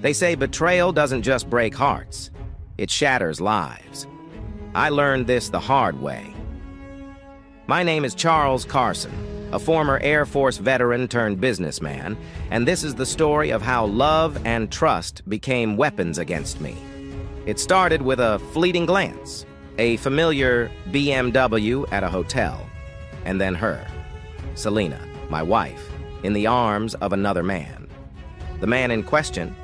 They say betrayal doesn't just break hearts, it shatters lives. I learned this the hard way. My name is Charles Carson, a former Air Force veteran turned businessman, and this is the story of how love and trust became weapons against me. It started with a fleeting glance, a familiar BMW at a hotel, and then her, Selena, my wife, in the arms of another man. The man in question,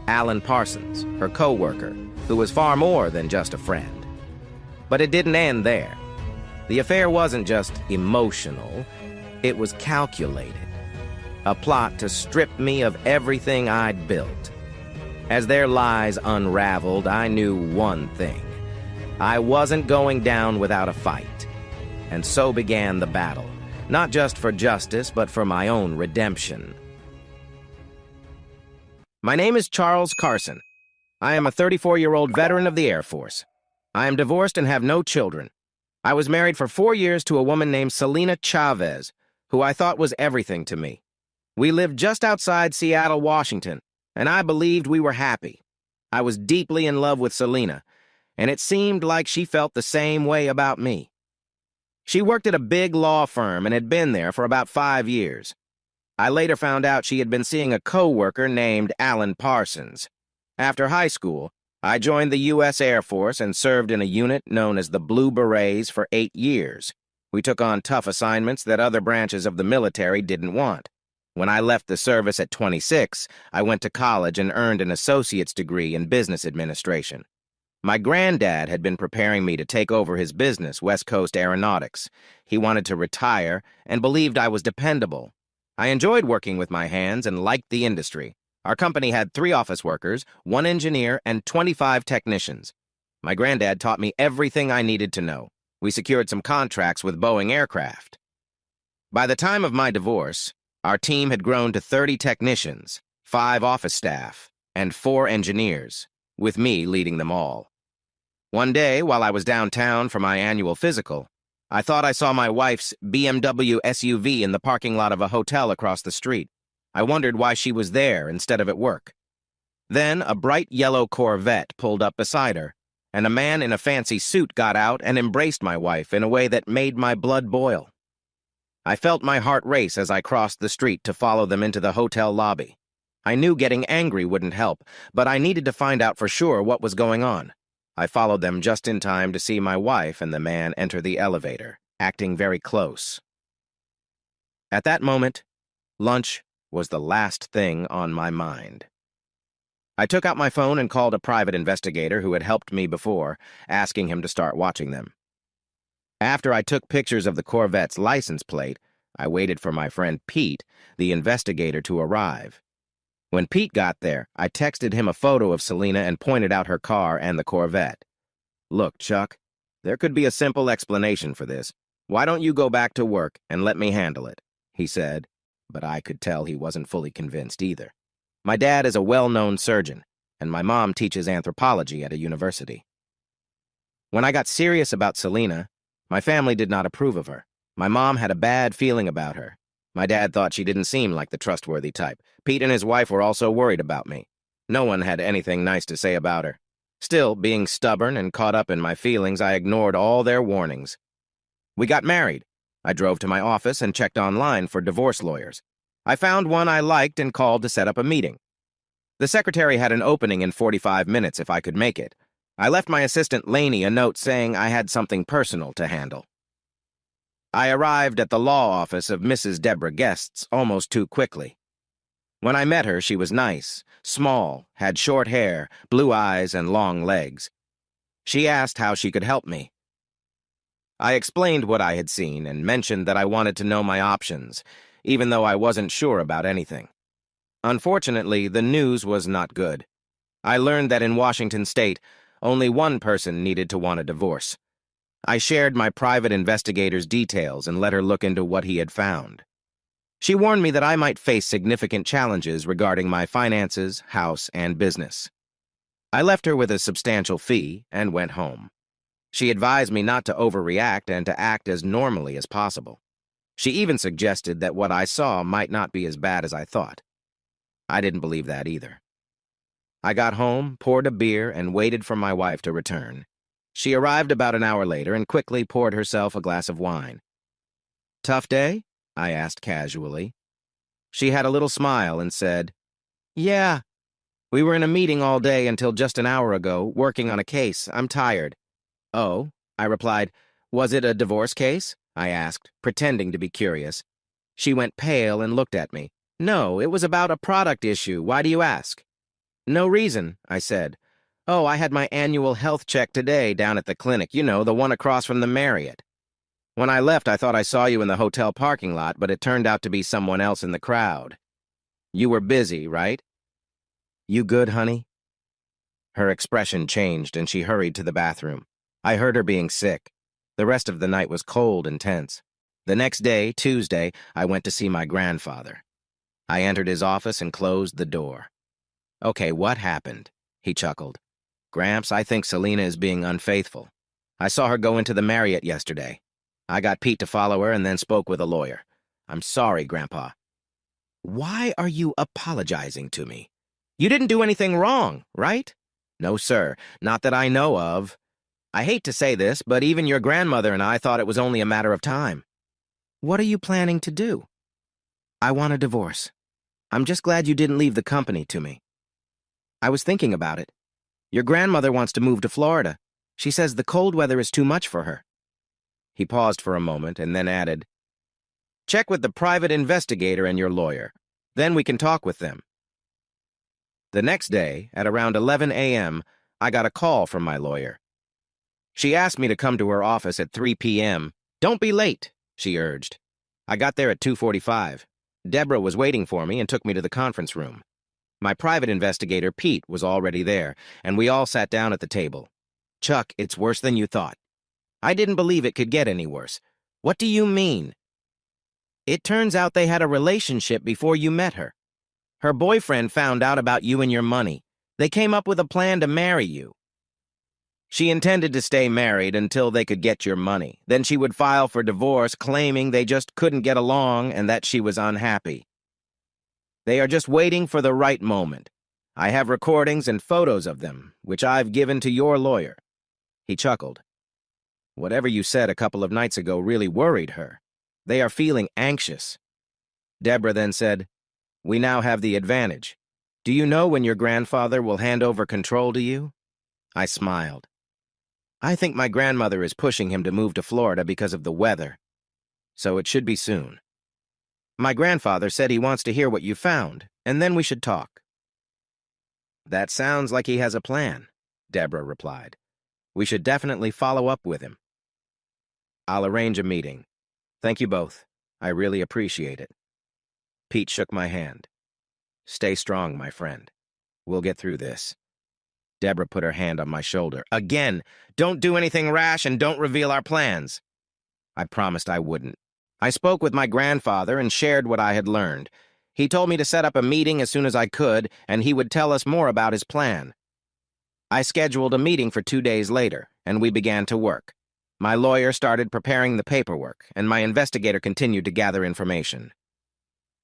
Alan Parsons, her co-worker, who was far more than just a friend. But it didn't end there. The affair wasn't just emotional, it was calculated. A plot to strip me of everything I'd built. As their lies unraveled, I knew one thing. I wasn't going down without a fight. And so began the battle, not just for justice, but for my own redemption. My name is Charles Carson. I am a 34-year-old veteran of the Air Force. I am divorced and have no children. I was married for 4 years to a woman named Selena Chavez, who I thought was everything to me. We lived just outside Seattle, Washington, and I believed we were happy. I was deeply in love with Selena, and it seemed like she felt the same way about me. She worked at a big law firm and had been there for about 5 years. I later found out she had been seeing a co-worker named Alan Parsons. After high school, I joined the U.S. Air Force and served in a unit known as the Blue Berets for 8 years. We took on tough assignments that other branches of the military didn't want. When I left the service at 26, I went to college and earned an associate's degree in business administration. My granddad had been preparing me to take over his business, West Coast Aeronautics. He wanted to retire and believed I was dependable. I enjoyed working with my hands and liked the industry. Our company had 3 office workers, 1 engineer, and 25 technicians. My granddad taught me everything I needed to know. We secured some contracts with Boeing aircraft. By the time of my divorce, our team had grown to 30 technicians, 5 office staff, and 4 engineers, with me leading them all. One day, while I was downtown for my annual physical, I thought I saw my wife's BMW SUV in the parking lot of a hotel across the street. I wondered why she was there instead of at work. Then a bright yellow Corvette pulled up beside her, and a man in a fancy suit got out and embraced my wife in a way that made my blood boil. I felt my heart race as I crossed the street to follow them into the hotel lobby. I knew getting angry wouldn't help, but I needed to find out for sure what was going on. I followed them just in time to see my wife and the man enter the elevator, acting very close. At that moment, lunch was the last thing on my mind. I took out my phone and called a private investigator who had helped me before, asking him to start watching them. After I took pictures of the Corvette's license plate, I waited for my friend Pete, the investigator, to arrive. When Pete got there, I texted him a photo of Selena and pointed out her car and the Corvette. "Look, Chuck, there could be a simple explanation for this. Why don't you go back to work and let me handle it?" he said, but I could tell he wasn't fully convinced either. My dad is a well-known surgeon, and my mom teaches anthropology at a university. When I got serious about Selena, my family did not approve of her. My mom had a bad feeling about her. My dad thought she didn't seem like the trustworthy type. Pete and his wife were also worried about me. No one had anything nice to say about her. Still, being stubborn and caught up in my feelings, I ignored all their warnings. We got married. I drove to my office and checked online for divorce lawyers. I found one I liked and called to set up a meeting. The secretary had an opening in 45 minutes if I could make it. I left my assistant Lainey a note saying I had something personal to handle. I arrived at the law office of Mrs. Deborah Guests almost too quickly. When I met her, she was nice, small, had short hair, blue eyes, and long legs. She asked how she could help me. I explained what I had seen and mentioned that I wanted to know my options, even though I wasn't sure about anything. Unfortunately, the news was not good. I learned that in Washington state, only one person needed to want a divorce. I shared my private investigator's details and let her look into what he had found. She warned me that I might face significant challenges regarding my finances, house, and business. I left her with a substantial fee and went home. She advised me not to overreact and to act as normally as possible. She even suggested that what I saw might not be as bad as I thought. I didn't believe that either. I got home, poured a beer, and waited for my wife to return. She arrived about an hour later and quickly poured herself a glass of wine. "Tough day?" I asked casually. She had a little smile and said, "Yeah. We were in a meeting all day until just an hour ago, working on a case. I'm tired." "Oh," I replied. "Was it a divorce case?" I asked, pretending to be curious. She went pale and looked at me. "No, it was about a product issue. Why do you ask?" "No reason," I said. "Oh, I had my annual health check today down at the clinic, you know, the one across from the Marriott. When I left, I thought I saw you in the hotel parking lot, but it turned out to be someone else in the crowd. You were busy, right?" "You good, honey?" Her expression changed, and she hurried to the bathroom. I heard her being sick. The rest of the night was cold and tense. The next day, Tuesday, I went to see my grandfather. I entered his office and closed the door. "Okay, what happened?" He chuckled. "Gramps, I think Selena is being unfaithful. I saw her go into the Marriott yesterday. I got Pete to follow her and then spoke with a lawyer. I'm sorry, Grandpa." "Why are you apologizing to me? You didn't do anything wrong, right?" "No, sir, not that I know of. I hate to say this, but even your grandmother and I thought it was only a matter of time." "What are you planning to do?" "I want a divorce. I'm just glad you didn't leave the company to me." "I was thinking about it. Your grandmother wants to move to Florida. She says the cold weather is too much for her." He paused for a moment and then added, "Check with the private investigator and your lawyer. Then we can talk with them." The next day, at around 11 a.m., I got a call from my lawyer. She asked me to come to her office at 3 p.m. "Don't be late," she urged. I got there at 2:45. Deborah was waiting for me and took me to the conference room. My private investigator, Pete, was already there, and we all sat down at the table. "Chuck, it's worse than you thought." "I didn't believe it could get any worse." "What do you mean?" "It turns out they had a relationship before you met her. Her boyfriend found out about you and your money. They came up with a plan to marry you. She intended to stay married until they could get your money. Then she would file for divorce, claiming they just couldn't get along and that she was unhappy. They are just waiting for the right moment. I have recordings and photos of them, which I've given to your lawyer." He chuckled. "Whatever you said a couple of nights ago really worried her. They are feeling anxious." Deborah then said, "We now have the advantage. Do you know when your grandfather will hand over control to you?" I smiled. "I think my grandmother is pushing him to move to Florida because of the weather. So it should be soon. My grandfather said he wants to hear what you found, and then we should talk." "That sounds like he has a plan," Deborah replied. "We should definitely follow up with him." "I'll arrange a meeting. Thank you both. I really appreciate it." Pete shook my hand. "Stay strong, my friend. We'll get through this." Deborah put her hand on my shoulder. "Again, don't do anything rash and don't reveal our plans." I promised I wouldn't. I spoke with my grandfather and shared what I had learned. He told me to set up a meeting as soon as I could, and he would tell us more about his plan. I scheduled a meeting for 2 days later, and we began to work. My lawyer started preparing the paperwork, and my investigator continued to gather information.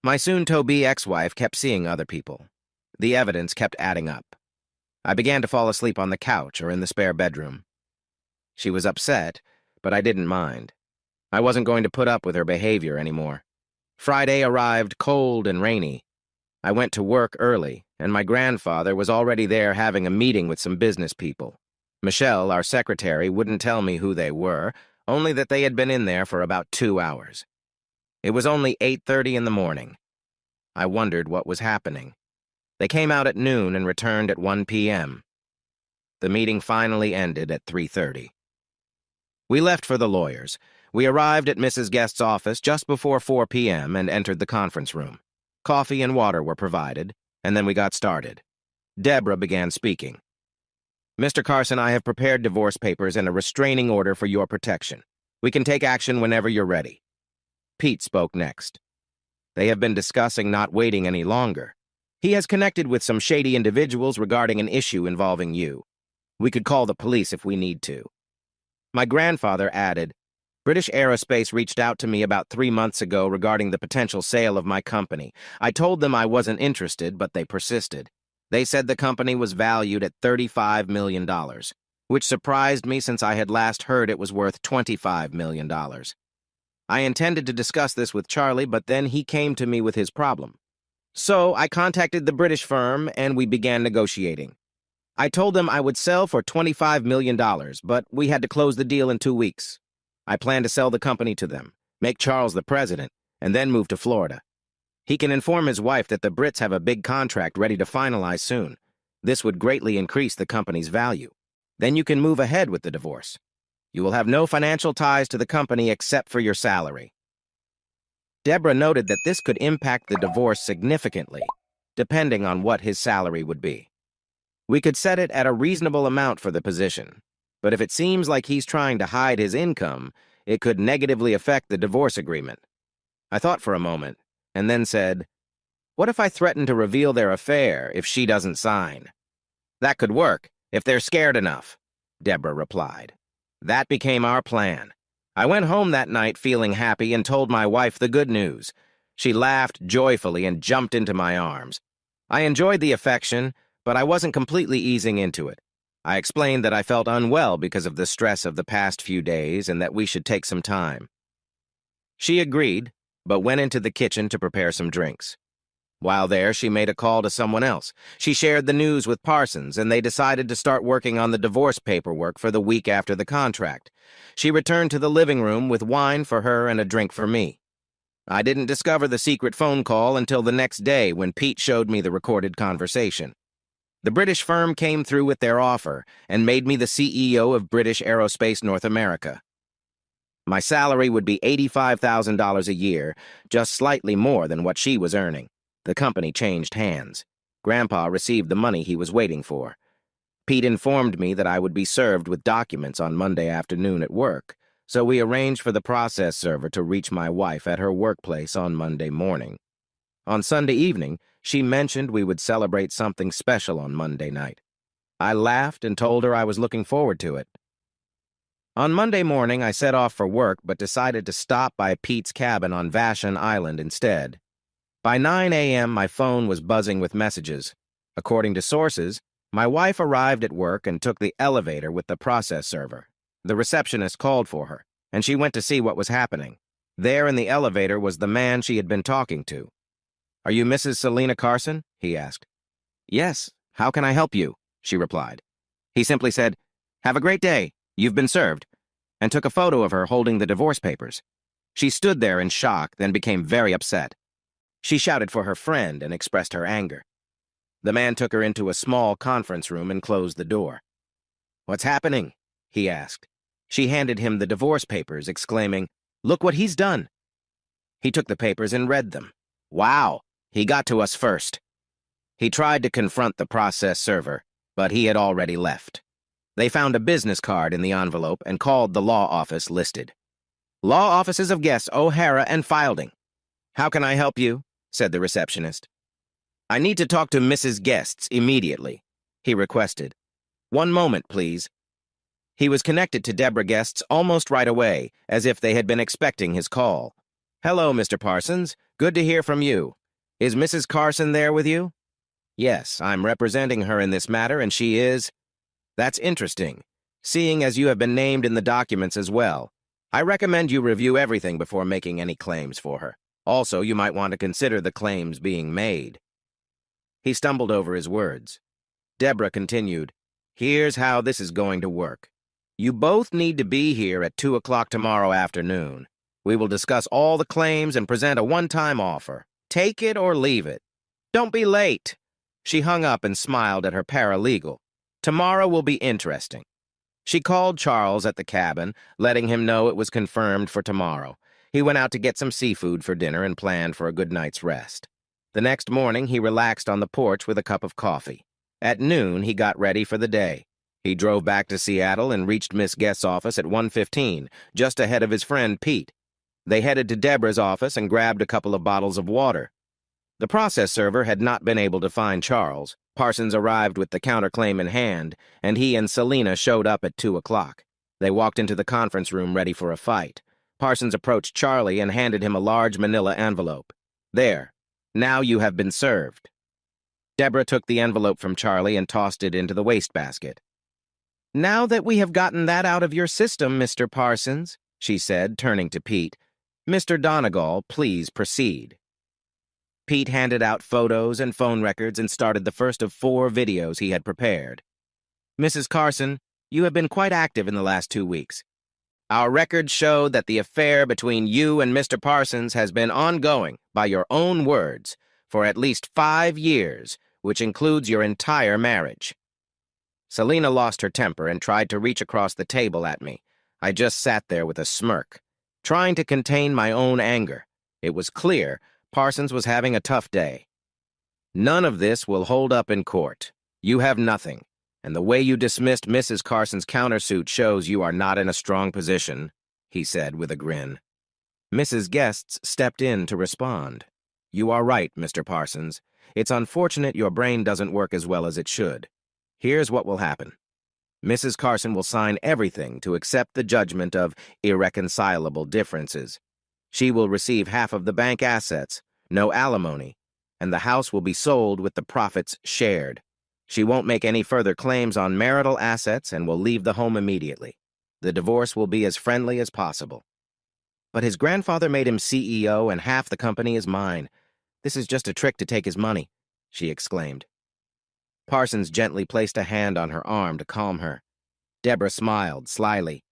My soon-to-be ex-wife kept seeing other people. The evidence kept adding up. I began to fall asleep on the couch or in the spare bedroom. She was upset, but I didn't mind. I wasn't going to put up with her behavior anymore. Friday arrived cold and rainy. I went to work early, and my grandfather was already there having a meeting with some business people. Michelle, our secretary, wouldn't tell me who they were, only that they had been in there for about 2 hours. It was only 8:30 in the morning. I wondered what was happening. They came out at noon and returned at 1 p.m. The meeting finally ended at 3:30. We left for the lawyers. We arrived at Mrs. Guest's office just before 4 p.m. and entered the conference room. Coffee and water were provided, and then we got started. Deborah began speaking. "Mr. Carson, I have prepared divorce papers and a restraining order for your protection. We can take action whenever you're ready." Pete spoke next. "They have been discussing not waiting any longer. He has connected with some shady individuals regarding an issue involving you. We could call the police if we need to." My grandfather added, "British Aerospace reached out to me about 3 months ago regarding the potential sale of my company. I told them I wasn't interested, but they persisted. They said the company was valued at $35 million, which surprised me since I had last heard it was worth $25 million. I intended to discuss this with Charlie, but then he came to me with his problem. So I contacted the British firm and we began negotiating. I told them I would sell for $25 million, but we had to close the deal in 2 weeks. I plan to sell the company to them, make Charles the president, and then move to Florida. He can inform his wife that the Brits have a big contract ready to finalize soon. This would greatly increase the company's value. Then you can move ahead with the divorce. You will have no financial ties to the company except for your salary. Deborah noted that this could impact the divorce significantly, depending on what his salary would be. We could set it at a reasonable amount for the position, but if it seems like he's trying to hide his income, it could negatively affect the divorce agreement. I thought for a moment, and then said, "What if I threaten to reveal their affair if she doesn't sign?" "That could work, if they're scared enough," Deborah replied. That became our plan. I went home that night feeling happy and told my wife the good news. She laughed joyfully and jumped into my arms. I enjoyed the affection, but I wasn't completely easing into it. I explained that I felt unwell because of the stress of the past few days and that we should take some time. She agreed, but went into the kitchen to prepare some drinks. While there, she made a call to someone else. She shared the news with Parsons, and they decided to start working on the divorce paperwork for the week after the contract. She returned to the living room with wine for her and a drink for me. I didn't discover the secret phone call until the next day when Pete showed me the recorded conversation. The British firm came through with their offer and made me the CEO of British Aerospace North America. My salary would be $85,000 a year, just slightly more than what she was earning. The company changed hands. Grandpa received the money he was waiting for. Pete informed me that I would be served with documents on Monday afternoon at work, so we arranged for the process server to reach my wife at her workplace on Monday morning. On Sunday evening, she mentioned we would celebrate something special on Monday night. I laughed and told her I was looking forward to it. On Monday morning, I set off for work but decided to stop by Pete's cabin on Vashon Island instead. By 9 a.m., my phone was buzzing with messages. According to sources, my wife arrived at work and took the elevator with the process server. The receptionist called for her, and she went to see what was happening. There in the elevator was the man she had been talking to. "Are you Mrs. Selina Carson?" he asked. "Yes. How can I help you?" she replied. He simply said, "Have a great day. You've been served," and took a photo of her holding the divorce papers. She stood there in shock, then became very upset. She shouted for her friend and expressed her anger. The man took her into a small conference room and closed the door. "What's happening?" he asked. She handed him the divorce papers, exclaiming, "Look what he's done." He took the papers and read them. "Wow, he got to us first." He tried to confront the process server, but he had already left. They found a business card in the envelope and called the law office listed. "Law offices of Guest, O'Hara, and Fielding." "How can I help you?" said the receptionist. "I need to talk to Mrs. Guests immediately," he requested. "One moment, please." He was connected to Deborah Guests almost right away, as if they had been expecting his call. "Hello, Mr. Parsons. Good to hear from you. Is Mrs. Carson there with you?" "Yes, I'm representing her in this matter, and she is—" "That's interesting, seeing as you have been named in the documents as well. I recommend you review everything before making any claims for her. Also, you might want to consider the claims being made." He stumbled over his words. Deborah continued, "Here's how this is going to work. You both need to be here at 2 o'clock tomorrow afternoon. We will discuss all the claims and present a one-time offer. Take it or leave it. Don't be late." She hung up and smiled at her paralegal. "Tomorrow will be interesting." She called Charles at the cabin, letting him know it was confirmed for tomorrow. He went out to get some seafood for dinner and planned for a good night's rest. The next morning, he relaxed on the porch with a cup of coffee. At noon, he got ready for the day. He drove back to Seattle and reached Miss Guest's office at 1:15, just ahead of his friend Pete. They headed to Deborah's office and grabbed a couple of bottles of water. The process server had not been able to find Charles. Parsons arrived with the counterclaim in hand, and he and Selina showed up at 2 o'clock. They walked into the conference room ready for a fight. Parsons approached Charlie and handed him a large manila envelope. "There. Now you have been served." Deborah took the envelope from Charlie and tossed it into the wastebasket. "Now that we have gotten that out of your system, Mr. Parsons," she said, turning to Pete, "Mr. Donegal, please proceed." Pete handed out photos and phone records and started the first of 4 videos he had prepared. "Mrs. Carson, you have been quite active in the last 2 weeks. Our records show that the affair between you and Mr. Parsons has been ongoing, by your own words, for at least 5 years, which includes your entire marriage." Selina lost her temper and tried to reach across the table at me. I just sat there with a smirk, trying to contain my own anger. It was clear Parsons was having a tough day. "None of this will hold up in court. You have nothing, and the way you dismissed Mrs. Carson's countersuit shows you are not in a strong position," he said with a grin. Mrs. Guests stepped in to respond. "You are right, Mr. Parsons. It's unfortunate your brain doesn't work as well as it should. Here's what will happen. Mrs. Carson will sign everything to accept the judgment of irreconcilable differences. She will receive half of the bank assets, no alimony, and the house will be sold with the profits shared. She won't make any further claims on marital assets and will leave the home immediately. The divorce will be as friendly as possible." "But his grandfather made him CEO and half the company is mine. This is just a trick to take his money," she exclaimed. Parsons gently placed a hand on her arm to calm her. Deborah smiled slyly.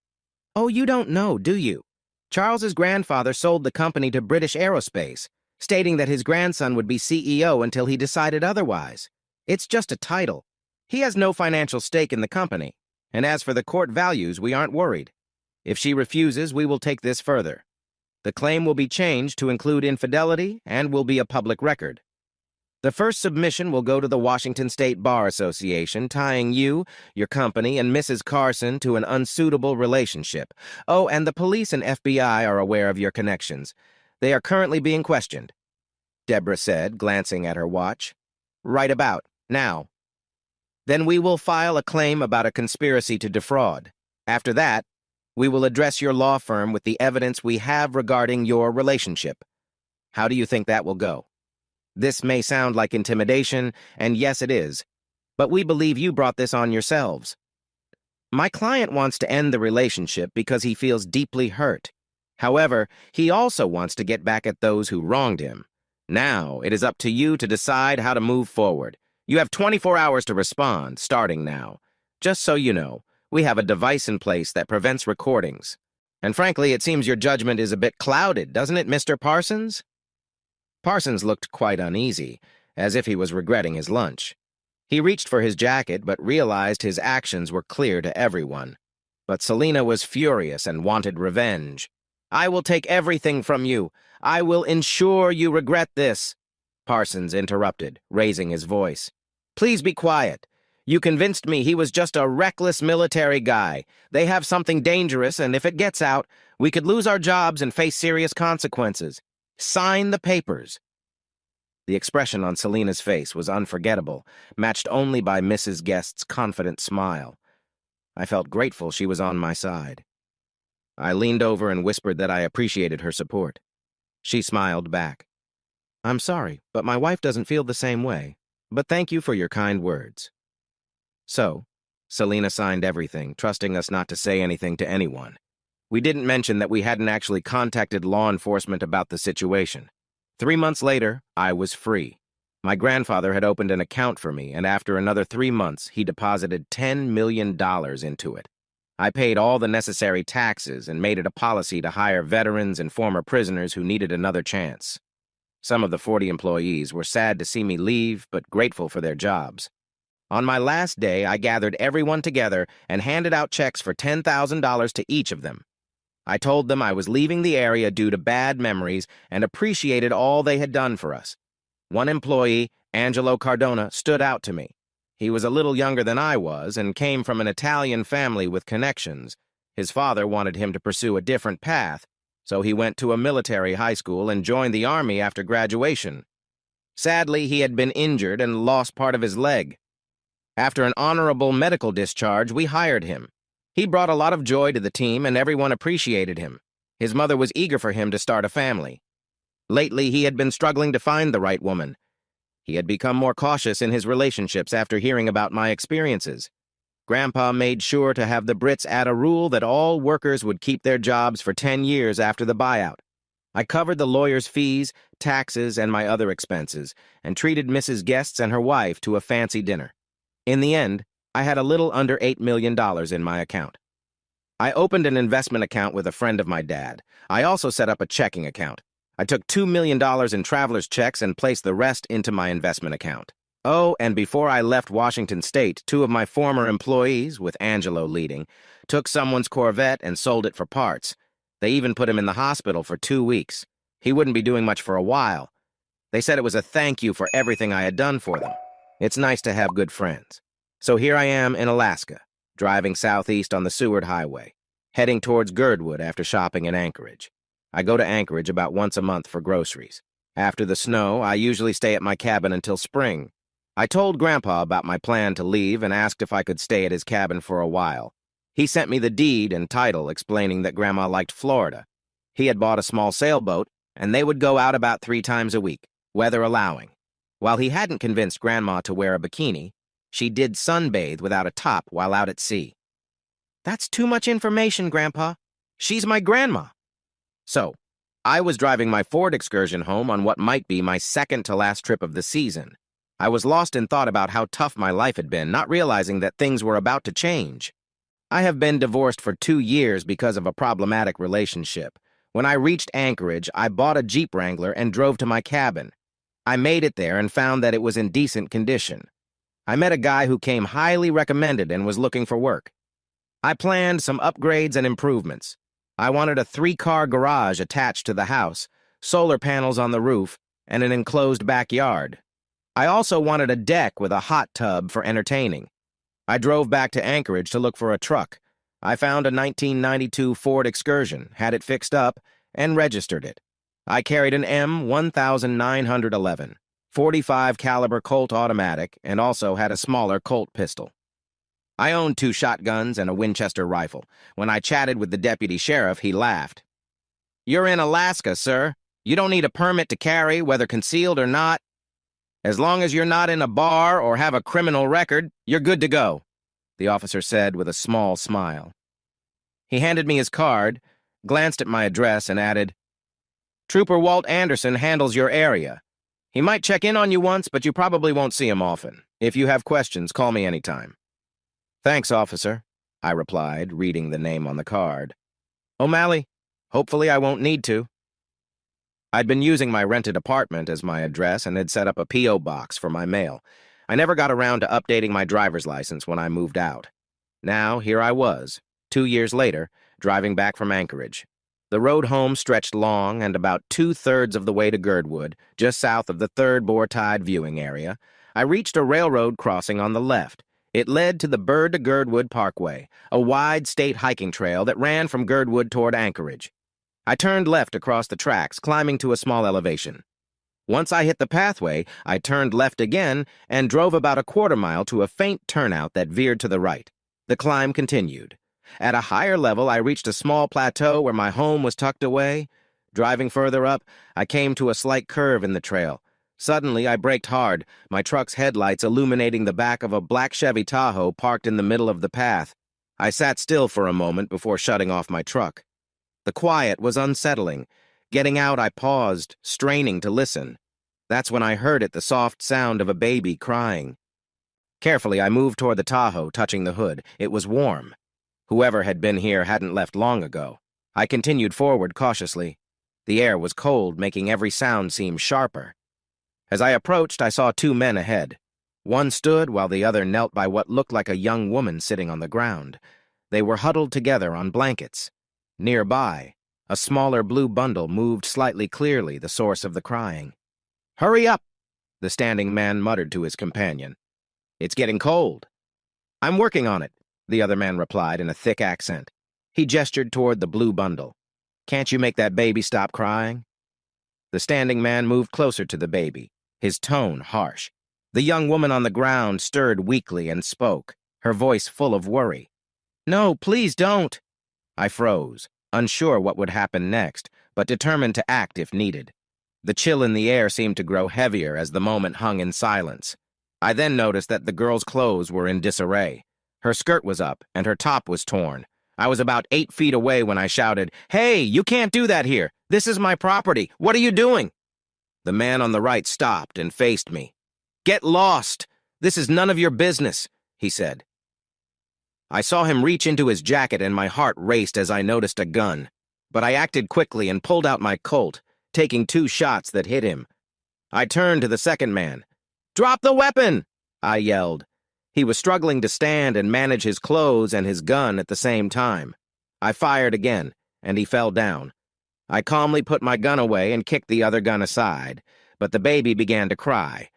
"Oh, you don't know, do you? Charles's grandfather sold the company to British Aerospace, stating that his grandson would be CEO until he decided otherwise. It's just a title. He has no financial stake in the company, and as for the court values, we aren't worried. If she refuses, we will take this further. The claim will be changed to include infidelity and will be a public record. The first submission will go to the Washington State Bar Association, tying you, your company, and Mrs. Carson to an unsuitable relationship. Oh, and the police and FBI are aware of your connections. They are currently being questioned," Deborah said, glancing at her watch. "Right about now. Then we will file a claim about a conspiracy to defraud. After that, we will address your law firm with the evidence we have regarding your relationship. How do you think that will go? This may sound like intimidation, and yes, it is, but we believe you brought this on yourselves. My client wants to end the relationship because he feels deeply hurt. However, he also wants to get back at those who wronged him. Now, it is up to you to decide how to move forward. You have 24 hours to respond, starting now. Just so you know, we have a device in place that prevents recordings. And frankly, it seems your judgment is a bit clouded, doesn't it, Mr. Parsons?" Parsons looked quite uneasy, as if he was regretting his lunch. He reached for his jacket, but realized his actions were clear to everyone. But Selina was furious and wanted revenge. "I will take everything from you. I will ensure you regret this," Parsons interrupted, raising his voice. "Please be quiet. You convinced me he was just a reckless military guy. They have something dangerous, and if it gets out, we could lose our jobs and face serious consequences. Sign the papers." The expression on Selina's face was unforgettable, matched only by Mrs. Guest's confident smile. I felt grateful she was on my side. I leaned over and whispered that I appreciated her support. She smiled back. "I'm sorry, but my wife doesn't feel the same way. But thank you for your kind words." So, Selina signed everything, trusting us not to say anything to anyone. We didn't mention that we hadn't actually contacted law enforcement about the situation. 3 months later, I was free. My grandfather had opened an account for me, and after another 3 months, he deposited $10 million into it. I paid all the necessary taxes and made it a policy to hire veterans and former prisoners who needed another chance. Some of the 40 employees were sad to see me leave, but grateful for their jobs. On my last day, I gathered everyone together and handed out checks for $10,000 to each of them. I told them I was leaving the area due to bad memories and appreciated all they had done for us. One employee, Angelo Cardona, stood out to me. He was a little younger than I was and came from an Italian family with connections. His father wanted him to pursue a different path, so he went to a military high school and joined the Army after graduation. Sadly, he had been injured and lost part of his leg. After an honorable medical discharge, we hired him. He brought a lot of joy to the team, and everyone appreciated him. His mother was eager for him to start a family. Lately, he had been struggling to find the right woman. He had become more cautious in his relationships after hearing about my experiences. Grandpa made sure to have the Brits add a rule that all workers would keep their jobs for 10 years after the buyout. I covered the lawyer's fees, taxes, and my other expenses, and treated Mrs. Guests and her wife to a fancy dinner. In the end, I had a little under $8 million in my account. I opened an investment account with a friend of my dad. I also set up a checking account. I took $2 million in traveler's checks and placed the rest into my investment account. Oh, and before I left Washington State, 2 of my former employees, with Angelo leading, took someone's Corvette and sold it for parts. They even put him in the hospital for 2 weeks. He wouldn't be doing much for a while. They said it was a thank you for everything I had done for them. It's nice to have good friends. So here I am in Alaska, driving southeast on the Seward Highway, heading towards Girdwood after shopping in Anchorage. I go to Anchorage about once a month for groceries. After the snow, I usually stay at my cabin until spring. I told Grandpa about my plan to leave and asked if I could stay at his cabin for a while. He sent me the deed and title explaining that Grandma liked Florida. He had bought a small sailboat, and they would go out about 3 times a week, weather allowing. While he hadn't convinced Grandma to wear a bikini, she did sunbathe without a top while out at sea. That's too much information, Grandpa. She's my grandma. So, I was driving my Ford excursion home on what might be my second-to-last trip of the season. I was lost in thought about how tough my life had been, not realizing that things were about to change. I have been divorced for 2 years because of a problematic relationship. When I reached Anchorage, I bought a Jeep Wrangler and drove to my cabin. I made it there and found that it was in decent condition. I met a guy who came highly recommended and was looking for work. I planned some upgrades and improvements. I wanted a 3-car garage attached to the house, solar panels on the roof, and an enclosed backyard. I also wanted a deck with a hot tub for entertaining. I drove back to Anchorage to look for a truck. I found a 1992 Ford Excursion, had it fixed up, and registered it. I carried an M1911, 45 caliber Colt automatic, and also had a smaller Colt pistol. I owned 2 shotguns and a Winchester rifle. When I chatted with the deputy sheriff, he laughed. "You're in Alaska, sir. You don't need a permit to carry, whether concealed or not. As long as you're not in a bar or have a criminal record, you're good to go," the officer said with a small smile. He handed me his card, glanced at my address, and added, "Trooper Walt Anderson handles your area. He might check in on you once, but you probably won't see him often. If you have questions, call me anytime." "Thanks, officer," I replied, reading the name on the card. "O'Malley, hopefully I won't need to." I'd been using my rented apartment as my address and had set up a P.O. box for my mail. I never got around to updating my driver's license when I moved out. Now, here I was, 2 years later, driving back from Anchorage. The road home stretched long and about 2/3 of the way to Girdwood, just south of the Third Boar Tide viewing area. I reached a railroad crossing on the left. It led to the Bird to Girdwood Parkway, a wide state hiking trail that ran from Girdwood toward Anchorage. I turned left across the tracks, climbing to a small elevation. Once I hit the pathway, I turned left again and drove about a 1/4 mile to a faint turnout that veered to the right. The climb continued. At a higher level, I reached a small plateau where my home was tucked away. Driving further up, I came to a slight curve in the trail. Suddenly, I braked hard, my truck's headlights illuminating the back of a black Chevy Tahoe parked in the middle of the path. I sat still for a moment before shutting off my truck. The quiet was unsettling. Getting out, I paused, straining to listen. That's when I heard it, the soft sound of a baby crying. Carefully, I moved toward the Tahoe, touching the hood. It was warm. Whoever had been here hadn't left long ago. I continued forward cautiously. The air was cold, making every sound seem sharper. As I approached, I saw 2 men ahead. One stood while the other knelt by what looked like a young woman sitting on the ground. They were huddled together on blankets. Nearby, a smaller blue bundle moved slightly clearly, the source of the crying. "Hurry up," the standing man muttered to his companion. "It's getting cold." "I'm working on it," the other man replied in a thick accent. He gestured toward the blue bundle. "Can't you make that baby stop crying?" The standing man moved closer to the baby, his tone harsh. The young woman on the ground stirred weakly and spoke, her voice full of worry. "No, please don't." I froze, unsure what would happen next, but determined to act if needed. The chill in the air seemed to grow heavier as the moment hung in silence. I then noticed that the girl's clothes were in disarray. Her skirt was up, and her top was torn. I was about 8 feet away when I shouted, "Hey, you can't do that here! This is my property! What are you doing?" The man on the right stopped and faced me. "Get lost! This is none of your business," he said. I saw him reach into his jacket and my heart raced as I noticed a gun. But I acted quickly and pulled out my Colt, taking 2 shots that hit him. I turned to the second man. "Drop the weapon!" I yelled. He was struggling to stand and manage his clothes and his gun at the same time. I fired again, and he fell down. I calmly put my gun away and kicked the other gun aside, but the baby began to cry.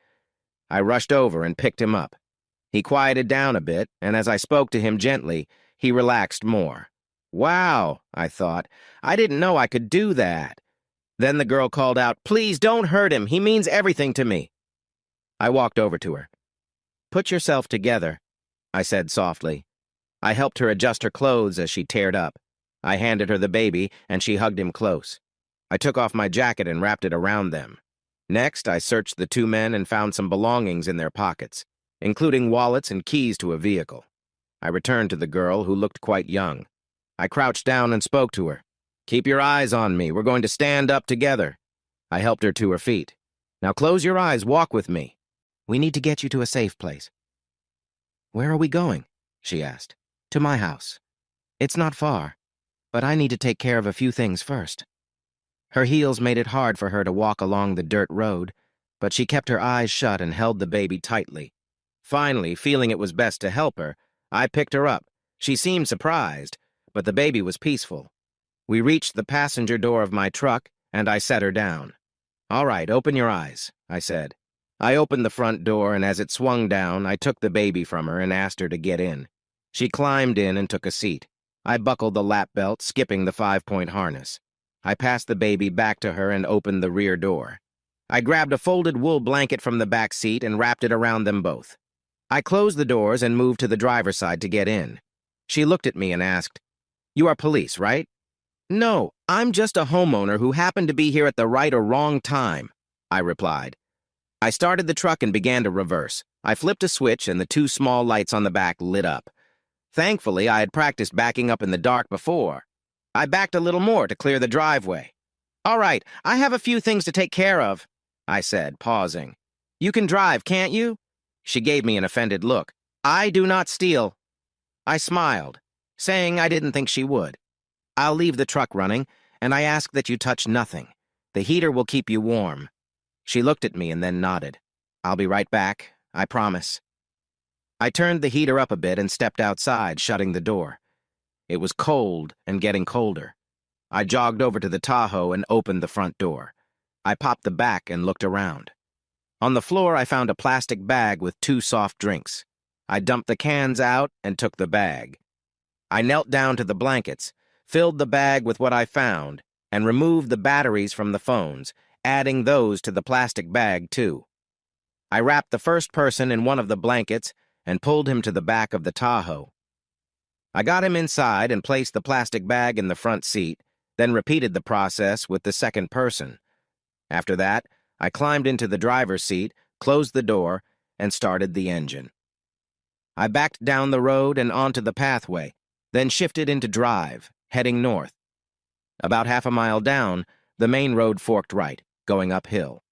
I rushed over and picked him up. He quieted down a bit, and as I spoke to him gently, he relaxed more. "Wow," I thought, "I didn't know I could do that." Then the girl called out, "Please don't hurt him. He means everything to me." I walked over to her. "Put yourself together," I said softly. I helped her adjust her clothes as she teared up. I handed her the baby, and she hugged him close. I took off my jacket and wrapped it around them. Next, I searched the 2 men and found some belongings in their pockets, including wallets and keys to a vehicle. I returned to the girl, who looked quite young. I crouched down and spoke to her. "Keep your eyes on me. We're going to stand up together." I helped her to her feet. "Now close your eyes, walk with me. We need to get you to a safe place." "Where are we going?" she asked. "To my house. It's not far, but I need to take care of a few things first." Her heels made it hard for her to walk along the dirt road, but she kept her eyes shut and held the baby tightly. Finally, feeling it was best to help her, I picked her up. She seemed surprised, but the baby was peaceful. We reached the passenger door of my truck, and I set her down. "All right, open your eyes," I said. I opened the front door, and as it swung down, I took the baby from her and asked her to get in. She climbed in and took a seat. I buckled the lap belt, skipping the 5-point harness. I passed the baby back to her and opened the rear door. I grabbed a folded wool blanket from the back seat and wrapped it around them both. I closed the doors and moved to the driver's side to get in. She looked at me and asked, "You are police, right?" "No, I'm just a homeowner who happened to be here at the right or wrong time," I replied. I started the truck and began to reverse. I flipped a switch and the 2 small lights on the back lit up. Thankfully, I had practiced backing up in the dark before. I backed a little more to clear the driveway. "All right, I have a few things to take care of," I said, pausing. "You can drive, can't you?" She gave me an offended look. "I do not steal." I smiled, saying I didn't think she would. "I'll leave the truck running, and I ask that you touch nothing. The heater will keep you warm." She looked at me and then nodded. "I'll be right back, I promise." I turned the heater up a bit and stepped outside, shutting the door. It was cold and getting colder. I jogged over to the Tahoe and opened the front door. I popped the back and looked around. On the floor, I found a plastic bag with 2 soft drinks. I dumped the cans out and took the bag. I knelt down to the blankets, filled the bag with what I found, and removed the batteries from the phones, adding those to the plastic bag, too. I wrapped the first person in one of the blankets and pulled him to the back of the Tahoe. I got him inside and placed the plastic bag in the front seat, then repeated the process with the second person. After that, I climbed into the driver's seat, closed the door, and started the engine. I backed down the road and onto the pathway, then shifted into drive, heading north. About half a mile down, the main road forked right, going uphill.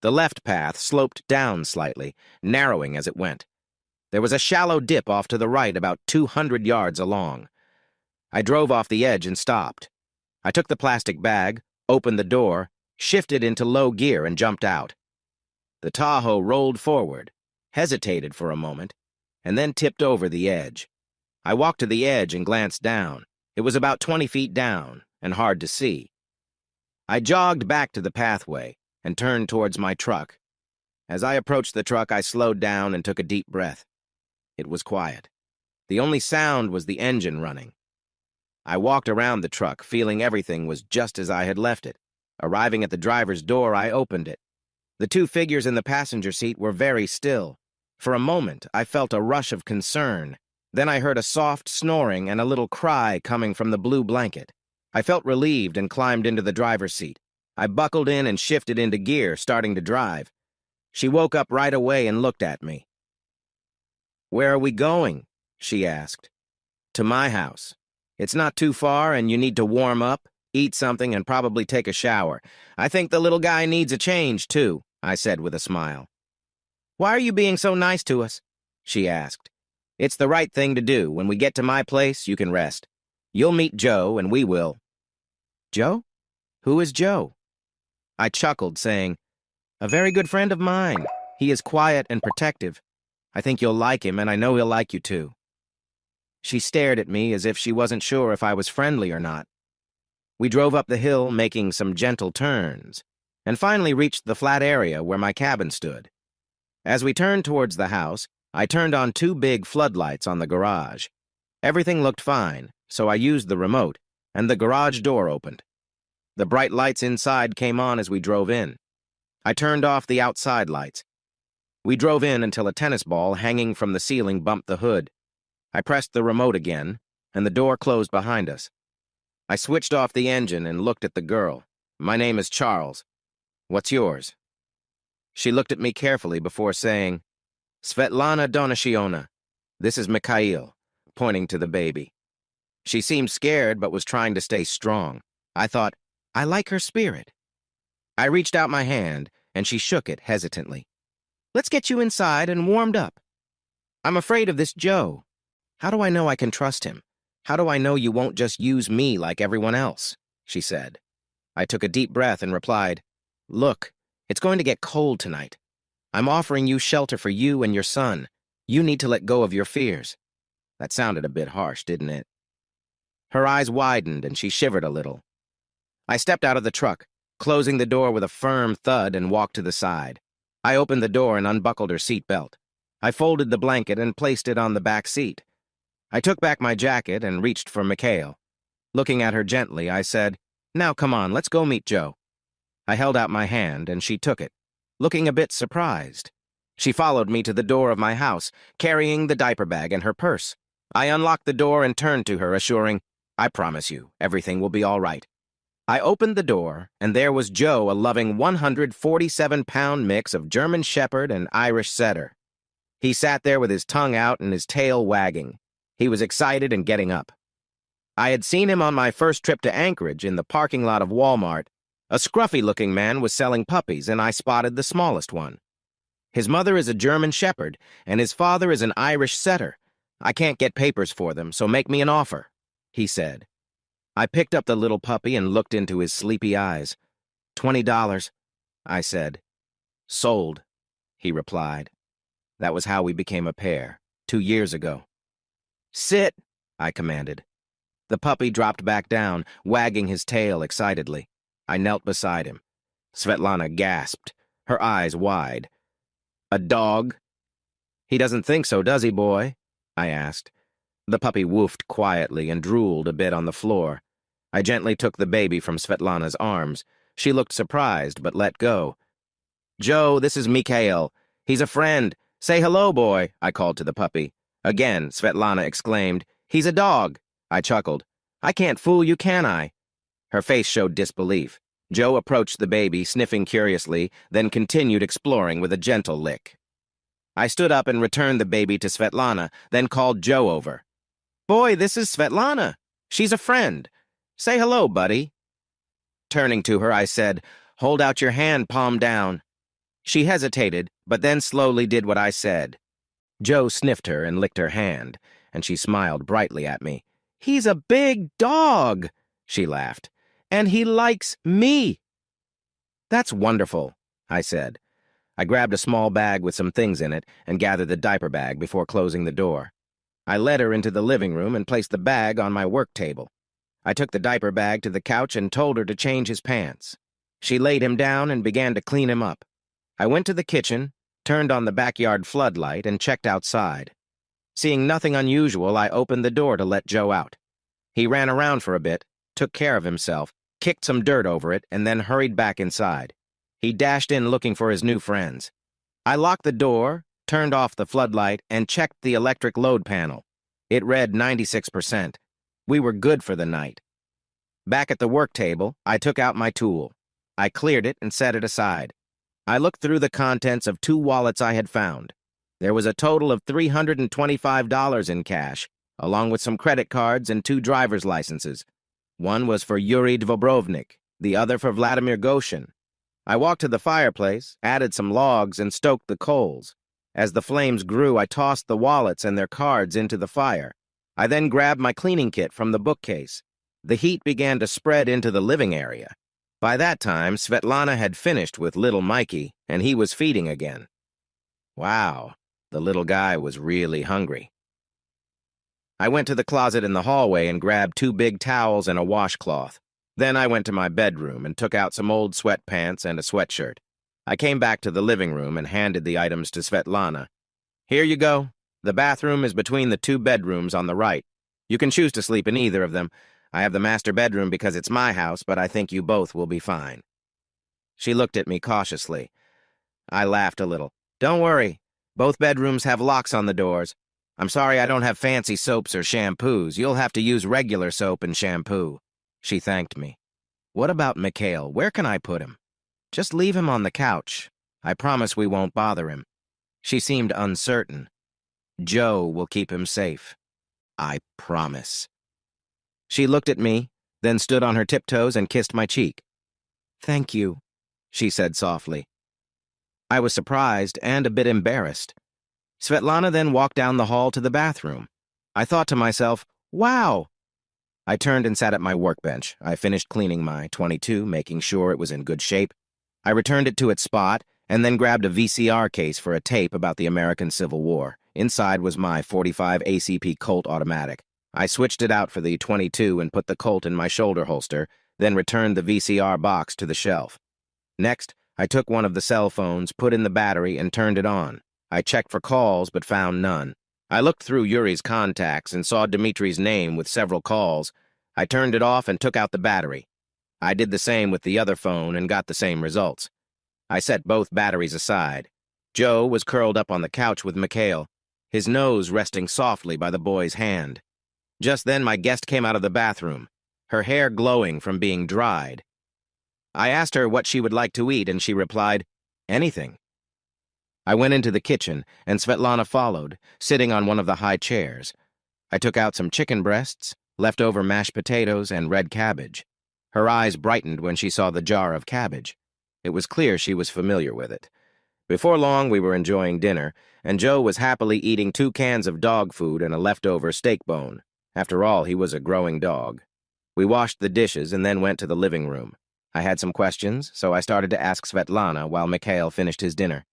The left path sloped down slightly, narrowing as it went. There was a shallow dip off to the right about 200 yards along. I drove off the edge and stopped. I took the plastic bag, opened the door, shifted into low gear, and jumped out. The Tahoe rolled forward, hesitated for a moment, and then tipped over the edge. I walked to the edge and glanced down. It was about 20 feet down and hard to see. I jogged back to the pathway and turned towards my truck. As I approached the truck, I slowed down and took a deep breath. It was quiet. The only sound was the engine running. I walked around the truck, feeling everything was just as I had left it. Arriving at the driver's door, I opened it. The 2 figures in the passenger seat were very still. For a moment, I felt a rush of concern. Then I heard a soft snoring and a little cry coming from the blue blanket. I felt relieved and climbed into the driver's seat. I buckled in and shifted into gear, starting to drive. She woke up right away and looked at me. "Where are we going?" she asked. "To my house. It's not too far, and you need to warm up, eat something, and probably take a shower. I think the little guy needs a change, too," I said with a smile. "Why are you being so nice to us?" she asked. "It's the right thing to do. When we get to my place, you can rest. You'll meet Joe, and we will." "Joe? Who is Joe?" I chuckled, saying, "A very good friend of mine. He is quiet and protective. I think you'll like him, and I know he'll like you too." She stared at me as if she wasn't sure if I was friendly or not. We drove up the hill, making some gentle turns, and finally reached the flat area where my cabin stood. As we turned towards the house, I turned on 2 big floodlights on the garage. Everything looked fine, so I used the remote, and the garage door opened. The bright lights inside came on as we drove in. I turned off the outside lights. We drove in until a tennis ball hanging from the ceiling bumped the hood. I pressed the remote again, and the door closed behind us. I switched off the engine and looked at the girl. "My name is Charles. What's yours?" She looked at me carefully before saying, "Svetlana Donashiona. This is Mikhail," pointing to the baby. She seemed scared but was trying to stay strong. I thought, I like her spirit. I reached out my hand, and she shook it hesitantly. "Let's get you inside and warmed up." "I'm afraid of this Joe. How do I know I can trust him? How do I know you won't just use me like everyone else?" she said. I took a deep breath and replied, "Look, it's going to get cold tonight. I'm offering you shelter for you and your son. You need to let go of your fears." That sounded a bit harsh, didn't it? Her eyes widened and she shivered a little. I stepped out of the truck, closing the door with a firm thud, and walked to the side. I opened the door and unbuckled her seat belt. I folded the blanket and placed it on the back seat. I took back my jacket and reached for Mikhail. Looking at her gently, I said, "Now come on, let's go meet Joe." I held out my hand and she took it, looking a bit surprised. She followed me to the door of my house, carrying the diaper bag and her purse. I unlocked the door and turned to her, assuring, "I promise you, everything will be all right." I opened the door, and there was Joe, a loving 147-pound mix of German Shepherd and Irish Setter. He sat there with his tongue out and his tail wagging. He was excited and getting up. I had seen him on my first trip to Anchorage in the parking lot of Walmart. A scruffy-looking man was selling puppies, and I spotted the smallest one. "His mother is a German Shepherd, and his father is an Irish Setter. I can't get papers for them, so make me an offer," he said. I picked up the little puppy and looked into his sleepy eyes. $20, I said. "Sold," he replied. That was how we became a pair, 2 years ago. "Sit," I commanded. The puppy dropped back down, wagging his tail excitedly. I knelt beside him. Svetlana gasped, her eyes wide. "A dog?" "He doesn't think so, does he, boy?" I asked. The puppy woofed quietly and drooled a bit on the floor. I gently took the baby from Svetlana's arms. She looked surprised, but let go. "Joe, this is Mikhail. He's a friend. Say hello, boy," I called to the puppy. Again, Svetlana exclaimed, "He's a dog." I chuckled. "I can't fool you, can I?" Her face showed disbelief. Joe approached the baby, sniffing curiously, then continued exploring with a gentle lick. I stood up and returned the baby to Svetlana, then called Joe over. "Boy, this is Svetlana. She's a friend. Say hello, buddy." Turning to her, I said, "Hold out your hand, palm down." She hesitated, but then slowly did what I said. Joe sniffed her and licked her hand, and she smiled brightly at me. "He's a big dog," she laughed, "and he likes me." "That's wonderful," I said. I grabbed a small bag with some things in it and gathered the diaper bag before closing the door. I led her into the living room and placed the bag on my work table. I took the diaper bag to the couch and told her to change his pants. She laid him down and began to clean him up. I went to the kitchen, turned on the backyard floodlight, and checked outside. Seeing nothing unusual, I opened the door to let Joe out. He ran around for a bit, took care of himself, kicked some dirt over it, and then hurried back inside. He dashed in looking for his new friends. I locked the door, turned off the floodlight, and checked the electric load panel. It read 96%. We were good for the night. Back at the work table, I took out my tool. I cleared it and set it aside. I looked through the contents of 2 wallets I had found. There was a total of $325 in cash, along with some credit cards and 2 driver's licenses. One was for Yuri Dvobrovnik, the other for Vladimir Goshin. I walked to the fireplace, added some logs, and stoked the coals. As the flames grew, I tossed the wallets and their cards into the fire. I then grabbed my cleaning kit from the bookcase. The heat began to spread into the living area. By that time, Svetlana had finished with little Mikey, and he was feeding again. Wow, the little guy was really hungry. I went to the closet in the hallway and grabbed 2 big towels and a washcloth. Then I went to my bedroom and took out some old sweatpants and a sweatshirt. I came back to the living room and handed the items to Svetlana. Here you go. The bathroom is between the 2 bedrooms on the right. You can choose to sleep in either of them. I have the master bedroom because it's my house, but I think you both will be fine. She looked at me cautiously. I laughed a little. Don't worry. Both bedrooms have locks on the doors. I'm sorry I don't have fancy soaps or shampoos. You'll have to use regular soap and shampoo. She thanked me. What about Mikhail? Where can I put him? Just leave him on the couch. I promise we won't bother him. She seemed uncertain. Joe will keep him safe. I promise. She looked at me, then stood on her tiptoes and kissed my cheek. Thank you, she said softly. I was surprised and a bit embarrassed. Svetlana then walked down the hall to the bathroom. I thought to myself, wow. I turned and sat at my workbench. I finished cleaning my .22, making sure it was in good shape. I returned it to its spot, and then grabbed a VCR case for a tape about the American Civil War. Inside was my .45 ACP Colt automatic. I switched it out for the .22 and put the Colt in my shoulder holster, then returned the VCR box to the shelf. Next, I took one of the cell phones, put in the battery, and turned it on. I checked for calls, but found none. I looked through Yuri's contacts and saw Dmitri's name with several calls. I turned it off and took out the battery. I did the same with the other phone and got the same results. I set both batteries aside. Joe was curled up on the couch with Mikhail, his nose resting softly by the boy's hand. Just then my guest came out of the bathroom, her hair glowing from being dried. I asked her what she would like to eat, and she replied, anything. I went into the kitchen, and Svetlana followed, sitting on one of the high chairs. I took out some chicken breasts, leftover mashed potatoes, and red cabbage. Her eyes brightened when she saw the jar of cabbage. It was clear she was familiar with it. Before long, we were enjoying dinner, and Joe was happily eating 2 cans of dog food and a leftover steak bone. After all, he was a growing dog. We washed the dishes and then went to the living room. I had some questions, so I started to ask Svetlana while Mikhail finished his dinner.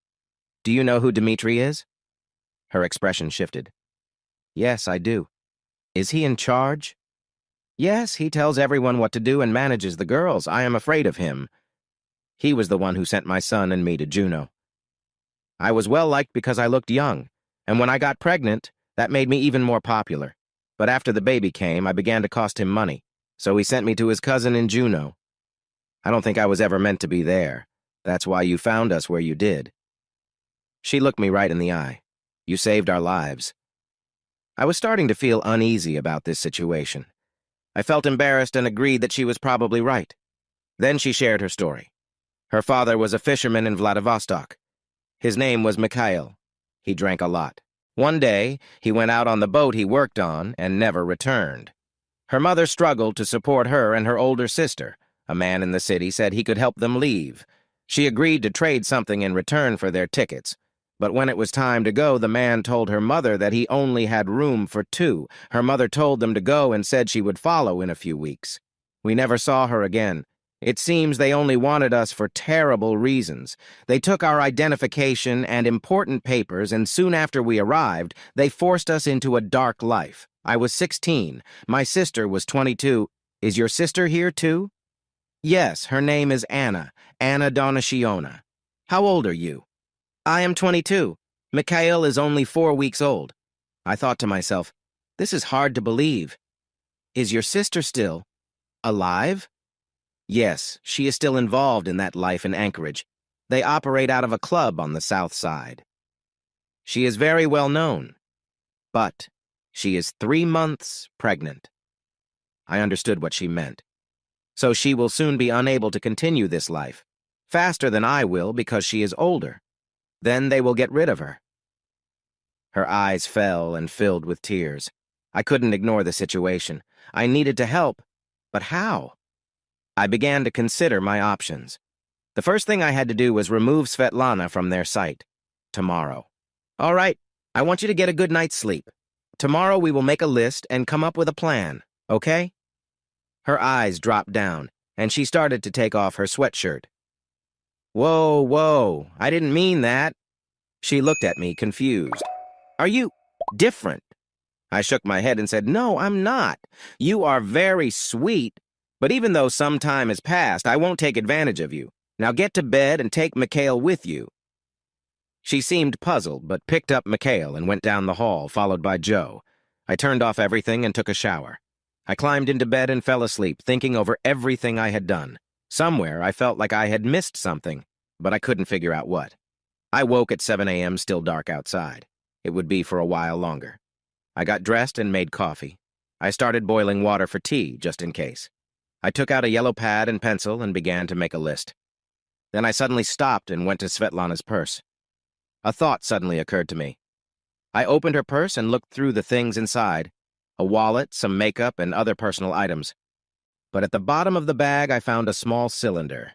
Do you know who Dmitri is? Her expression shifted. Yes, I do. Is he in charge? Yes, he tells everyone what to do and manages the girls. I am afraid of him. He was the one who sent my son and me to Juneau. I was well-liked because I looked young, and when I got pregnant, that made me even more popular. But after the baby came, I began to cost him money, so he sent me to his cousin in Juneau. I don't think I was ever meant to be there. That's why you found us where you did. She looked me right in the eye. You saved our lives. I was starting to feel uneasy about this situation. I felt embarrassed and agreed that she was probably right. Then she shared her story. Her father was a fisherman in Vladivostok. His name was Mikhail. He drank a lot. One day, he went out on the boat he worked on and never returned. Her mother struggled to support her and her older sister. A man in the city said he could help them leave. She agreed to trade something in return for their tickets. But when it was time to go, the man told her mother that he only had room for 2. Her mother told them to go and said she would follow in a few weeks. We never saw her again. It seems they only wanted us for terrible reasons. They took our identification and important papers, and soon after we arrived, they forced us into a dark life. I was 16. My sister was 22. Is your sister here, too? Yes, her name is Anna Donashiona. How old are you? I am 22. Mikhail is only 4 weeks old. I thought to myself, this is hard to believe. Is your sister still alive? Yes, she is still involved in that life in Anchorage. They operate out of a club on the south side. She is very well known, but she is 3 months pregnant. I understood what she meant. so she will soon be unable to continue this life. Faster than I will because she is older. Then they will get rid of her." Her eyes fell and filled with tears. I couldn't ignore the situation. I needed to help, but how? I began to consider my options. The first thing I had to do was remove Svetlana from their sight. Tomorrow. "All right, I want you to get a good night's sleep. Tomorrow we will make a list and come up with a plan, okay?" Her eyes dropped down, and she started to take off her sweatshirt. "Whoa, whoa, I didn't mean that." She looked at me, confused. "Are you different?" I shook my head and said, "No, I'm not. You are very sweet, but even though some time has passed, I won't take advantage of you. Now get to bed and take Mikhail with you." She seemed puzzled, but picked up Mikhail and went down the hall, followed by Joe. I turned off everything and took a shower. I climbed into bed and fell asleep, thinking over everything I had done. Somewhere, I felt like I had missed something, but I couldn't figure out what. I woke at 7 a.m., still dark outside. It would be for a while longer. I got dressed and made coffee. I started boiling water for tea, just in case. I took out a yellow pad and pencil and began to make a list. Then I suddenly stopped and went to Svetlana's purse. A thought suddenly occurred to me. I opened her purse and looked through the things inside, a wallet, some makeup, and other personal items. But at the bottom of the bag, I found a small cylinder.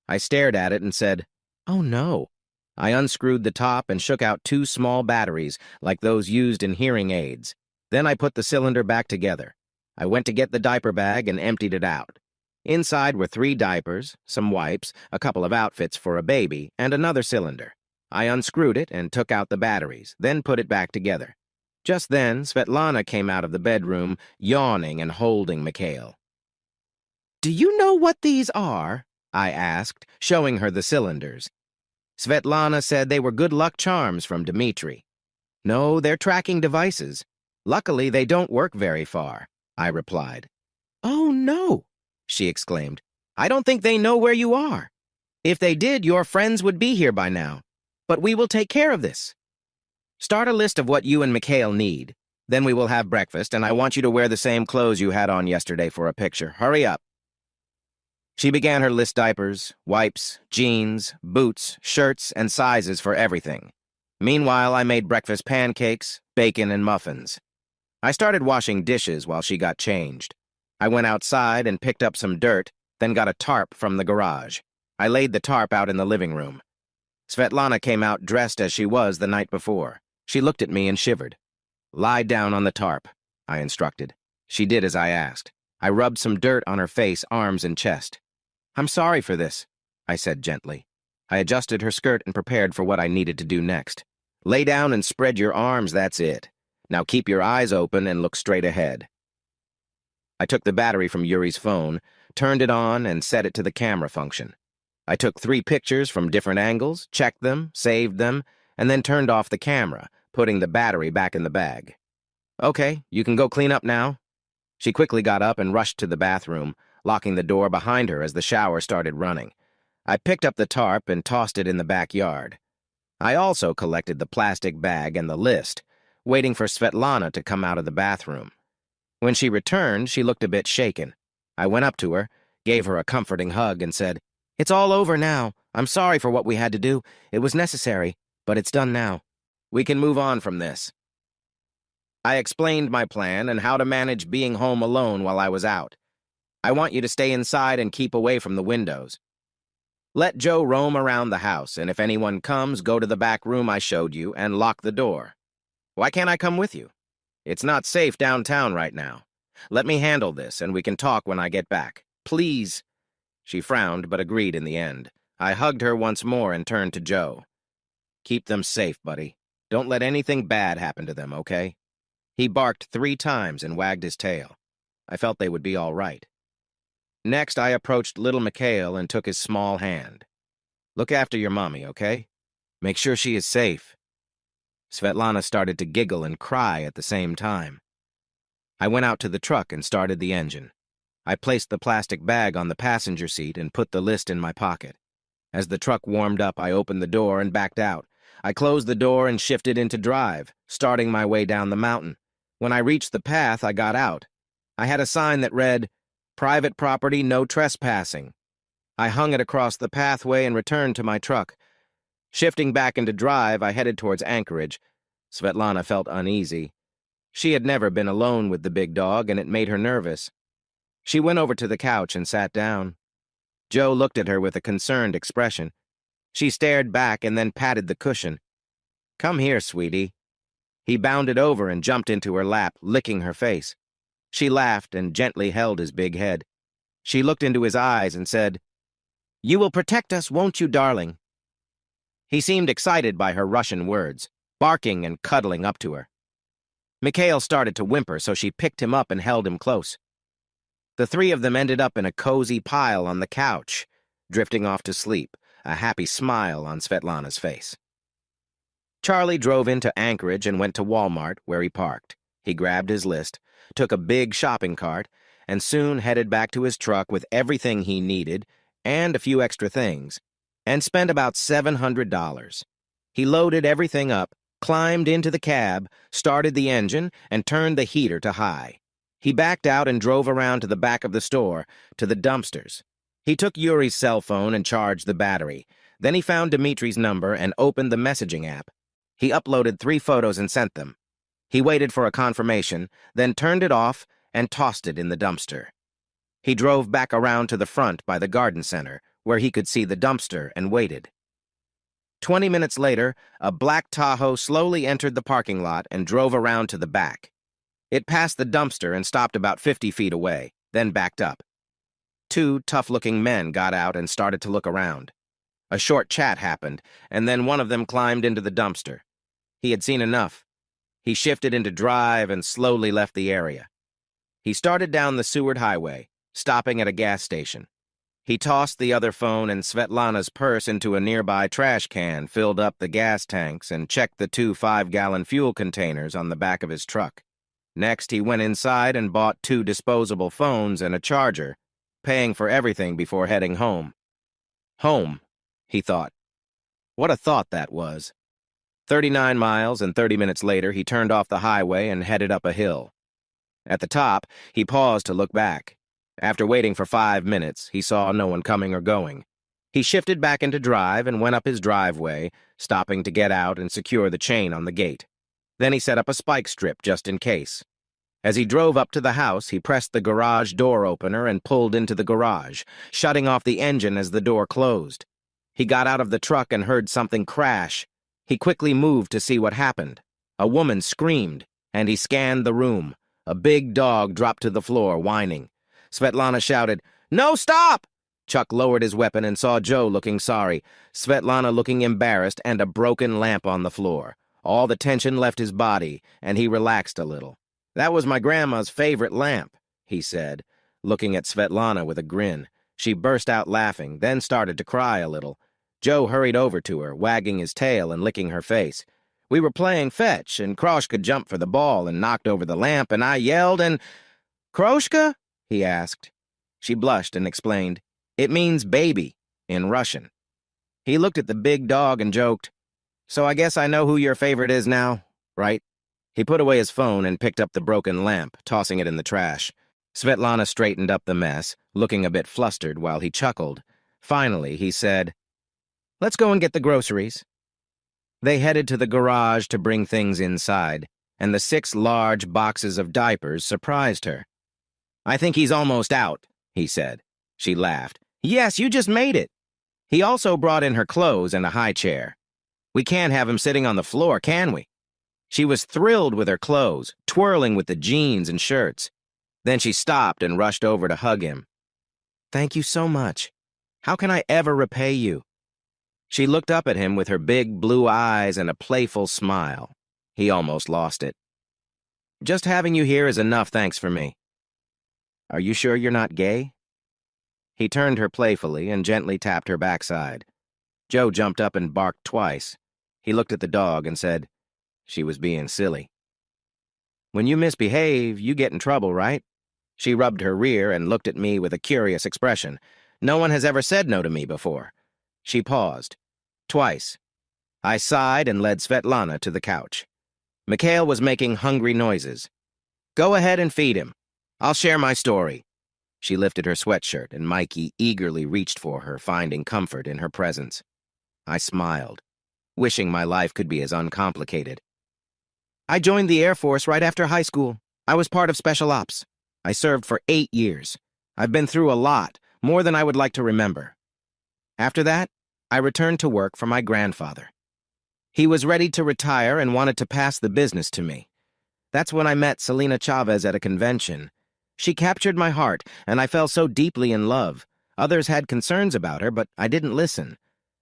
I stared at it and said, "Oh no." I unscrewed the top and shook out 2 small batteries, like those used in hearing aids. Then I put the cylinder back together. I went to get the diaper bag and emptied it out. Inside were 3 diapers, some wipes, a couple of outfits for a baby, and another cylinder. I unscrewed it and took out the batteries, then put it back together. Just then, Svetlana came out of the bedroom, yawning and holding Mikhail. "Do you know what these are?" I asked, showing her the cylinders. Svetlana said they were good luck charms from Dmitri. "No, they're tracking devices. Luckily, they don't work very far," I replied. "Oh, no," she exclaimed. "I don't think they know where you are. If they did, your friends would be here by now. But we will take care of this. Start a list of what you and Mikhail need. Then we will have breakfast, and I want you to wear the same clothes you had on yesterday for a picture. Hurry up." She began her list: diapers, wipes, jeans, boots, shirts, and sizes for everything. Meanwhile, I made breakfast pancakes, bacon, and muffins. I started washing dishes while she got changed. I went outside and picked up some dirt, then got a tarp from the garage. I laid the tarp out in the living room. Svetlana came out dressed as she was the night before. She looked at me and shivered. "Lie down on the tarp," I instructed. She did as I asked. I rubbed some dirt on her face, arms, and chest. "I'm sorry for this," I said gently. I adjusted her skirt and prepared for what I needed to do next. "Lay down and spread your arms, that's it. Now keep your eyes open and look straight ahead." I took the battery from Yuri's phone, turned it on, and set it to the camera function. I took 3 pictures from different angles, checked them, saved them, and then turned off the camera, putting the battery back in the bag. "Okay, you can go clean up now." She quickly got up and rushed to the bathroom, locking the door behind her as the shower started running. I picked up the tarp and tossed it in the backyard. I also collected the plastic bag and the list, waiting for Svetlana to come out of the bathroom. When she returned, she looked a bit shaken. I went up to her, gave her a comforting hug, and said, "It's all over now. I'm sorry for what we had to do. It was necessary, but it's done now. We can move on from this." I explained my plan and how to manage being home alone while I was out. "I want you to stay inside and keep away from the windows. Let Joe roam around the house, and if anyone comes, go to the back room I showed you and lock the door. Why can't I come with you? It's not safe downtown right now. Let me handle this, and we can talk when I get back. Please." She frowned, but agreed in the end. I hugged her once more and turned to Joe. "Keep them safe, buddy. Don't let anything bad happen to them, okay?" He barked 3 times and wagged his tail. I felt they would be all right. Next, I approached little Mikhail and took his small hand. "Look after your mommy, okay? Make sure she is safe." Svetlana started to giggle and cry at the same time. I went out to the truck and started the engine. I placed the plastic bag on the passenger seat and put the list in my pocket. As the truck warmed up, I opened the door and backed out. I closed the door and shifted into drive, starting my way down the mountain. When I reached the path, I got out. I had a sign that read, Private property, no trespassing. I hung it across the pathway and returned to my truck. Shifting back into drive, I headed towards Anchorage. Svetlana felt uneasy. She had never been alone with the big dog, and it made her nervous. She went over to the couch and sat down. Joe looked at her with a concerned expression. She stared back and then patted the cushion. "Come here, sweetie." He bounded over and jumped into her lap, licking her face. She laughed and gently held his big head. She looked into his eyes and said, "You will protect us, won't you, darling?" He seemed excited by her Russian words, barking and cuddling up to her. Mikhail started to whimper, so she picked him up and held him close. The three of them ended up in a cozy pile on the couch, drifting off to sleep, a happy smile on Svetlana's face. Charlie drove into Anchorage and went to Walmart, where he parked. He grabbed his list, took a big shopping cart, and soon headed back to his truck with everything he needed and a few extra things, and spent about $700. He loaded everything up, climbed into the cab, started the engine, and turned the heater to high. He backed out and drove around to the back of the store, to the dumpsters. He took Yuri's cell phone and charged the battery. Then he found Dmitri's number and opened the messaging app. He uploaded 3 photos and sent them. He waited for a confirmation, then turned it off and tossed it in the dumpster. He drove back around to the front by the garden center, where he could see the dumpster, and waited. 20 minutes later, a black Tahoe slowly entered the parking lot and drove around to the back. It passed the dumpster and stopped about 50 feet away, then backed up. 2 tough-looking men got out and started to look around. A short chat happened, and then one of them climbed into the dumpster. He had seen enough. He shifted into drive and slowly left the area. He started down the Seward Highway, stopping at a gas station. He tossed the other phone and Svetlana's purse into a nearby trash can, filled up the gas tanks, and checked the 2 5-gallon fuel containers on the back of his truck. Next, he went inside and bought 2 disposable phones and a charger, paying for everything before heading home. Home, he thought. What a thought that was. 39 miles, and 30 minutes later, he turned off the highway and headed up a hill. At the top, he paused to look back. After waiting for 5 minutes, he saw no one coming or going. He shifted back into drive and went up his driveway, stopping to get out and secure the chain on the gate. Then he set up a spike strip just in case. As he drove up to the house, he pressed the garage door opener and pulled into the garage, shutting off the engine as the door closed. He got out of the truck and heard something crash. He quickly moved to see what happened. A woman screamed, and he scanned the room. A big dog dropped to the floor, whining. Svetlana shouted, "No, stop!" Chuck lowered his weapon and saw Joe looking sorry, Svetlana looking embarrassed, and a broken lamp on the floor. All the tension left his body, and he relaxed a little. "That was my grandma's favorite lamp," he said, looking at Svetlana with a grin. She burst out laughing, then started to cry a little. Joe hurried over to her, wagging his tail and licking her face. "We were playing fetch, and Kroshka jumped for the ball and knocked over the lamp, and I yelled and—" "Kroshka?" he asked. She blushed and explained, "It means baby in Russian." He looked at the big dog and joked, "So I guess I know who your favorite is now, right?" He put away his phone and picked up the broken lamp, tossing it in the trash. Svetlana straightened up the mess, looking a bit flustered while he chuckled. Finally, he said, "Let's go and get the groceries." They headed to the garage to bring things inside, and the 6 large boxes of diapers surprised her. "I think he's almost out," he said. She laughed. "Yes, you just made it." He also brought in her clothes and a high chair. "We can't have him sitting on the floor, can we?" She was thrilled with her clothes, twirling with the jeans and shirts. Then she stopped and rushed over to hug him. "Thank you so much. How can I ever repay you?" She looked up at him with her big blue eyes and a playful smile. He almost lost it. "Just having you here is enough thanks for me. Are you sure you're not gay?" He turned her playfully and gently tapped her backside. Joe jumped up and barked twice. He looked at the dog and said, she was being silly. "When you misbehave, you get in trouble, right?" She rubbed her rear and looked at me with a curious expression. "No one has ever said no to me before." She paused. Twice. I sighed and led Svetlana to the couch. Mikhail was making hungry noises. "Go ahead and feed him. I'll share my story." She lifted her sweatshirt, and Mikey eagerly reached for her, finding comfort in her presence. I smiled, wishing my life could be as uncomplicated. I joined the Air Force right after high school. I was part of Special Ops. I served for 8 years. I've been through a lot, more than I would like to remember. After that, I returned to work for my grandfather. He was ready to retire and wanted to pass the business to me. That's when I met Selena Chavez at a convention. She captured my heart, and I fell so deeply in love. Others had concerns about her, but I didn't listen.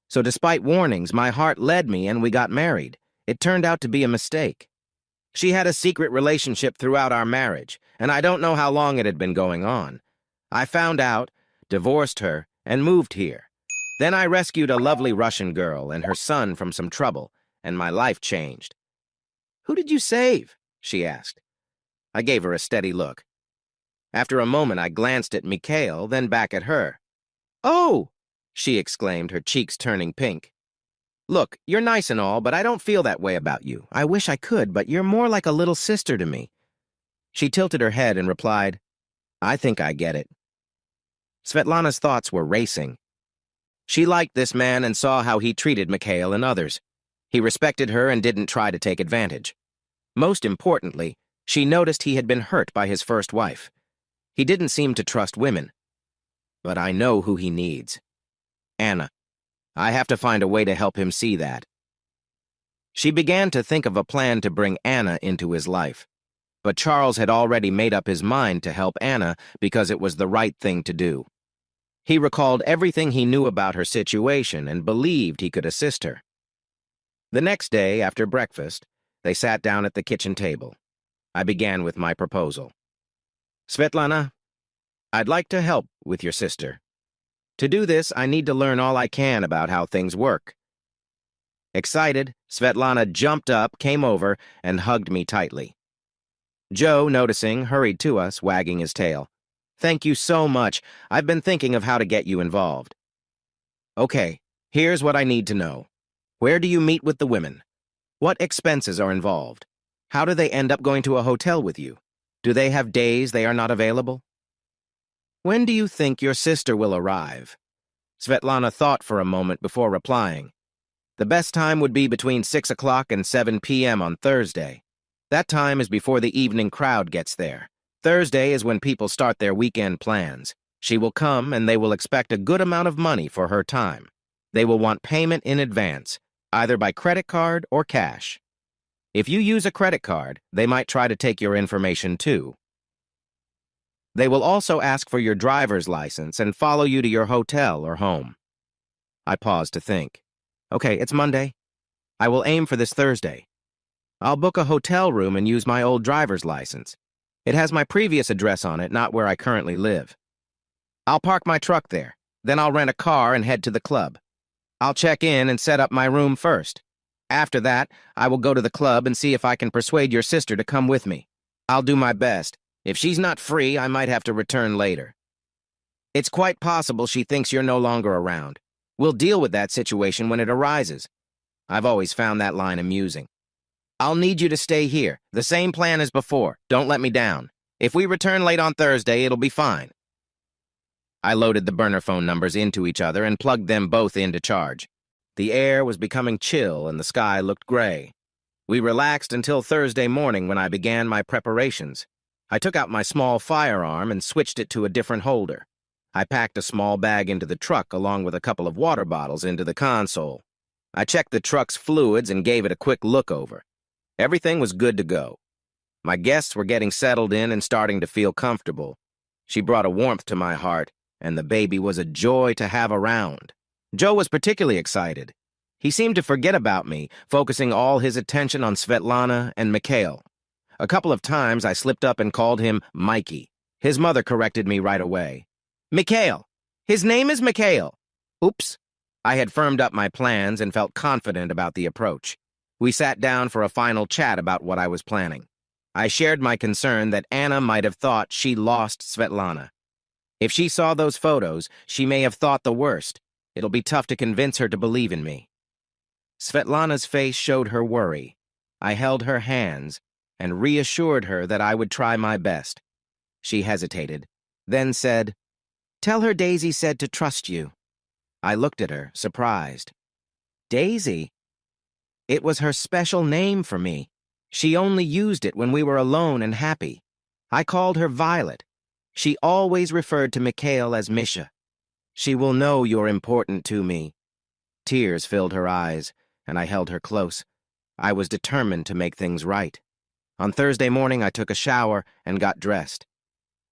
So despite warnings, my heart led me and we got married. It turned out to be a mistake. She had a secret relationship throughout our marriage, and I don't know how long it had been going on. I found out, divorced her, and moved here. Then I rescued a lovely Russian girl and her son from some trouble, and my life changed. "Who did you save?" she asked. I gave her a steady look. After a moment, I glanced at Mikhail, then back at her. "Oh!" she exclaimed, her cheeks turning pink. "Look, you're nice and all, but I don't feel that way about you. I wish I could, but you're more like a little sister to me." She tilted her head and replied, "I think I get it." Svetlana's thoughts were racing. She liked this man and saw how he treated Mikhail and others. He respected her and didn't try to take advantage. Most importantly, she noticed he had been hurt by his first wife. He didn't seem to trust women. But I know who he needs. Anna. I have to find a way to help him see that. She began to think of a plan to bring Anna into his life. But Charles had already made up his mind to help Anna because it was the right thing to do. He recalled everything he knew about her situation and believed he could assist her. The next day, after breakfast, they sat down at the kitchen table. I began with my proposal. "Svetlana, I'd like to help with your sister. To do this, I need to learn all I can about how things work." Excited, Svetlana jumped up, came over, and hugged me tightly. Joe, noticing, hurried to us, wagging his tail. "Thank you so much. I've been thinking of how to get you involved." "Okay, here's what I need to know. Where do you meet with the women? What expenses are involved? How do they end up going to a hotel with you? Do they have days they are not available? When do you think your sister will arrive?" Svetlana thought for a moment before replying. "The best time would be between 6 o'clock and 7 p.m. on Thursday. That time is before the evening crowd gets there. Thursday is when people start their weekend plans. She will come and they will expect a good amount of money for her time. They will want payment in advance, either by credit card or cash. If you use a credit card, they might try to take your information too. They will also ask for your driver's license and follow you to your hotel or home." I paused to think. "Okay, it's Monday. I will aim for this Thursday. I'll book a hotel room and use my old driver's license. It has my previous address on it, not where I currently live. I'll park my truck there. Then I'll rent a car and head to the club. I'll check in and set up my room first. After that, I will go to the club and see if I can persuade your sister to come with me. I'll do my best. If she's not free, I might have to return later. It's quite possible she thinks you're no longer around. We'll deal with that situation when it arises." I've always found that line amusing. "I'll need you to stay here. The same plan as before. Don't let me down. If we return late on Thursday, it'll be fine." I loaded the burner phone numbers into each other and plugged them both into charge. The air was becoming chill and the sky looked gray. We relaxed until Thursday morning when I began my preparations. I took out my small firearm and switched it to a different holder. I packed a small bag into the truck along with a couple of water bottles into the console. I checked the truck's fluids and gave it a quick look over. Everything was good to go. My guests were getting settled in and starting to feel comfortable. She brought a warmth to my heart, and the baby was a joy to have around. Joe was particularly excited. He seemed to forget about me, focusing all his attention on Svetlana and Mikhail. A couple of times I slipped up and called him Mikey. His mother corrected me right away. "Mikhail! His name is Mikhail!" Oops. I had firmed up my plans and felt confident about the approach. We sat down for a final chat about what I was planning. I shared my concern that Anna might have thought she lost Svetlana. If she saw those photos, she may have thought the worst. It'll be tough to convince her to believe in me. Svetlana's face showed her worry. I held her hands and reassured her that I would try my best. She hesitated, then said, "Tell her Daisy said to trust you." I looked at her, surprised. Daisy? It was her special name for me. She only used it when we were alone and happy. I called her Violet. She always referred to Mikhail as Misha. "She will know you're important to me." Tears filled her eyes, and I held her close. I was determined to make things right. On Thursday morning, I took a shower and got dressed.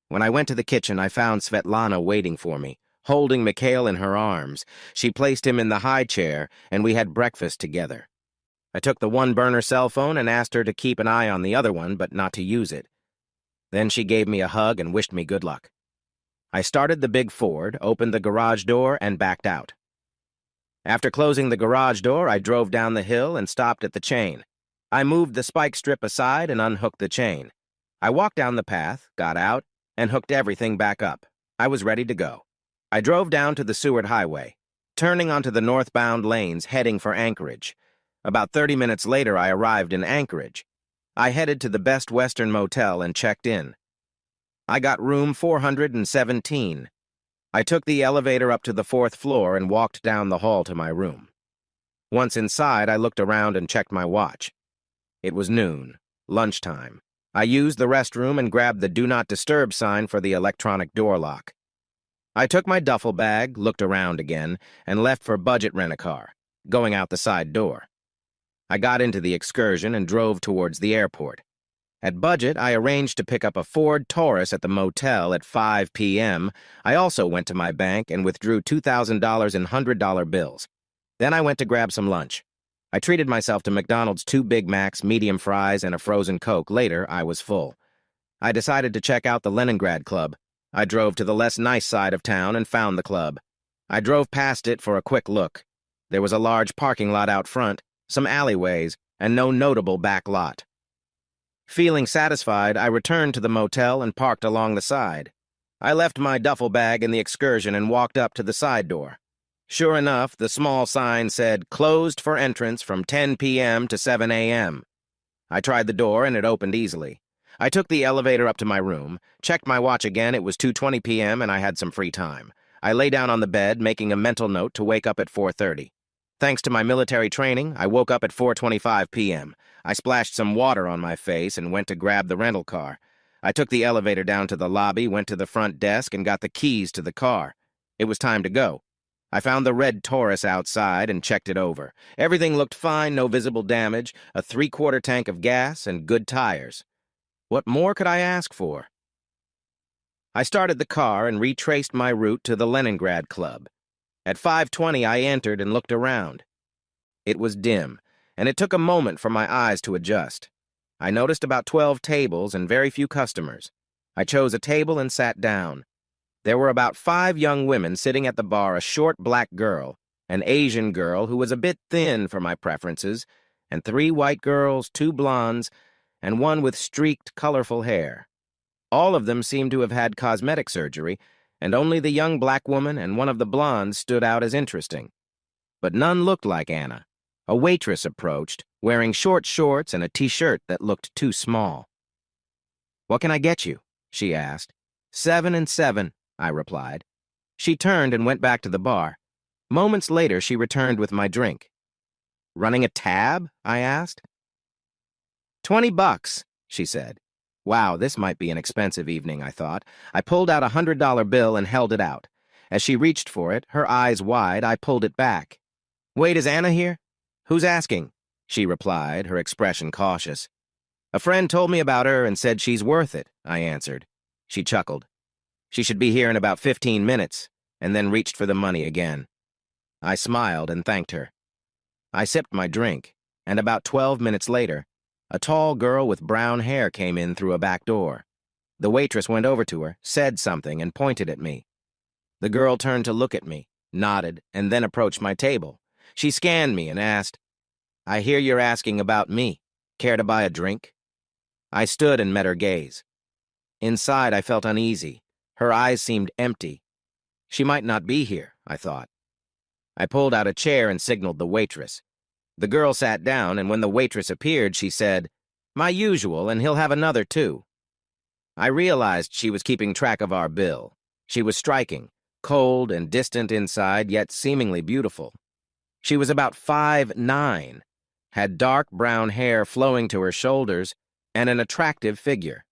When I went to the kitchen, I found Svetlana waiting for me, holding Mikhail in her arms. She placed him in the high chair, and we had breakfast together. I took the one-burner cell phone and asked her to keep an eye on the other one, but not to use it. Then she gave me a hug and wished me good luck. I started the big Ford, opened the garage door, and backed out. After closing the garage door, I drove down the hill and stopped at the chain. I moved the spike strip aside and unhooked the chain. I walked down the path, got out, and hooked everything back up. I was ready to go. I drove down to the Seward Highway, turning onto the northbound lanes heading for Anchorage. About 30 minutes later, I arrived in Anchorage. I headed to the Best Western Motel and checked in. I got room 417. I took the elevator up to the 4th floor and walked down the hall to my room. Once inside, I looked around and checked my watch. It was noon, lunchtime. I used the restroom and grabbed the Do Not Disturb sign for the electronic door lock. I took my duffel bag, looked around again, and left for Budget Rent-A-Car, going out the side door. I got into the Excursion and drove towards the airport. At Budget, I arranged to pick up a Ford Taurus at the motel at 5 p.m. I also went to my bank and withdrew $2,000 in $100 bills. Then I went to grab some lunch. I treated myself to McDonald's 2 Big Macs, medium fries, and a frozen Coke. Later, I was full. I decided to check out the Leningrad Club. I drove to the less nice side of town and found the club. I drove past it for a quick look. There was a large parking lot out front, some alleyways, and no notable back lot. Feeling satisfied, I returned to the motel and parked along the side. I left my duffel bag in the Excursion and walked up to the side door. Sure enough, the small sign said, "Closed for entrance from 10 p.m. to 7 a.m. I tried the door and it opened easily. I took the elevator up to my room, checked my watch again. It was 2:20 p.m. and I had some free time. I lay down on the bed, making a mental note to wake up at 4:30. Thanks to my military training, I woke up at 4:25 p.m. I splashed some water on my face and went to grab the rental car. I took the elevator down to the lobby, went to the front desk, and got the keys to the car. It was time to go. I found the red Taurus outside and checked it over. Everything looked fine, no visible damage, a 3/4 tank of gas, and good tires. What more could I ask for? I started the car and retraced my route to the Leningrad Club. At 5:20, I entered and looked around. It was dim, and it took a moment for my eyes to adjust. I noticed about 12 tables and very few customers. I chose a table and sat down. There were about 5 young women sitting at the bar, a short black girl, an Asian girl who was a bit thin for my preferences, and 3 white girls, 2 blondes, and 1 with streaked, colorful hair. All of them seemed to have had cosmetic surgery, and only the young black woman and 1 of the blondes stood out as interesting. But none looked like Anna. A waitress approached, wearing short shorts and a t-shirt that looked too small. "What can I get you?" she asked. 7 and 7, I replied. She turned and went back to the bar. Moments later, she returned with my drink. "Running a tab?" I asked. $20, she said. Wow, this might be an expensive evening, I thought. I pulled out a $100 bill and held it out. As she reached for it, her eyes wide, I pulled it back. "Wait, is Anna here?" "Who's asking?" she replied, her expression cautious. "A friend told me about her and said she's worth it," I answered. She chuckled. "She should be here in about 15 minutes, and then reached for the money again. I smiled and thanked her. I sipped my drink, and about 12 minutes later, a tall girl with brown hair came in through a back door. The waitress went over to her, said something, and pointed at me. The girl turned to look at me, nodded, and then approached my table. She scanned me and asked, "I hear you're asking about me. Care to buy a drink?" I stood and met her gaze. Inside, I felt uneasy. Her eyes seemed empty. She might not be here, I thought. I pulled out a chair and signaled the waitress. The girl sat down, and when the waitress appeared, she said, "My usual, and he'll have another, too." I realized she was keeping track of our bill. She was striking, cold and distant inside, yet seemingly beautiful. She was about 5'9", had dark brown hair flowing to her shoulders, and an attractive figure.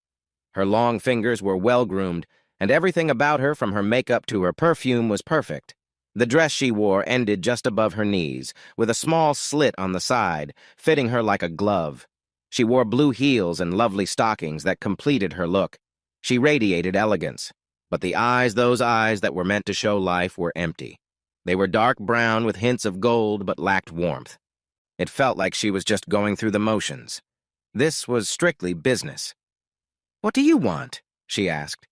Her long fingers were well-groomed, and everything about her, from her makeup to her perfume, was perfect. The dress she wore ended just above her knees, with a small slit on the side, fitting her like a glove. She wore blue heels and lovely stockings that completed her look. She radiated elegance, but the eyes, those eyes that were meant to show life, were empty. They were dark brown with hints of gold but lacked warmth. It felt like she was just going through the motions. This was strictly business. "What do you want?" she asked.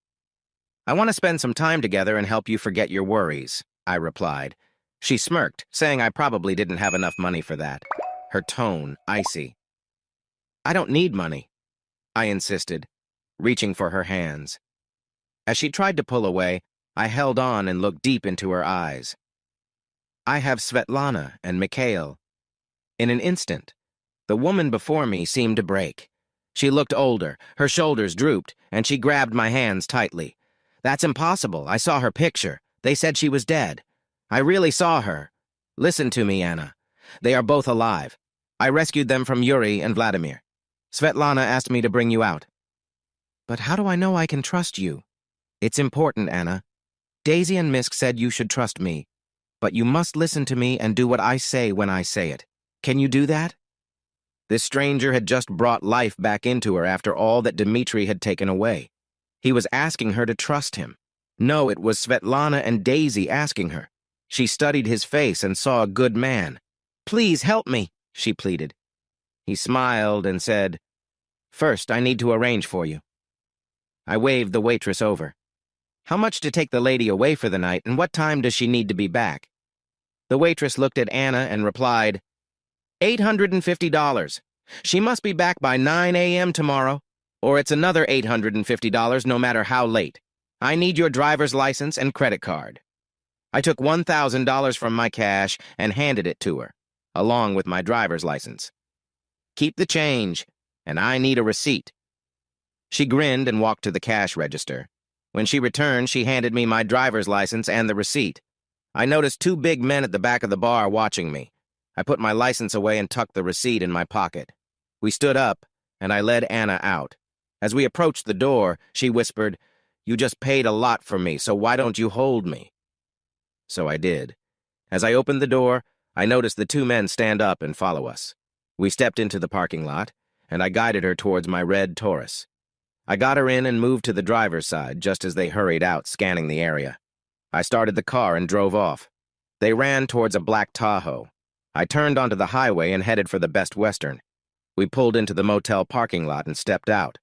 "I want to spend some time together and help you forget your worries," I replied. She smirked, saying I probably didn't have enough money for that, her tone icy. "I don't need money," I insisted, reaching for her hands. As she tried to pull away, I held on and looked deep into her eyes. "I have Svetlana and Mikhail." In an instant, the woman before me seemed to break. She looked older, her shoulders drooped, and she grabbed my hands tightly. "That's impossible. I saw her picture. They said she was dead. I really saw her. Listen to me, Anna. They are both alive. I rescued them from Yuri and Vladimir. Svetlana asked me to bring you out." "But how do I know I can trust you?" "It's important, Anna. Daisy and Misk said you should trust me. But you must listen to me and do what I say when I say it. Can you do that?" This stranger had just brought life back into her after all that Dmitri had taken away. He was asking her to trust him. No, it was Svetlana and Daisy asking her. She studied his face and saw a good man. "Please help me," she pleaded. He smiled and said, "First, I need to arrange for you." I waved the waitress over. "How much to take the lady away for the night, and what time does she need to be back?" The waitress looked at Anna and replied, $850. She must be back by 9 a.m. tomorrow, or it's another $850 no matter how late. I need your driver's license and credit card. I took $1,000 from my cash and handed it to her, along with my driver's license. "Keep the change, and I need a receipt." She grinned and walked to the cash register. When she returned, she handed me my driver's license and the receipt. I noticed two big men at the back of the bar watching me. I put my license away and tucked the receipt in my pocket. We stood up, and I led Anna out. As we approached the door, she whispered, "You just paid a lot for me, so why don't you hold me?" So I did. As I opened the door, I noticed the two men stand up and follow us. We stepped into the parking lot, and I guided her towards my red Taurus. I got her in and moved to the driver's side just as they hurried out, scanning the area. I started the car and drove off. They ran towards a black Tahoe. I turned onto the highway and headed for the Best Western. We pulled into the motel parking lot and stepped out.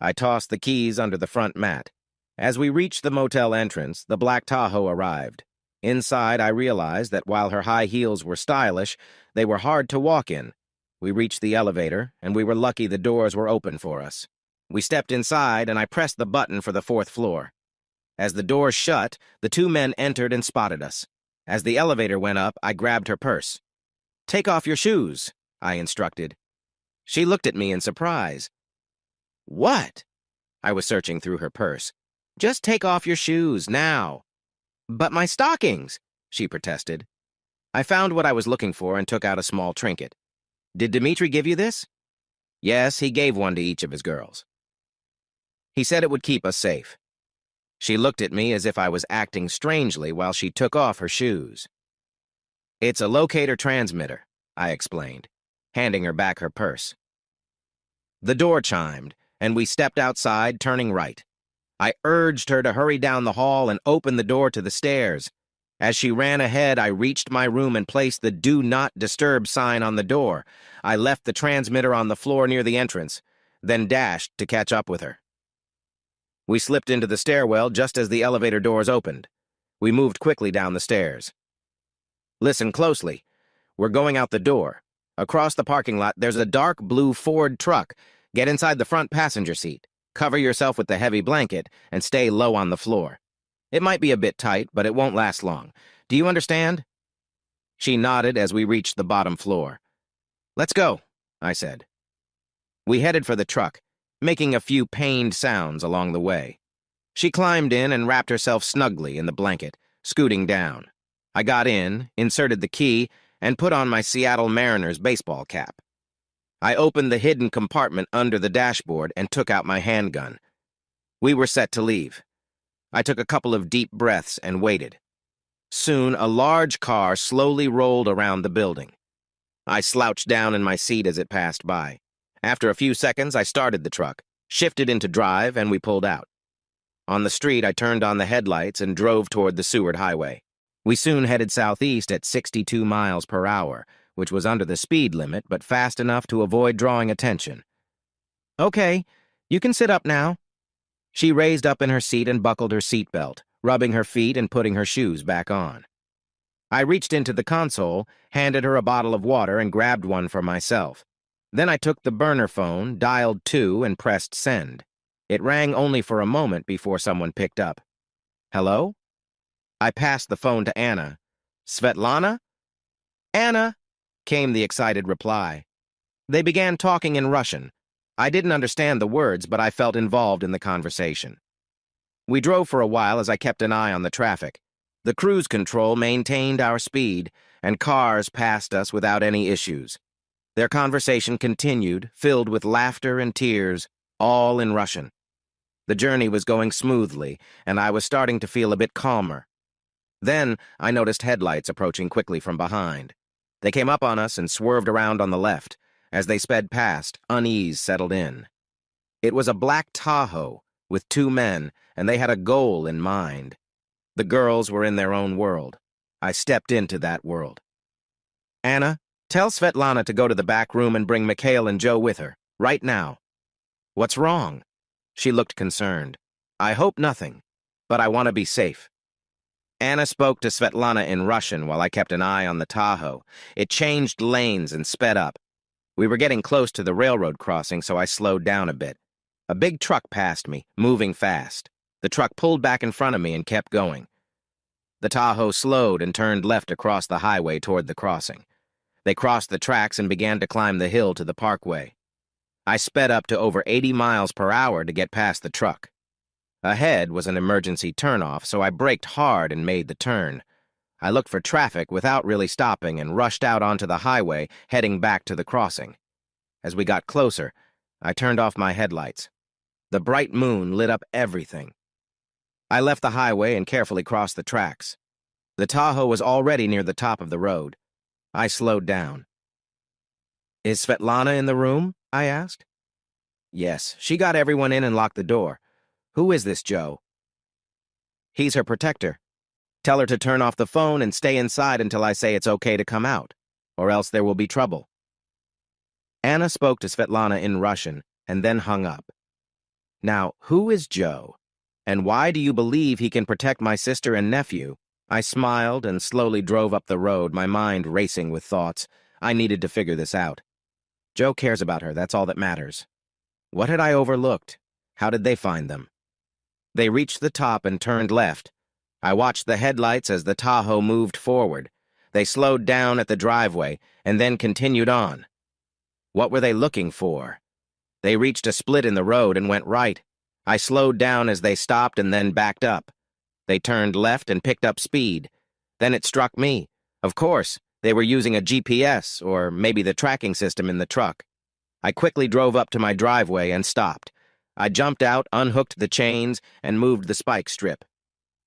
I tossed the keys under the front mat. As we reached the motel entrance, the black Tahoe arrived. Inside, I realized that while her high heels were stylish, they were hard to walk in. We reached the elevator, and we were lucky the doors were open for us. We stepped inside, and I pressed the button for the 4th floor. As the door shut, the two men entered and spotted us. As the elevator went up, I grabbed her purse. "Take off your shoes," I instructed. She looked at me in surprise. "What?" I was searching through her purse. "Just take off your shoes, now." "But my stockings," she protested. I found what I was looking for and took out a small trinket. "Did Dmitri give you this?" "Yes, he gave one to each of his girls. He said it would keep us safe." She looked at me as if I was acting strangely while she took off her shoes. "It's a locator transmitter," I explained, handing her back her purse. The door chimed, and we stepped outside, turning right. I urged her to hurry down the hall and open the door to the stairs. As she ran ahead, I reached my room and placed the "Do Not Disturb" sign on the door. I left the transmitter on the floor near the entrance, then dashed to catch up with her. We slipped into the stairwell just as the elevator doors opened. We moved quickly down the stairs. "Listen closely. We're going out the door. Across the parking lot, there's a dark blue Ford truck. Get inside the front passenger seat. Cover yourself with the heavy blanket and stay low on the floor. It might be a bit tight, but it won't last long. Do you understand?" She nodded as we reached the bottom floor. "Let's go," I said. We headed for the truck. making a few pained sounds along the way. She climbed in and wrapped herself snugly in the blanket, scooting down. I got in, inserted the key, and put on my Seattle Mariners baseball cap. I opened the hidden compartment under the dashboard and took out my handgun. We were set to leave. I took a couple of deep breaths and waited. Soon, a large car slowly rolled around the building. I slouched down in my seat as it passed by. After a few seconds, I started the truck, shifted into drive, and we pulled out. On the street, I turned on the headlights and drove toward the Seward Highway. We soon headed southeast at 62 miles per hour, which was under the speed limit, but fast enough to avoid drawing attention. "Okay, you can sit up now." She raised up in her seat and buckled her seatbelt, rubbing her feet and putting her shoes back on. I reached into the console, handed her a bottle of water, and grabbed one for myself. Then I took the burner phone, dialed 2, and pressed send. It rang only for a moment before someone picked up. "Hello?" I passed the phone to Anna. "Svetlana?" "Anna," came the excited reply. They began talking in Russian. I didn't understand the words, but I felt involved in the conversation. We drove for a while as I kept an eye on the traffic. The cruise control maintained our speed, and cars passed us without any issues. Their conversation continued, filled with laughter and tears, all in Russian. The journey was going smoothly, and I was starting to feel a bit calmer. Then I noticed headlights approaching quickly from behind. They came up on us and swerved around on the left. As they sped past, unease settled in. It was a black Tahoe with 2 men, and they had a goal in mind. The girls were in their own world. I stepped into that world. "Anna, tell Svetlana to go to the back room and bring Mikhail and Joe with her, right now." "What's wrong?" She looked concerned. "I hope nothing, but I want to be safe." Anna spoke to Svetlana in Russian while I kept an eye on the Tahoe. It changed lanes and sped up. We were getting close to the railroad crossing, so I slowed down a bit. A big truck passed me, moving fast. The truck pulled back in front of me and kept going. The Tahoe slowed and turned left across the highway toward the crossing. They crossed the tracks and began to climb the hill to the parkway. I sped up to over 80 miles per hour to get past the truck. Ahead was an emergency turnoff, so I braked hard and made the turn. I looked for traffic without really stopping and rushed out onto the highway, heading back to the crossing. As we got closer, I turned off my headlights. The bright moon lit up everything. I left the highway and carefully crossed the tracks. The Tahoe was already near the top of the road. I slowed down. "Is Svetlana in the room?" I asked. "Yes, she got everyone in and locked the door. Who is this Joe?" "He's her protector. Tell her to turn off the phone and stay inside until I say it's okay to come out, or else there will be trouble." Anna spoke to Svetlana in Russian and then hung up. "Now, who is Joe? And why do you believe he can protect my sister and nephew?" I smiled and slowly drove up the road, my mind racing with thoughts. I needed to figure this out. Joe cares about her, that's all that matters. What had I overlooked? How did they find them? They reached the top and turned left. I watched the headlights as the Tahoe moved forward. They slowed down at the driveway and then continued on. What were they looking for? They reached a split in the road and went right. I slowed down as they stopped and then backed up. They turned left and picked up speed. Then it struck me. Of course, they were using a GPS or maybe the tracking system in the truck. I quickly drove up to my driveway and stopped. I jumped out, unhooked the chains, and moved the spike strip.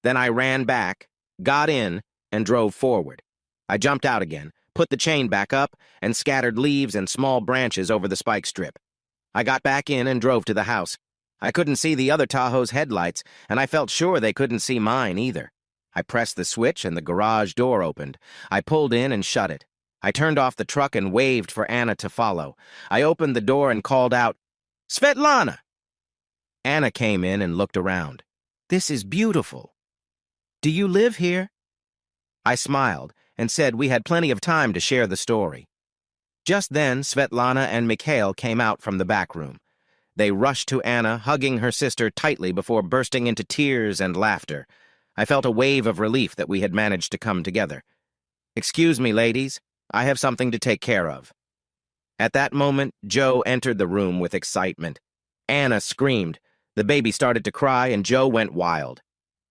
Then I ran back, got in, and drove forward. I jumped out again, put the chain back up, and scattered leaves and small branches over the spike strip. I got back in and drove to the house. I couldn't see the other Tahoe's headlights, and I felt sure they couldn't see mine either. I pressed the switch and the garage door opened. I pulled in and shut it. I turned off the truck and waved for Anna to follow. I opened the door and called out, "Svetlana!" Anna came in and looked around. "This is beautiful. Do you live here?" I smiled and said we had plenty of time to share the story. Just then, Svetlana and Mikhail came out from the back room. They rushed to Anna, hugging her sister tightly before bursting into tears and laughter. I felt a wave of relief that we had managed to come together. "Excuse me, ladies. I have something to take care of." At that moment, Joe entered the room with excitement. Anna screamed. The baby started to cry, and Joe went wild.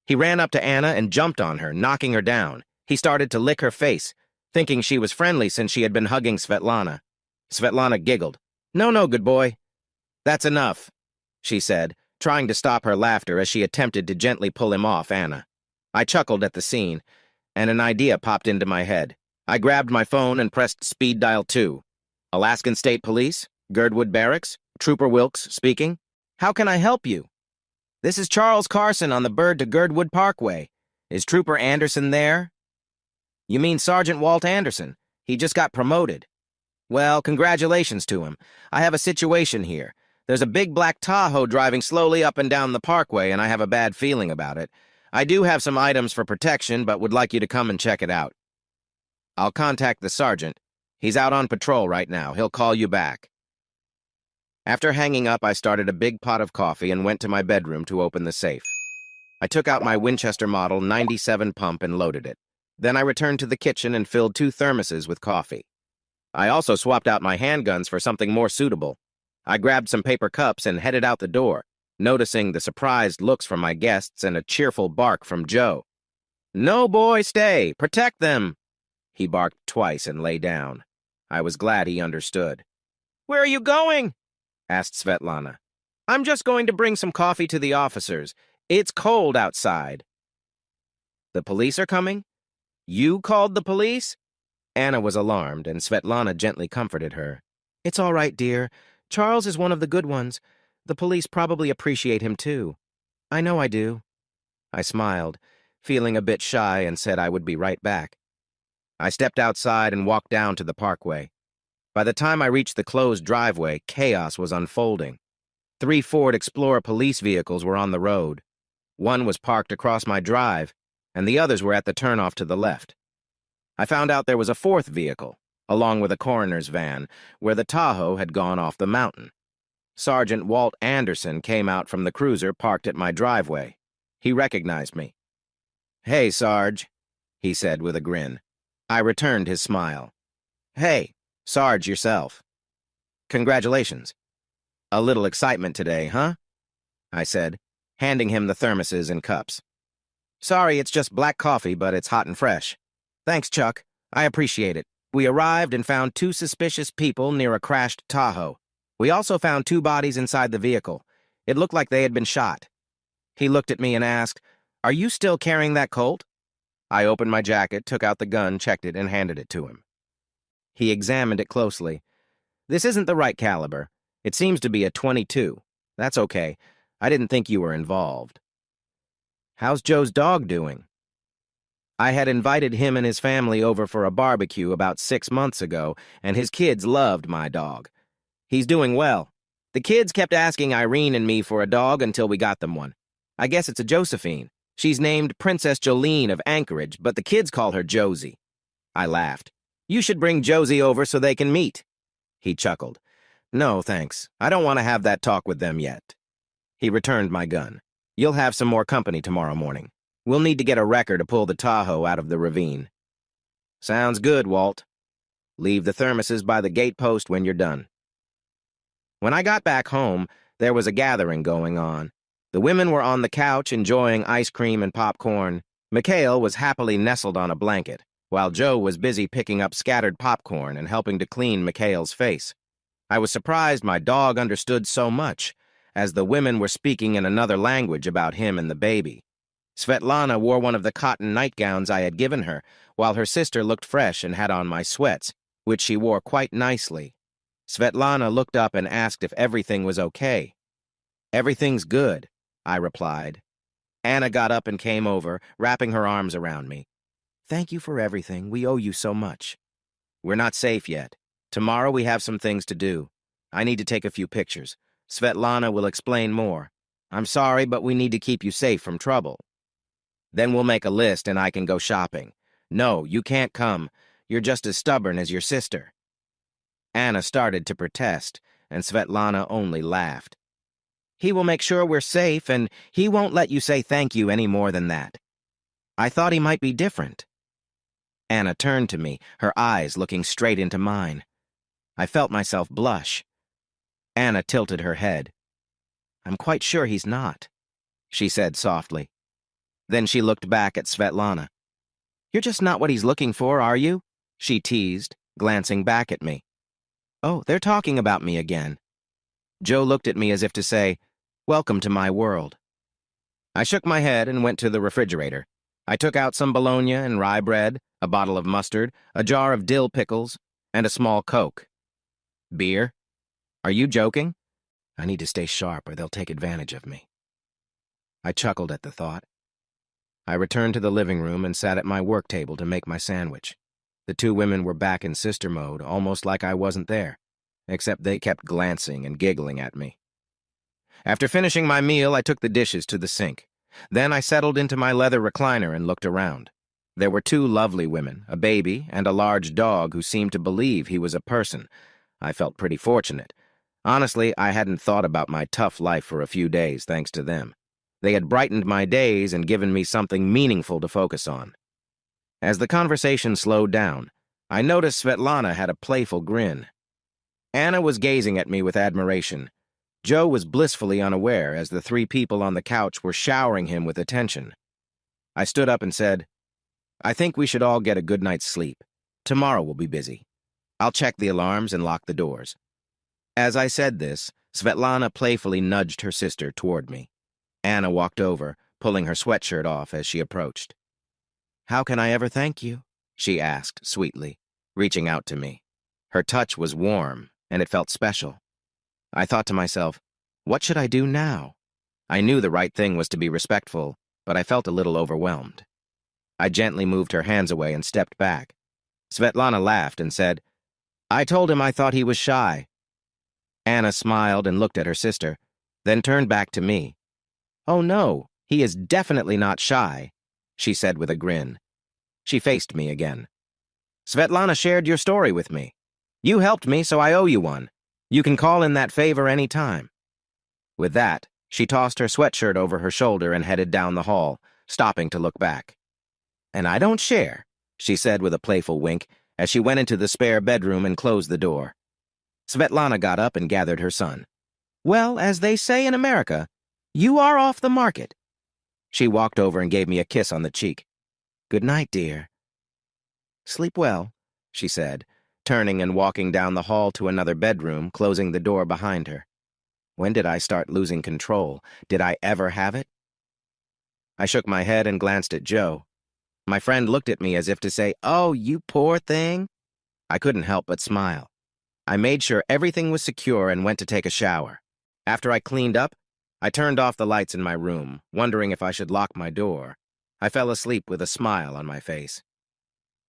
He ran up to Anna and jumped on her, knocking her down. He started to lick her face, thinking she was friendly since she had been hugging Svetlana. Svetlana giggled. "No, no, good boy. That's enough," she said, trying to stop her laughter as she attempted to gently pull him off Anna. I chuckled at the scene, and an idea popped into my head. I grabbed my phone and pressed speed dial 2. Alaskan State Police? Girdwood Barracks? Trooper Wilkes speaking. How can I help you? This is Charles Carson on the Bird to Girdwood Parkway. Is Trooper Anderson there? You mean Sergeant Walt Anderson. He just got promoted. Well, congratulations to him. I have a situation here. There's a big black Tahoe driving slowly up and down the parkway, and I have a bad feeling about it. I do have some items for protection, but would like you to come and check it out. I'll contact the sergeant. He's out on patrol right now. He'll call you back. After hanging up, I started a big pot of coffee and went to my bedroom to open the safe. I took out my Winchester Model 97 pump and loaded it. Then I returned to the kitchen and filled 2 thermoses with coffee. I also swapped out my handguns for something more suitable. I grabbed some paper cups and headed out the door, noticing the surprised looks from my guests and a cheerful bark from Joe. "No, boy, stay! Protect them!" He barked twice and lay down. I was glad he understood. "Where are you going?" asked Svetlana. "I'm just going to bring some coffee to the officers. It's cold outside." "The police are coming? You called the police?" Anna was alarmed, and Svetlana gently comforted her. "It's all right, dear. Charles is one of the good ones. The police probably appreciate him, too." "I know I do." I smiled, feeling a bit shy, and said I would be right back. I stepped outside and walked down to the parkway. By the time I reached the closed driveway, chaos was unfolding. 3 Ford Explorer police vehicles were on the road. One was parked across my drive, and the others were at the turnoff to the left. I found out there was a 4th vehicle, along with a coroner's van, where the Tahoe had gone off the mountain. Sergeant Walt Anderson came out from the cruiser parked at my driveway. He recognized me. "Hey, Sarge," he said with a grin. I returned his smile. "Hey, Sarge yourself. Congratulations. A little excitement today, huh?" I said, handing him the thermoses and cups. "Sorry, it's just black coffee, but it's hot and fresh." "Thanks, Chuck. I appreciate it. We arrived and found 2 suspicious people near a crashed Tahoe. We also found 2 bodies inside the vehicle. It looked like they had been shot." He looked at me and asked, "Are you still carrying that Colt?" I opened my jacket, took out the gun, checked it, and handed it to him. He examined it closely. "This isn't the right caliber. It seems to be a .22. That's okay. I didn't think you were involved." "How's Joe's dog doing?" I had invited him and his family over for a barbecue about 6 months ago, and his kids loved my dog. He's doing well. The kids kept asking Irene and me for a dog until we got them one. I guess it's a Josephine. She's named Princess Jolene of Anchorage, but the kids call her Josie. I laughed. "You should bring Josie over so they can meet." He chuckled. "No, thanks. I don't want to have that talk with them yet." He returned my gun. "You'll have some more company tomorrow morning. We'll need to get a wrecker to pull the Tahoe out of the ravine." "Sounds good, Walt. Leave the thermoses by the gate post when you're done." When I got back home, there was a gathering going on. The women were on the couch enjoying ice cream and popcorn. Mikhail was happily nestled on a blanket, while Joe was busy picking up scattered popcorn and helping to clean Mikhail's face. I was surprised my dog understood so much, as the women were speaking in another language about him and the baby. Svetlana wore one of the cotton nightgowns I had given her, while her sister looked fresh and had on my sweats, which she wore quite nicely. Svetlana looked up and asked if everything was okay. "Everything's good," I replied. Anna got up and came over, wrapping her arms around me. "Thank you for everything. We owe you so much." "We're not safe yet. Tomorrow we have some things to do. I need to take a few pictures. Svetlana will explain more. I'm sorry, but we need to keep you safe from trouble. Then we'll make a list and I can go shopping. No, you can't come. You're just as stubborn as your sister." Anna started to protest, and Svetlana only laughed. "He will make sure we're safe, and he won't let you say thank you any more than that. I thought he might be different." Anna turned to me, her eyes looking straight into mine. I felt myself blush. Anna tilted her head. I'm quite sure he's not, she said softly. Then she looked back at Svetlana. You're just not what he's looking for, are you? She teased, glancing back at me. Oh, they're talking about me again. Joe looked at me as if to say, welcome to my world. I shook my head and went to the refrigerator. I took out some bologna and rye bread, a bottle of mustard, a jar of dill pickles, and a small Coke. Beer? Are you joking? I need to stay sharp or they'll take advantage of me. I chuckled at the thought. I returned to the living room and sat at my work table to make my sandwich. The two women were back in sister mode, almost like I wasn't there, except they kept glancing and giggling at me. After finishing my meal, I took the dishes to the sink. Then I settled into my leather recliner and looked around. There were two lovely women, a baby, and a large dog who seemed to believe he was a person. I felt pretty fortunate. Honestly, I hadn't thought about my tough life for a few days, thanks to them. They had brightened my days and given me something meaningful to focus on. As the conversation slowed down, I noticed Svetlana had a playful grin. Anna was gazing at me with admiration. Joe was blissfully unaware as the three people on the couch were showering him with attention. I stood up and said, I think we should all get a good night's sleep. Tomorrow we'll be busy. I'll check the alarms and lock the doors. As I said this, Svetlana playfully nudged her sister toward me. Anna walked over, pulling her sweatshirt off as she approached. How can I ever thank you? She asked sweetly, reaching out to me. Her touch was warm, and it felt special. I thought to myself, what should I do now? I knew the right thing was to be respectful, but I felt a little overwhelmed. I gently moved her hands away and stepped back. Svetlana laughed and said, I told him I thought he was shy. Anna smiled and looked at her sister, then turned back to me. Oh no, he is definitely not shy, she said with a grin. She faced me again. Svetlana shared your story with me. You helped me, so I owe you one. You can call in that favor any time. With that, she tossed her sweatshirt over her shoulder and headed down the hall, stopping to look back. And I don't share, she said with a playful wink as she went into the spare bedroom and closed the door. Svetlana got up and gathered her son. Well, as they say in America, you are off the market. She walked over and gave me a kiss on the cheek. Good night, dear. Sleep well, she said, turning and walking down the hall to another bedroom, closing the door behind her. When did I start losing control? Did I ever have it? I shook my head and glanced at Joe. My friend looked at me as if to say, oh, you poor thing. I couldn't help but smile. I made sure everything was secure and went to take a shower. After I cleaned up, I turned off the lights in my room, wondering if I should lock my door. I fell asleep with a smile on my face.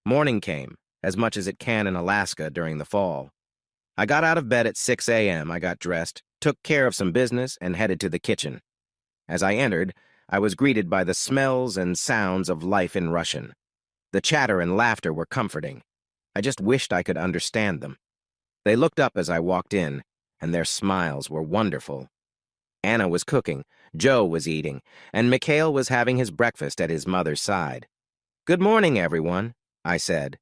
Morning came, as much as it can in Alaska during the fall. I got out of bed at 6 a.m. I got dressed, took care of some business, and headed to the kitchen. As I entered, I was greeted by the smells and sounds of life in Russian. The chatter and laughter were comforting. I just wished I could understand them. They looked up as I walked in, and their smiles were wonderful. Anna was cooking, Joe was eating, and Mikhail was having his breakfast at his mother's side. Good morning, everyone, I said.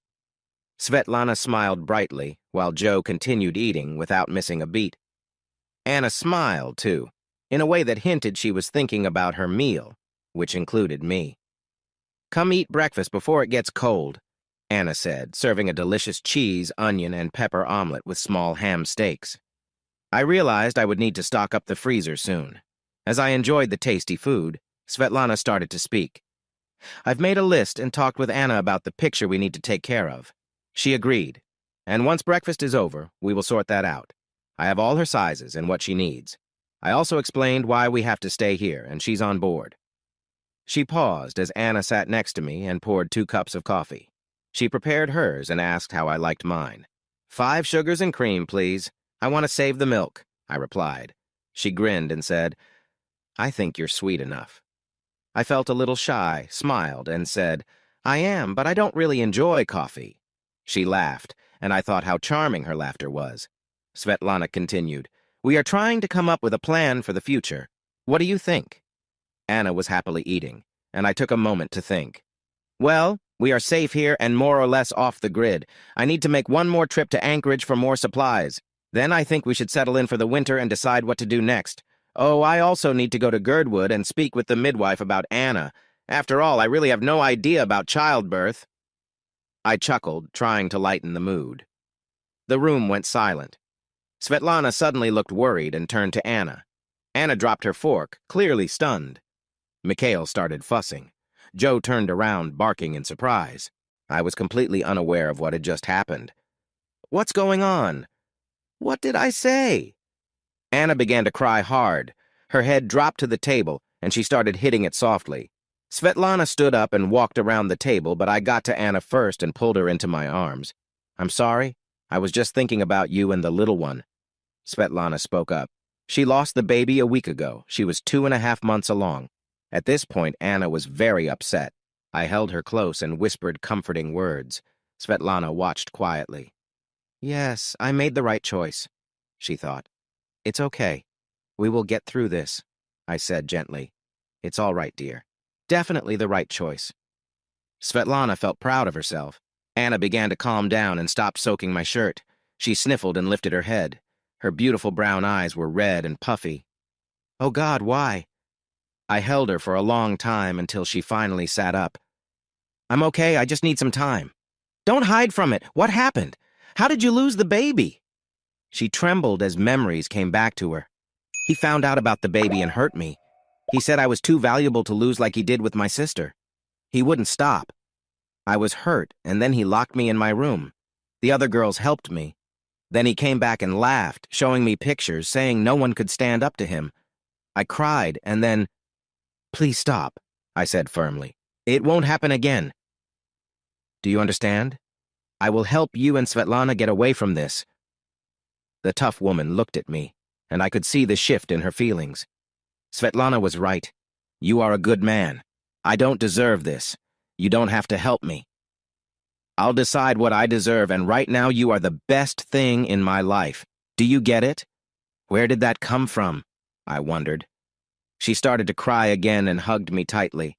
Svetlana smiled brightly, while Joe continued eating without missing a beat. Anna smiled, too, in a way that hinted she was thinking about her meal, which included me. Come eat breakfast before it gets cold, Anna said, serving a delicious cheese, onion, and pepper omelet with small ham steaks. I realized I would need to stock up the freezer soon. As I enjoyed the tasty food, Svetlana started to speak. I've made a list and talked with Anna about the picture we need to take care of. She agreed, and once breakfast is over, we will sort that out. I have all her sizes and what she needs. I also explained why we have to stay here, and she's on board. She paused as Anna sat next to me and poured 2 cups of coffee. She prepared hers and asked how I liked mine. 5 sugars and cream, please. I want to save the milk, I replied. She grinned and said, I think you're sweet enough. I felt a little shy, smiled, and said, I am, but I don't really enjoy coffee. She laughed, and I thought how charming her laughter was. Svetlana continued, We are trying to come up with a plan for the future. What do you think? Anna was happily eating, and I took a moment to think. Well, we are safe here and more or less off the grid. I need to make one more trip to Anchorage for more supplies. Then I think we should settle in for the winter and decide what to do next. Oh, I also need to go to Girdwood and speak with the midwife about Anna. After all, I really have no idea about childbirth. I chuckled, trying to lighten the mood. The room went silent. Svetlana suddenly looked worried and turned to Anna. Anna dropped her fork, clearly stunned. Mikhail started fussing. Joe turned around, barking in surprise. I was completely unaware of what had just happened. What's going on? What did I say? Anna began to cry hard. Her head dropped to the table, and she started hitting it softly. Svetlana stood up and walked around the table, but I got to Anna first and pulled her into my arms. I'm sorry. I was just thinking about you and the little one. Svetlana spoke up. She lost the baby a week ago. She was 2.5 months along. At this point, Anna was very upset. I held her close and whispered comforting words. Svetlana watched quietly. Yes, I made the right choice, she thought. It's okay. We will get through this, I said gently. It's all right, dear. Definitely the right choice. Svetlana felt proud of herself. Anna began to calm down and stopped soaking my shirt. She sniffled and lifted her head. Her beautiful brown eyes were red and puffy. Oh God, why? I held her for a long time until she finally sat up. I'm okay, I just need some time. Don't hide from it. What happened? How did you lose the baby? She trembled as memories came back to her. He found out about the baby and hurt me. He said I was too valuable to lose like he did with my sister. He wouldn't stop. I was hurt, and then he locked me in my room. The other girls helped me. Then he came back and laughed, showing me pictures, saying no one could stand up to him. I cried, and then, Please stop, I said firmly. It won't happen again. Do you understand? I will help you and Svetlana get away from this. The tough woman looked at me, and I could see the shift in her feelings. Svetlana was right. You are a good man. I don't deserve this. You don't have to help me. I'll decide what I deserve, and right now you are the best thing in my life. Do you get it? Where did that come from? I wondered. She started to cry again and hugged me tightly.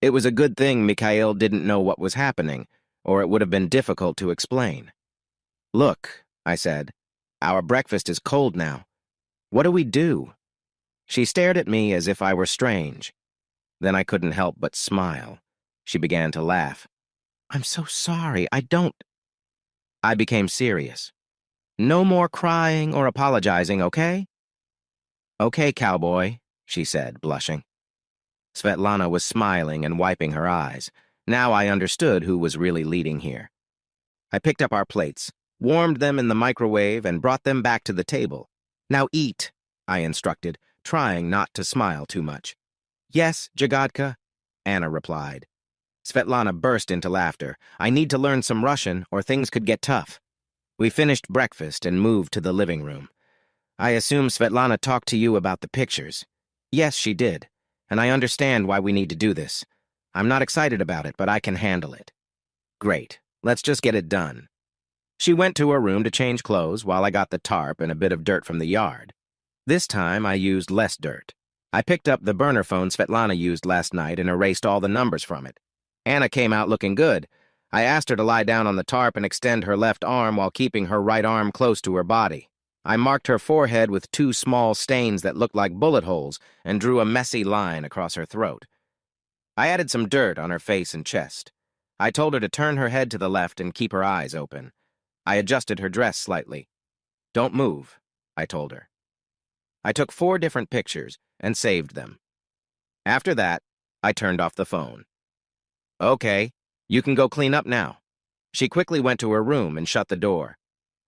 It was a good thing Mikhail didn't know what was happening, or it would have been difficult to explain. Look, I said, our breakfast is cold now. What do we do? She stared at me as if I were strange. Then I couldn't help but smile. She began to laugh. I'm so sorry, I became serious. No more crying or apologizing, okay? Okay, cowboy, she said, blushing. Svetlana was smiling and wiping her eyes. Now I understood who was really leading here. I picked up our plates, warmed them in the microwave, and brought them back to the table. Now eat, I instructed, trying not to smile too much. Yes, Jagadka, Anna replied. Svetlana burst into laughter. I need to learn some Russian, or things could get tough. We finished breakfast and moved to the living room. I assume Svetlana talked to you about the pictures. Yes, she did, and I understand why we need to do this. I'm not excited about it, but I can handle it. Great. Let's just get it done. She went to her room to change clothes while I got the tarp and a bit of dirt from the yard. This time I used less dirt. I picked up the burner phone Svetlana used last night and erased all the numbers from it. Anna came out looking good. I asked her to lie down on the tarp and extend her left arm while keeping her right arm close to her body. I marked her forehead with 2 small stains that looked like bullet holes and drew a messy line across her throat. I added some dirt on her face and chest. I told her to turn her head to the left and keep her eyes open. I adjusted her dress slightly. Don't move, I told her. I took 4 different pictures and saved them. After that, I turned off the phone. Okay, you can go clean up now. She quickly went to her room and shut the door.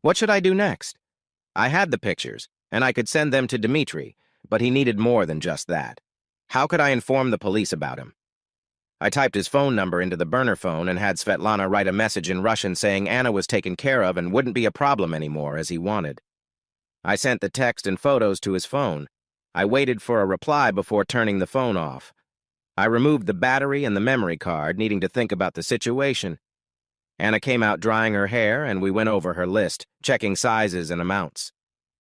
What should I do next? I had the pictures, and I could send them to Dmitri, but he needed more than just that. How could I inform the police about him? I typed his phone number into the burner phone and had Svetlana write a message in Russian saying Anna was taken care of and wouldn't be a problem anymore, as he wanted. I sent the text and photos to his phone. I waited for a reply before turning the phone off. I removed the battery and the memory card, needing to think about the situation. Anna came out drying her hair, and we went over her list, checking sizes and amounts.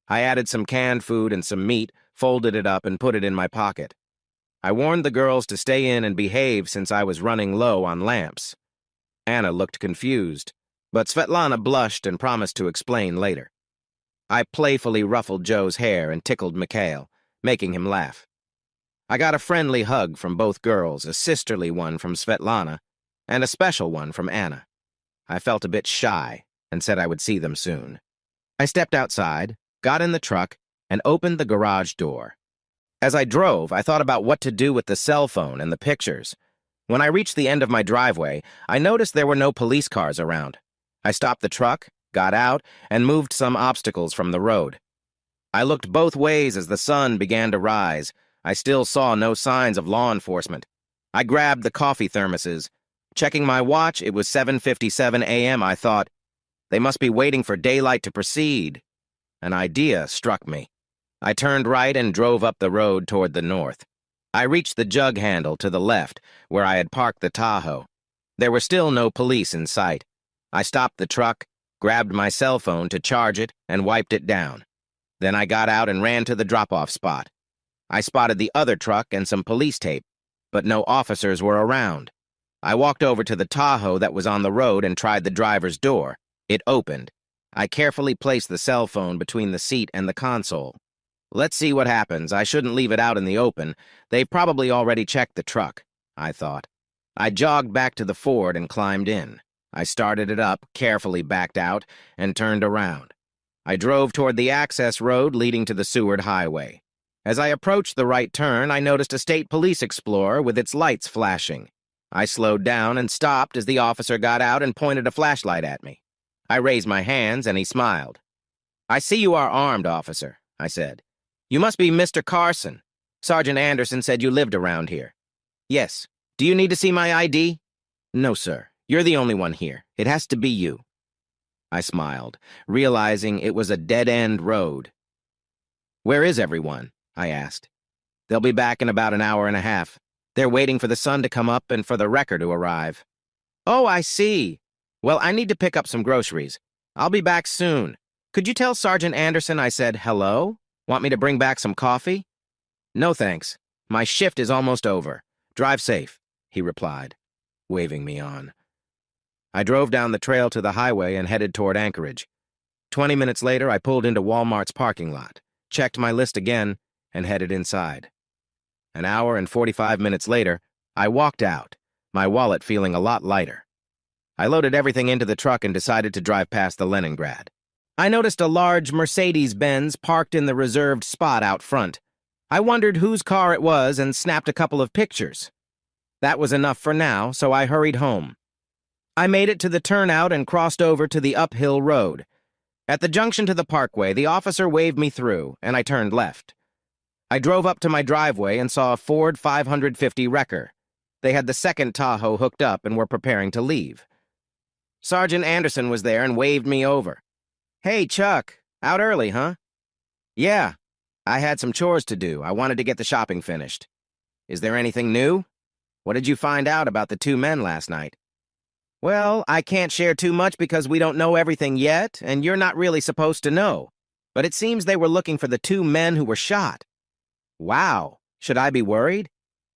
I added some canned food and some meat, folded it up, and put it in my pocket. I warned the girls to stay in and behave since I was running low on lamps. Anna looked confused, but Svetlana blushed and promised to explain later. I playfully ruffled Joe's hair and tickled Mikhail. making him laugh. I got a friendly hug from both girls, a sisterly one from Svetlana, and a special one from Anna. I felt a bit shy and said I would see them soon. I stepped outside, got in the truck, and opened the garage door. As I drove, I thought about what to do with the cell phone and the pictures. When I reached the end of my driveway, I noticed there were no police cars around. I stopped the truck, got out, and moved some obstacles from the road. I looked both ways as the sun began to rise. I still saw no signs of law enforcement. I grabbed the coffee thermoses. Checking my watch, it was 7:57 a.m. I thought, they must be waiting for daylight to proceed. An idea struck me. I turned right and drove up the road toward the north. I reached the jug handle to the left, where I had parked the Tahoe. There were still no police in sight. I stopped the truck, grabbed my cell phone to charge it, and wiped it down. Then I got out and ran to the drop-off spot. I spotted the other truck and some police tape, but no officers were around. I walked over to the Tahoe that was on the road and tried the driver's door. It opened. I carefully placed the cell phone between the seat and the console. Let's see what happens. I shouldn't leave it out in the open. They've probably already checked the truck, I thought. I jogged back to the Ford and climbed in. I started it up, carefully backed out, and turned around. I drove toward the access road leading to the Seward Highway. As I approached the right turn, I noticed a state police Explorer with its lights flashing. I slowed down and stopped as the officer got out and pointed a flashlight at me. I raised my hands and he smiled. "I see you are armed, officer," I said. "You must be Mr. Carson. Sergeant Anderson said you lived around here." "Yes. Do you need to see my ID?" "No, sir. You're the only one here. It has to be you." I smiled, realizing it was a dead-end road. "Where is everyone?" I asked. "They'll be back in about an hour and a half. They're waiting for the sun to come up and for the wrecker to arrive." "Oh, I see. Well, I need to pick up some groceries. I'll be back soon. Could you tell Sergeant Anderson I said hello? Want me to bring back some coffee?" "No, thanks. My shift is almost over. Drive safe," he replied, waving me on. I drove down the trail to the highway and headed toward Anchorage. 20 minutes later, I pulled into Walmart's parking lot, checked my list again, and headed inside. An hour and 45 minutes later, I walked out, my wallet feeling a lot lighter. I loaded everything into the truck and decided to drive past the Leningrad. I noticed a large Mercedes-Benz parked in the reserved spot out front. I wondered whose car it was and snapped a couple of pictures. That was enough for now, so I hurried home. I made it to the turnout and crossed over to the uphill road. At the junction to the parkway, the officer waved me through, and I turned left. I drove up to my driveway and saw a Ford 550 wrecker. They had the second Tahoe hooked up and were preparing to leave. Sergeant Anderson was there and waved me over. "Hey, Chuck, out early, huh?" "Yeah, I had some chores to do. I wanted to get the shopping finished." "Is there anything new? What did you find out about the two men last night?" "Well, I can't share too much because we don't know everything yet, and you're not really supposed to know. But it seems they were looking for the two men who were shot." "Wow, should I be worried?"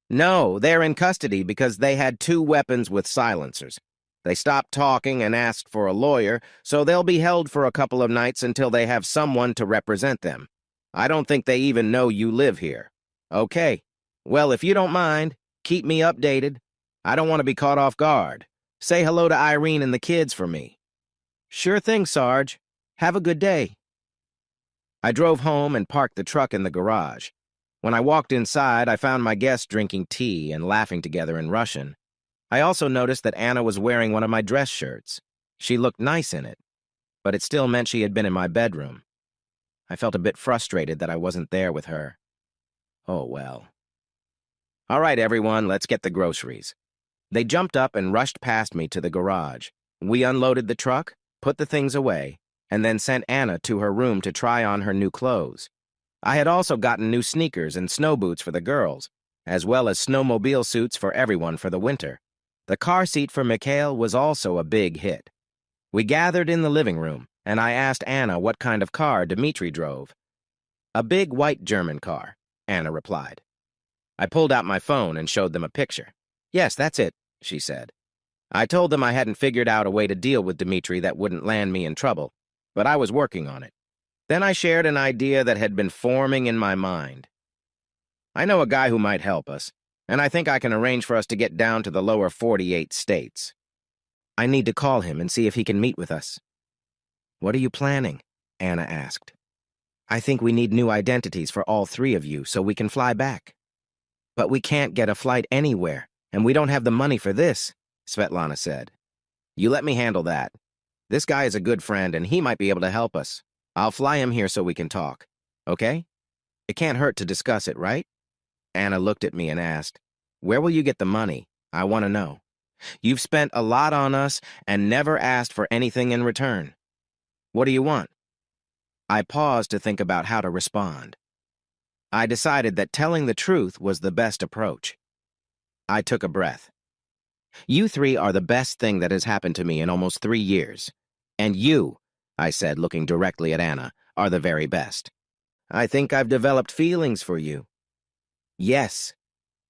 "No, they're in custody because they had two weapons with silencers. They stopped talking and asked for a lawyer, so they'll be held for a couple of nights until they have someone to represent them. I don't think they even know you live here." "Okay. Well, if you don't mind, keep me updated. I don't want to be caught off guard. Say hello to Irene and the kids for me." "Sure thing, Sarge. Have a good day." I drove home and parked the truck in the garage. When I walked inside, I found my guests drinking tea and laughing together in Russian. I also noticed that Anna was wearing one of my dress shirts. She looked nice in it, but it still meant she had been in my bedroom. I felt a bit frustrated that I wasn't there with her. Oh, well. "All right, everyone, let's get the groceries." They jumped up and rushed past me to the garage. We unloaded the truck, put the things away, and then sent Anna to her room to try on her new clothes. I had also gotten new sneakers and snow boots for the girls, as well as snowmobile suits for everyone for the winter. The car seat for Mikhail was also a big hit. We gathered in the living room, and I asked Anna what kind of car Dmitri drove. "A big white German car," Anna replied. I pulled out my phone and showed them a picture. "Yes, that's it," she said. I told them I hadn't figured out a way to deal with Dmitri that wouldn't land me in trouble, but I was working on it. Then I shared an idea that had been forming in my mind. I know a guy who might help us, and I think I can arrange for us to get down to the lower 48 states. I need to call him and see if he can meet with us. What are you planning? Anna asked. I think we need new identities for all three of you so we can fly back. But we can't get a flight anywhere, and we don't have the money for this, Svetlana said. You let me handle that. This guy is a good friend, and he might be able to help us. I'll fly him here so we can talk. Okay? It can't hurt to discuss it, right? Anna looked at me and asked, Where will you get the money? I want to know. You've spent a lot on us and never asked for anything in return. What do you want? I paused to think about how to respond. I decided that telling the truth was the best approach. I took a breath. You three are the best thing that has happened to me in almost 3 years. And you, I said, looking directly at Anna, are the very best. I think I've developed feelings for you. Yes,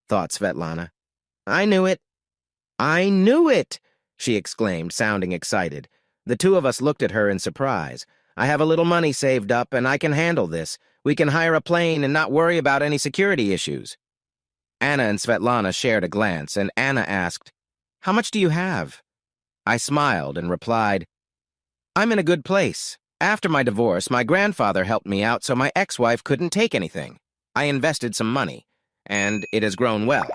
thought Svetlana. I knew it. I knew it, she exclaimed, sounding excited. The two of us looked at her in surprise. I have a little money saved up, and I can handle this. We can hire a plane and not worry about any security issues. Anna and Svetlana shared a glance, and Anna asked, How much do you have? I smiled and replied, I'm in a good place. After my divorce, my grandfather helped me out so my ex-wife couldn't take anything. I invested some money, and it has grown well.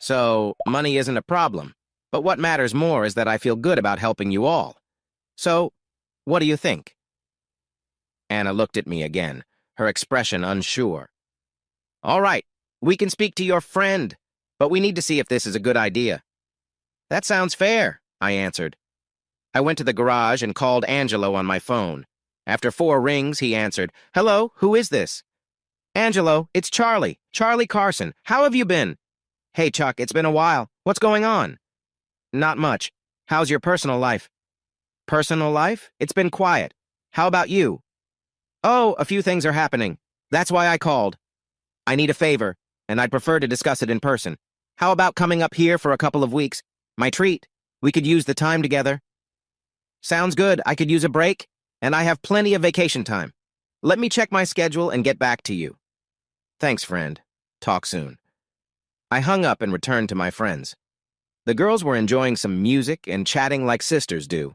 So, money isn't a problem. But what matters more is that I feel good about helping you all. So, what do you think? Anna looked at me again, her expression unsure. All right, we can speak to your friend, but we need to see if this is a good idea. That sounds fair, I answered. I went to the garage and called Angelo on my phone. After 4 rings, he answered, Hello, who is this? Angelo, it's Charlie Carson. How have you been? Hey, Chuck, it's been a while. What's going on? Not much. How's your personal life? Personal life? It's been quiet. How about you? Oh, a few things are happening. That's why I called. I need a favor, and I'd prefer to discuss it in person. How about coming up here for a couple of weeks? My treat. We could use the time together. Sounds good. I could use a break, and I have plenty of vacation time. Let me check my schedule and get back to you. Thanks, friend. Talk soon. I hung up and returned to my friends. The girls were enjoying some music and chatting like sisters do.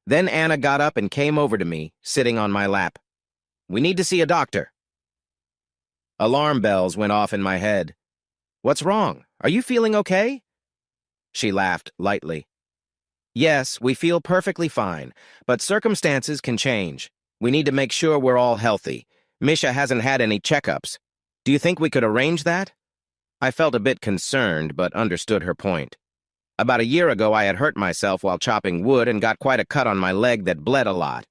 Then Anna got up and came over to me, sitting on my lap. We need to see a doctor. Alarm bells went off in my head. What's wrong? Are you feeling okay? She laughed lightly. Yes, we feel perfectly fine, but circumstances can change. We need to make sure we're all healthy. Misha hasn't had any checkups. Do you think we could arrange that? I felt a bit concerned, but understood her point. About a year ago, I had hurt myself while chopping wood and got quite a cut on my leg that bled a lot.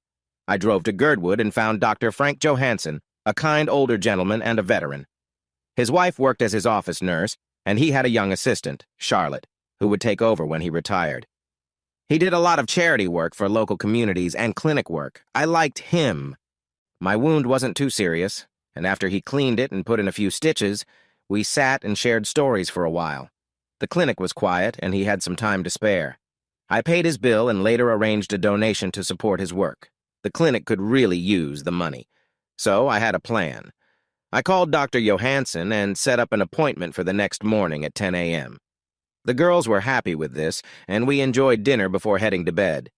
I drove to Girdwood and found Dr. Frank Johansson, a kind older gentleman and a veteran. His wife worked as his office nurse, and he had a young assistant, Charlotte, who would take over when he retired. He did a lot of charity work for local communities and clinic work. I liked him. My wound wasn't too serious, and after he cleaned it and put in a few stitches, we sat and shared stories for a while. The clinic was quiet, and he had some time to spare. I paid his bill and later arranged a donation to support his work. The clinic could really use the money. So I had a plan. I called Dr. Johansson and set up an appointment for the next morning at 10 a.m. The girls were happy with this, and we enjoyed dinner before heading to bed.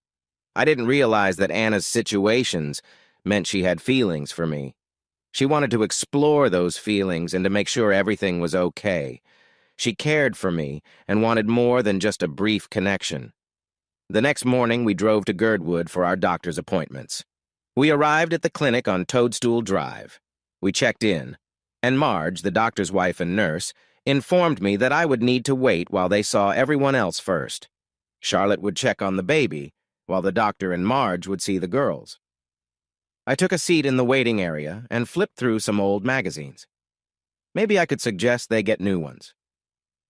I didn't realize that Anna's situations meant she had feelings for me. She wanted to explore those feelings and to make sure everything was okay. She cared for me and wanted more than just a brief connection. The next morning, we drove to Girdwood for our doctor's appointments. We arrived at the clinic on Toadstool Drive. We checked in, and Marge, the doctor's wife and nurse, informed me that I would need to wait while they saw everyone else first. Charlotte would check on the baby, while the doctor and Marge would see the girls. I took a seat in the waiting area and flipped through some old magazines. Maybe I could suggest they get new ones.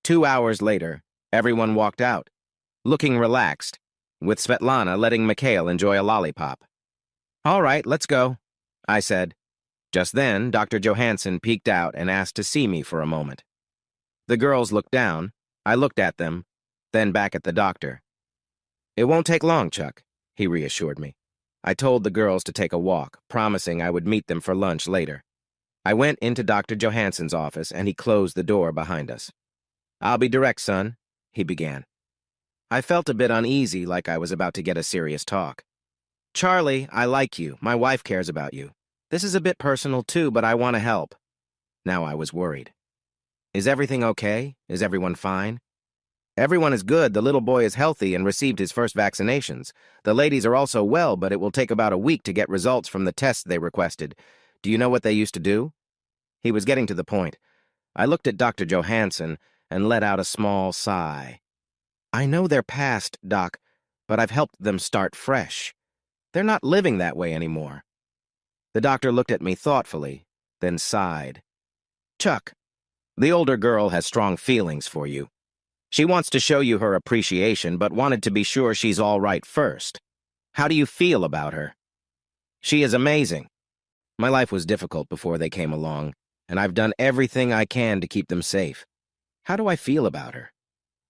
2 hours later, everyone walked out, looking relaxed, with Svetlana letting Mikhail enjoy a lollipop. All right, let's go, I said. Just then, Dr. Johansson peeked out and asked to see me for a moment. The girls looked down, I looked at them, then back at the doctor. It won't take long, Chuck, he reassured me. I told the girls to take a walk, promising I would meet them for lunch later. I went into Dr. Johansson's office, and he closed the door behind us. "I'll be direct, son," he began. I felt a bit uneasy, like I was about to get a serious talk. "Charlie, I like you. My wife cares about you. This is a bit personal, too, but I want to help." Now I was worried. "Is everything okay? Is everyone fine?" "Everyone is good. The little boy is healthy and received his first vaccinations. The ladies are also well, but it will take about a week to get results from the tests they requested. Do you know what they used to do?" He was getting to the point. I looked at Dr. Johansson and let out a small sigh. "I know they're past, Doc, but I've helped them start fresh. They're not living that way anymore." The doctor looked at me thoughtfully, then sighed. "Chuck, the older girl has strong feelings for you. She wants to show you her appreciation, but wanted to be sure she's all right first. How do you feel about her?" "She is amazing. My life was difficult before they came along, and I've done everything I can to keep them safe. How do I feel about her?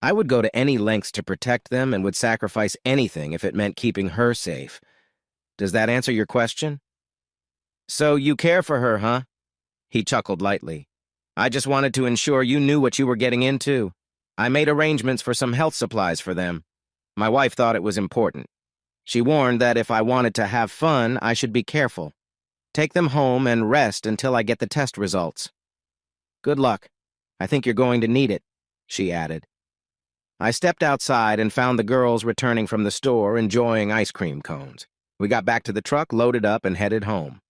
I would go to any lengths to protect them and would sacrifice anything if it meant keeping her safe. Does that answer your question?" "So you care for her, huh?" He chuckled lightly. "I just wanted to ensure you knew what you were getting into. I made arrangements for some health supplies for them. My wife thought it was important. She warned that if I wanted to have fun, I should be careful. Take them home and rest until I get the test results." "Good luck. I think you're going to need it," she added. I stepped outside and found the girls returning from the store enjoying ice cream cones. We got back to the truck, loaded up, and headed home.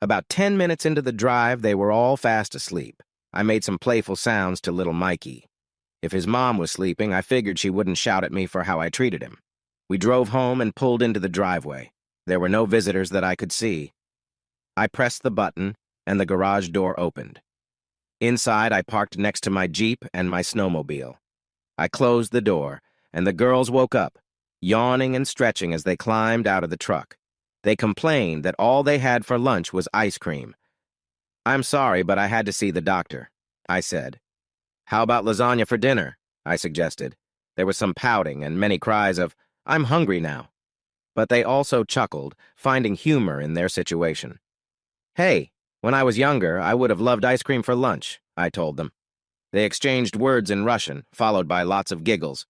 About 10 minutes into the drive, they were all fast asleep. I made some playful sounds to little Mikey. If his mom was sleeping, I figured she wouldn't shout at me for how I treated him. We drove home and pulled into the driveway. There were no visitors that I could see. I pressed the button, and the garage door opened. Inside, I parked next to my Jeep and my snowmobile. I closed the door, and the girls woke up, yawning and stretching as they climbed out of the truck. They complained that all they had for lunch was ice cream. "I'm sorry, but I had to see the doctor," I said. "How about lasagna for dinner?" I suggested. There was some pouting and many cries of, "I'm hungry now." But they also chuckled, finding humor in their situation. "Hey, when I was younger, I would have loved ice cream for lunch," I told them. They exchanged words in Russian, followed by lots of giggles.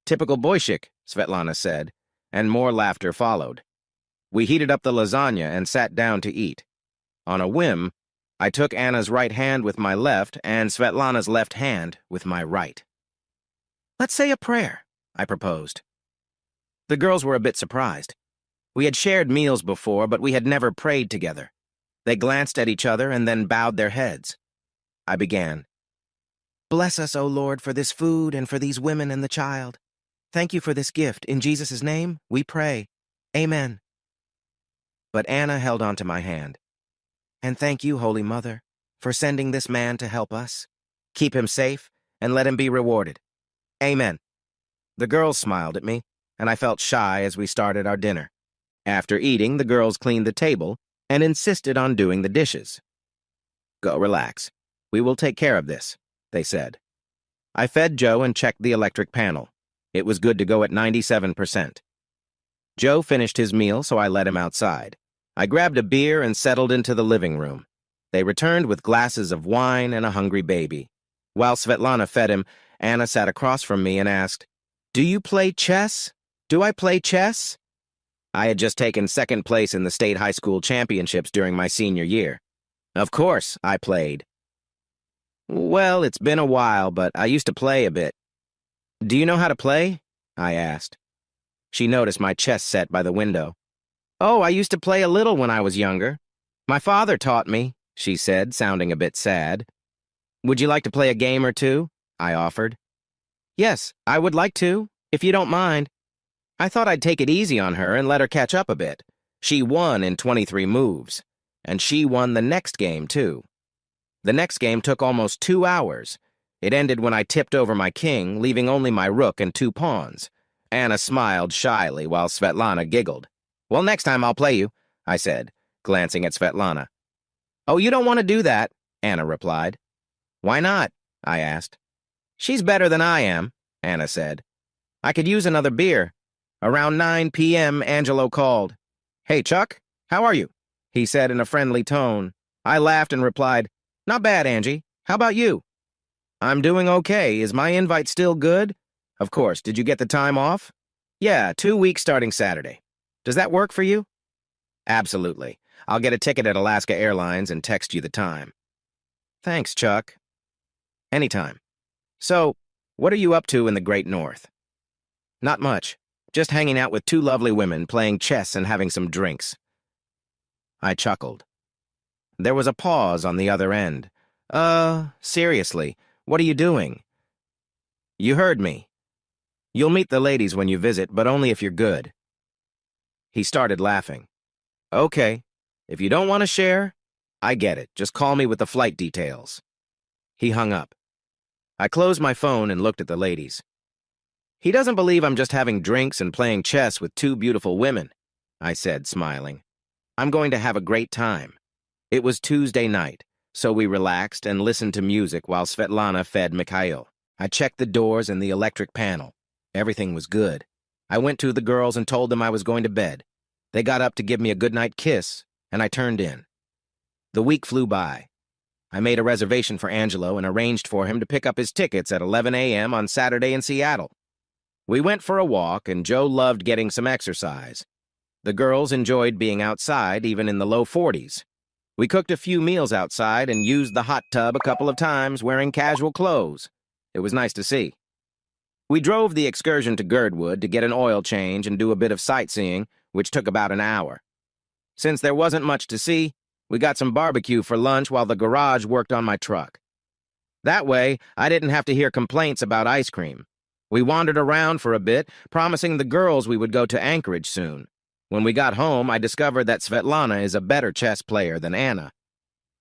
"Typical boyshik," Svetlana said, and more laughter followed. We heated up the lasagna and sat down to eat. On a whim, I took Anna's right hand with my left and Svetlana's left hand with my right. "Let's say a prayer," I proposed. The girls were a bit surprised. We had shared meals before, but we had never prayed together. They glanced at each other and then bowed their heads. I began. "Bless us, O Lord, for this food and for these women and the child. Thank you for this gift. In Jesus' name, we pray. Amen." But Anna held on to my hand. "And thank you, Holy Mother, for sending this man to help us. Keep him safe and let him be rewarded. Amen." The girls smiled at me, and I felt shy as we started our dinner. After eating, the girls cleaned the table and insisted on doing the dishes. "Go relax. We will take care of this," they said. I fed Joe and checked the electric panel. It was good to go at 97%. Joe finished his meal, so I let him outside. I grabbed a beer and settled into the living room. They returned with glasses of wine and a hungry baby. While Svetlana fed him, Anna sat across from me and asked, "Do you play chess? Do I play chess?" I had just taken second place in the state high school championships during my senior year. Of course, I played. "Well, it's been a while, but I used to play a bit." "Do you know how to play?" I asked. She noticed my chess set by the window. "Oh, I used to play a little when I was younger. My father taught me," she said, sounding a bit sad. "Would you like to play a game or two?" I offered. "Yes, I would like to, if you don't mind." I thought I'd take it easy on her and let her catch up a bit. She won in 23 moves, and she won the next game, too. The next game took almost 2 hours. It ended when I tipped over my king, leaving only my rook and 2 pawns. Anna smiled shyly while Svetlana giggled. "Well, next time I'll play you," I said, glancing at Svetlana. "Oh, you don't want to do that," Anna replied. "Why not?" I asked. "She's better than I am," Anna said. "I could use another beer." Around 9 p.m., Angelo called. "Hey, Chuck, how are you?" he said in a friendly tone. I laughed and replied, "Not bad, Angie. How about you?" "I'm doing okay. Is my invite still good?" "Of course. Did you get the time off?" "Yeah, 2 weeks starting Saturday. Does that work for you?" "Absolutely. I'll get a ticket at Alaska Airlines and text you the time." "Thanks, Chuck." "Anytime. So, what are you up to in the Great North?" "Not much. Just hanging out with two lovely women, playing chess and having some drinks." I chuckled. There was a pause on the other end. Seriously, what are you doing?" "You heard me. You'll meet the ladies when you visit, but only if you're good." He started laughing. "Okay. If you don't want to share, I get it. Just call me with the flight details." He hung up. I closed my phone and looked at the ladies. "He doesn't believe I'm just having drinks and playing chess with two beautiful women," I said, smiling. "I'm going to have a great time." It was Tuesday night, so we relaxed and listened to music while Svetlana fed Mikhail. I checked the doors and the electric panel. Everything was good. I went to the girls and told them I was going to bed. They got up to give me a goodnight kiss, and I turned in. The week flew by. I made a reservation for Angelo and arranged for him to pick up his tickets at 11 a.m. on Saturday in Seattle. We went for a walk, and Joe loved getting some exercise. The girls enjoyed being outside, even in the low 40s. We cooked a few meals outside and used the hot tub a couple of times wearing casual clothes. It was nice to see. We drove the excursion to Girdwood to get an oil change and do a bit of sightseeing, which took about an hour. Since there wasn't much to see, we got some barbecue for lunch while the garage worked on my truck. That way, I didn't have to hear complaints about ice cream. We wandered around for a bit, promising the girls we would go to Anchorage soon. When we got home, I discovered that Svetlana is a better chess player than Anna.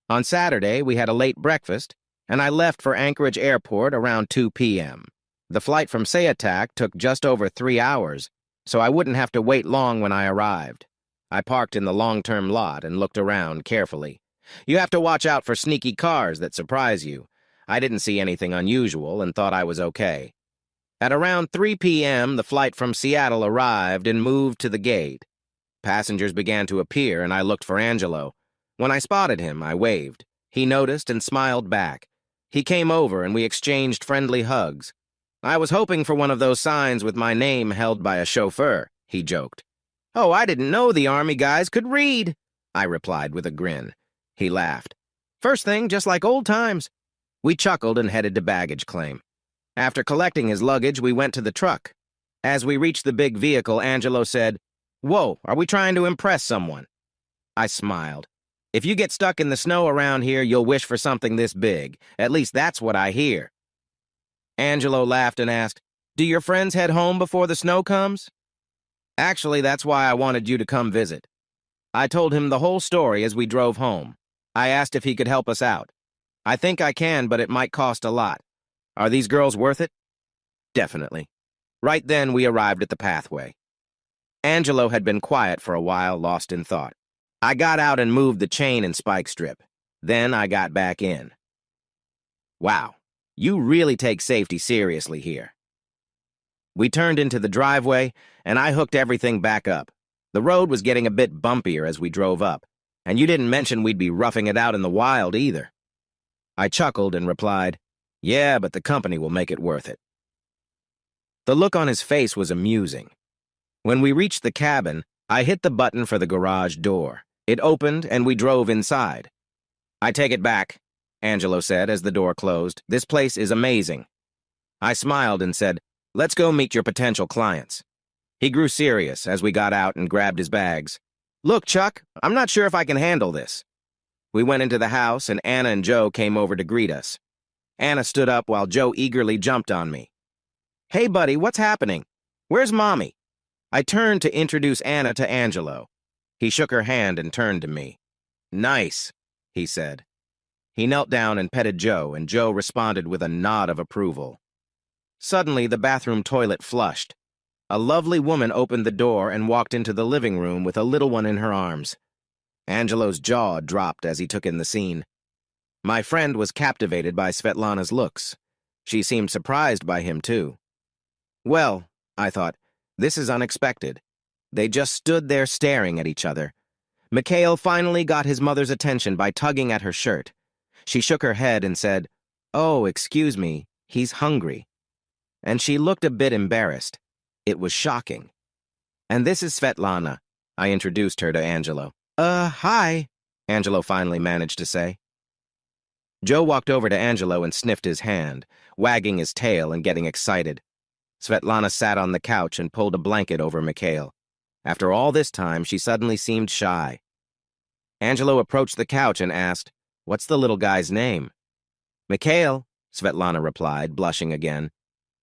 On Saturday, we had a late breakfast, and I left for Anchorage Airport around 2 p.m. The flight from Sayatak took just over 3 hours, so I wouldn't have to wait long when I arrived. I parked in the long-term lot and looked around carefully. You have to watch out for sneaky cars that surprise you. I didn't see anything unusual and thought I was okay. At around 3 p.m., the flight from Seattle arrived and moved to the gate. Passengers began to appear, and I looked for Angelo. When I spotted him, I waved. He noticed and smiled back. He came over, and we exchanged friendly hugs. "I was hoping for one of those signs with my name held by a chauffeur," he joked. "Oh, I didn't know the Army guys could read," I replied with a grin. He laughed. "First thing, just like old times." We chuckled and headed to baggage claim. After collecting his luggage, we went to the truck. As we reached the big vehicle, Angelo said, "Whoa, are we trying to impress someone?" I smiled. "If you get stuck in the snow around here, you'll wish for something this big. At least that's what I hear." Angelo laughed and asked, "Do your friends head home before the snow comes?" "Actually, that's why I wanted you to come visit." I told him the whole story as we drove home. I asked if he could help us out. "I think I can, but it might cost a lot. Are these girls worth it?" "Definitely." Right then, we arrived at the pathway. Angelo had been quiet for a while, lost in thought. I got out and moved the chain and spike strip. Then I got back in. "Wow, you really take safety seriously here." We turned into the driveway, and I hooked everything back up. The road was getting a bit bumpier as we drove up, and you didn't mention we'd be roughing it out in the wild either. I chuckled and replied, "Yeah, but the company will make it worth it." The look on his face was amusing. When we reached the cabin, I hit the button for the garage door. It opened, and we drove inside. "I take it back," Angelo said as the door closed. "This place is amazing." I smiled and said, "Let's go meet your potential clients." He grew serious as we got out and grabbed his bags. "Look, Chuck, I'm not sure if I can handle this." We went into the house, and Anna and Joe came over to greet us. Anna stood up while Joe eagerly jumped on me. "Hey, buddy, what's happening? Where's Mommy?" I turned to introduce Anna to Angelo. He shook her hand and turned to me. "Nice," he said. He knelt down and petted Joe, and Joe responded with a nod of approval. Suddenly, the bathroom toilet flushed. A lovely woman opened the door and walked into the living room with a little one in her arms. Angelo's jaw dropped as he took in the scene. My friend was captivated by Svetlana's looks. She seemed surprised by him, too. Well, I thought, this is unexpected. They just stood there staring at each other. Mikhail finally got his mother's attention by tugging at her shirt. She shook her head and said, "Oh, excuse me, he's hungry." And she looked a bit embarrassed. It was shocking. "And this is Svetlana," I introduced her to Angelo. Hi," Angelo finally managed to say. Joe walked over to Angelo and sniffed his hand, wagging his tail and getting excited. Svetlana sat on the couch and pulled a blanket over Mikhail. After all this time, she suddenly seemed shy. Angelo approached the couch and asked, "What's the little guy's name?" "Mikhail," Svetlana replied, blushing again.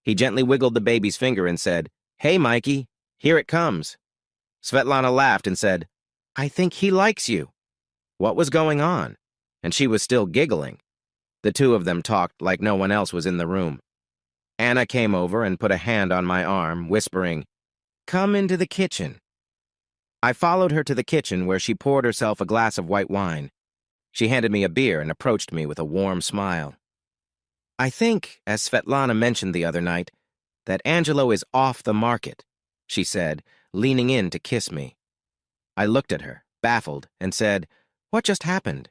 He gently wiggled the baby's finger and said, "Hey, Mikey, here it comes." Svetlana laughed and said, "I think he likes you." What was going on? And she was still giggling. The two of them talked like no one else was in the room. Anna came over and put a hand on my arm, whispering, "Come into the kitchen." I followed her to the kitchen where she poured herself a glass of white wine. She handed me a beer and approached me with a warm smile. "I think, as Svetlana mentioned the other night, that Angelo is off the market," she said, leaning in to kiss me. I looked at her, baffled, and said, "What just happened?"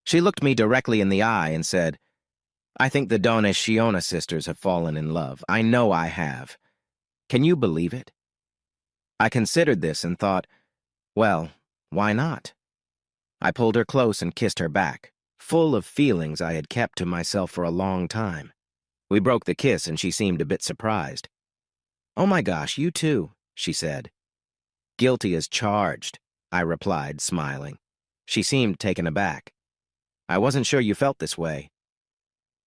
She looked me directly in the eye and said, "I think the Donesciona sisters have fallen in love. I know I have. Can you believe it?" I considered this and thought, well, why not? I pulled her close and kissed her back, full of feelings I had kept to myself for a long time. We broke the kiss and she seemed a bit surprised. "Oh my gosh, you too," she said. "Guilty as charged," I replied, smiling. She seemed taken aback. "I wasn't sure you felt this way."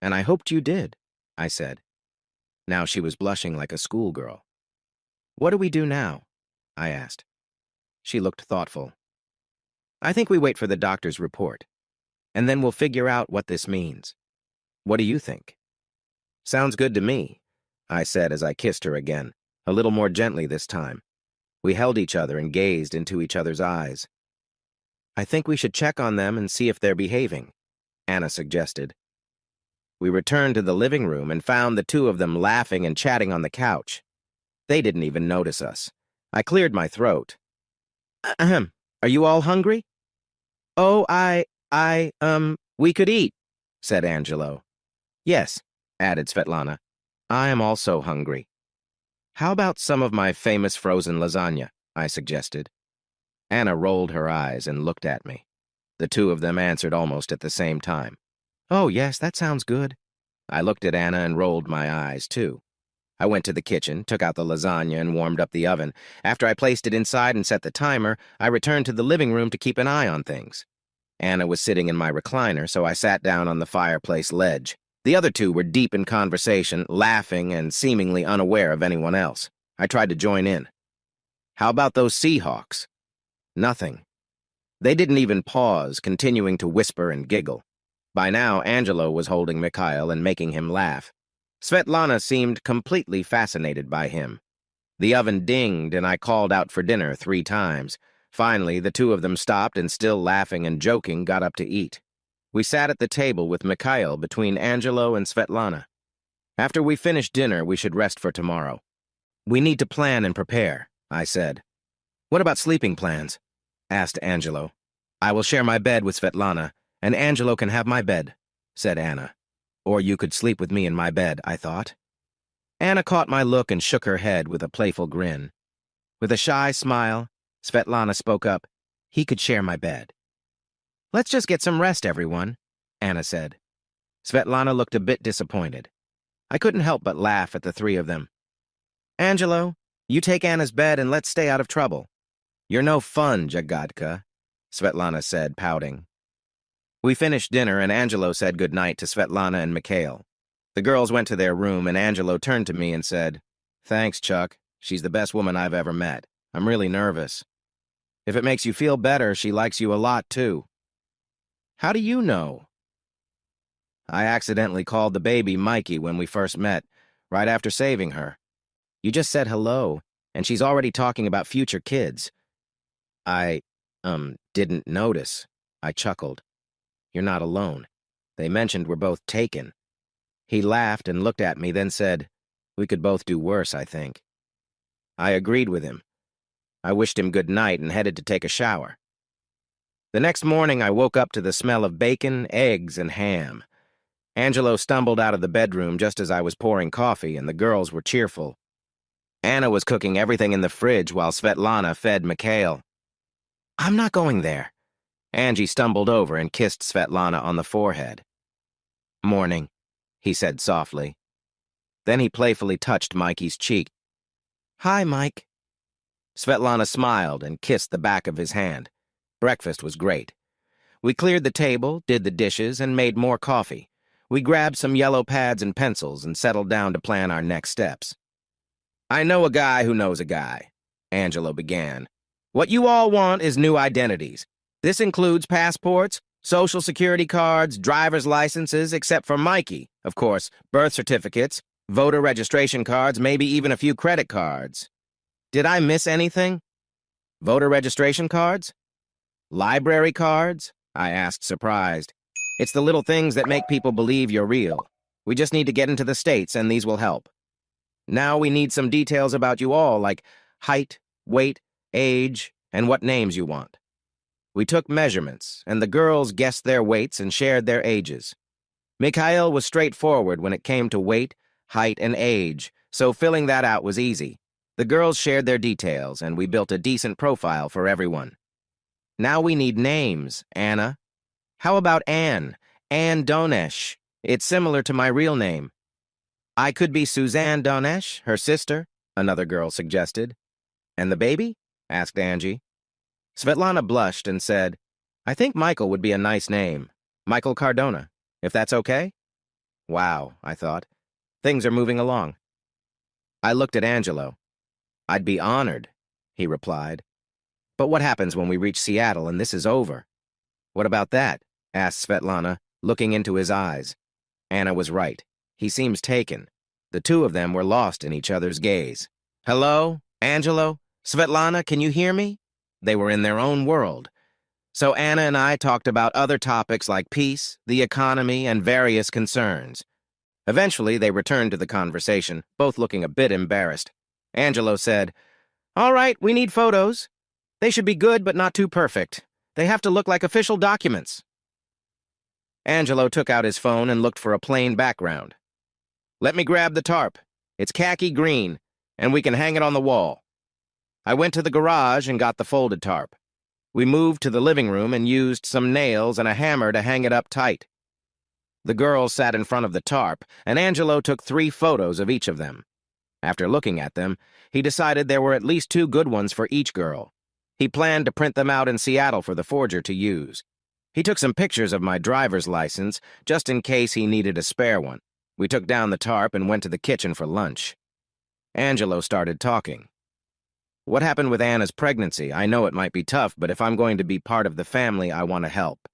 "And I hoped you did," I said. Now she was blushing like a schoolgirl. "What do we do now?" I asked. She looked thoughtful. "I think we wait for the doctor's report, and then we'll figure out what this means. What do you think?" "Sounds good to me," I said as I kissed her again, a little more gently this time. We held each other and gazed into each other's eyes. "I think we should check on them and see if they're behaving," Anna suggested. We returned to the living room and found the two of them laughing and chatting on the couch. They didn't even notice us. I cleared my throat. "Ahem. Are you all hungry?" "Oh, we could eat," said Angelo. "Yes," added Svetlana. "I am also hungry." "How about some of my famous frozen lasagna?" I suggested. Anna rolled her eyes and looked at me. The two of them answered almost at the same time. "Oh, yes, that sounds good." I looked at Anna and rolled my eyes, too. I went to the kitchen, took out the lasagna, and warmed up the oven. After I placed it inside and set the timer, I returned to the living room to keep an eye on things. Anna was sitting in my recliner, so I sat down on the fireplace ledge. The other two were deep in conversation, laughing and seemingly unaware of anyone else. I tried to join in. "How about those Seahawks?" Nothing. They didn't even pause, continuing to whisper and giggle. By now, Angelo was holding Mikhail and making him laugh. Svetlana seemed completely fascinated by him. The oven dinged, and I called out for dinner 3 times. Finally, the two of them stopped and, still laughing and joking, got up to eat. We sat at the table with Mikhail between Angelo and Svetlana. After we finished dinner, we should rest for tomorrow. "We need to plan and prepare," I said. "What about sleeping plans?" asked Angelo. "I will share my bed with Svetlana, and Angelo can have my bed," said Anna. "Or you could sleep with me in my bed," I thought. Anna caught my look and shook her head with a playful grin. With a shy smile, Svetlana spoke up, "He could share my bed." "Let's just get some rest, everyone," Anna said. Svetlana looked a bit disappointed. I couldn't help but laugh at the three of them. "Angelo, you take Anna's bed and let's stay out of trouble." "You're no fun, Jagadka," Svetlana said, pouting. We finished dinner and Angelo said goodnight to Svetlana and Mikhail. The girls went to their room and Angelo turned to me and said, "Thanks, Chuck. She's the best woman I've ever met. I'm really nervous." "If it makes you feel better, she likes you a lot, too." "How do you know?" "I accidentally called the baby Mikey when we first met, right after saving her. You just said hello, and she's already talking about future kids." I, didn't notice," I chuckled. "You're not alone. They mentioned we're both taken." He laughed and looked at me, then said, "We could both do worse, I think." I agreed with him. I wished him good night and headed to take a shower. The next morning, I woke up to the smell of bacon, eggs, and ham. Angelo stumbled out of the bedroom just as I was pouring coffee, and the girls were cheerful. Anna was cooking everything in the fridge while Svetlana fed Mikhail. "I'm not going there." Angie stumbled over and kissed Svetlana on the forehead. "Morning," he said softly. Then he playfully touched Mikey's cheek. "Hi, Mike." Svetlana smiled and kissed the back of his hand. Breakfast was great. We cleared the table, did the dishes, and made more coffee. We grabbed some yellow pads and pencils and settled down to plan our next steps. "I know a guy who knows a guy," Angelo began. "What you all want is new identities. This includes passports, social security cards, driver's licenses, except for Mikey, of course, birth certificates, voter registration cards, maybe even a few credit cards. Did I miss anything? Voter registration cards? Library cards?" I asked, surprised. "It's the little things that make people believe you're real. We just need to get into the States, and these will help. Now we need some details about you all, like height, weight, age, and what names you want." We took measurements, and the girls guessed their weights and shared their ages. Mikhail was straightforward when it came to weight, height, and age, so filling that out was easy. The girls shared their details, and we built a decent profile for everyone. Now we need names, Anna. How about Anne? Anne Donesh. It's similar to my real name. "I could be Suzanne Donesh, her sister," another girl suggested. "And the baby?" asked Angie. Svetlana blushed and said, "I think Michael would be a nice name. Michael Cardona, if that's okay." Wow, I thought. Things are moving along. I looked at Angelo. "I'd be honored," he replied. "But what happens when we reach Seattle and this is over?" "What about that?" asked Svetlana, looking into his eyes. Anna was right. He seems taken. The two of them were lost in each other's gaze. "Hello? Angelo? Svetlana, can you hear me?" They were in their own world. So Anna and I talked about other topics like peace, the economy, and various concerns. Eventually, they returned to the conversation, both looking a bit embarrassed. Angelo said, "All right, we need photos. They should be good, but not too perfect. They have to look like official documents." Angelo took out his phone and looked for a plain background. "Let me grab the tarp. It's khaki green, and we can hang it on the wall." I went to the garage and got the folded tarp. We moved to the living room and used some nails and a hammer to hang it up tight. The girls sat in front of the tarp, and Angelo took 3 photos of each of them. After looking at them, he decided there were at least 2 good ones for each girl. He planned to print them out in Seattle for the forger to use. He took some pictures of my driver's license, just in case he needed a spare one. We took down the tarp and went to the kitchen for lunch. Angelo started talking. "What happened with Anna's pregnancy? I know it might be tough, but if I'm going to be part of the family, I want to help."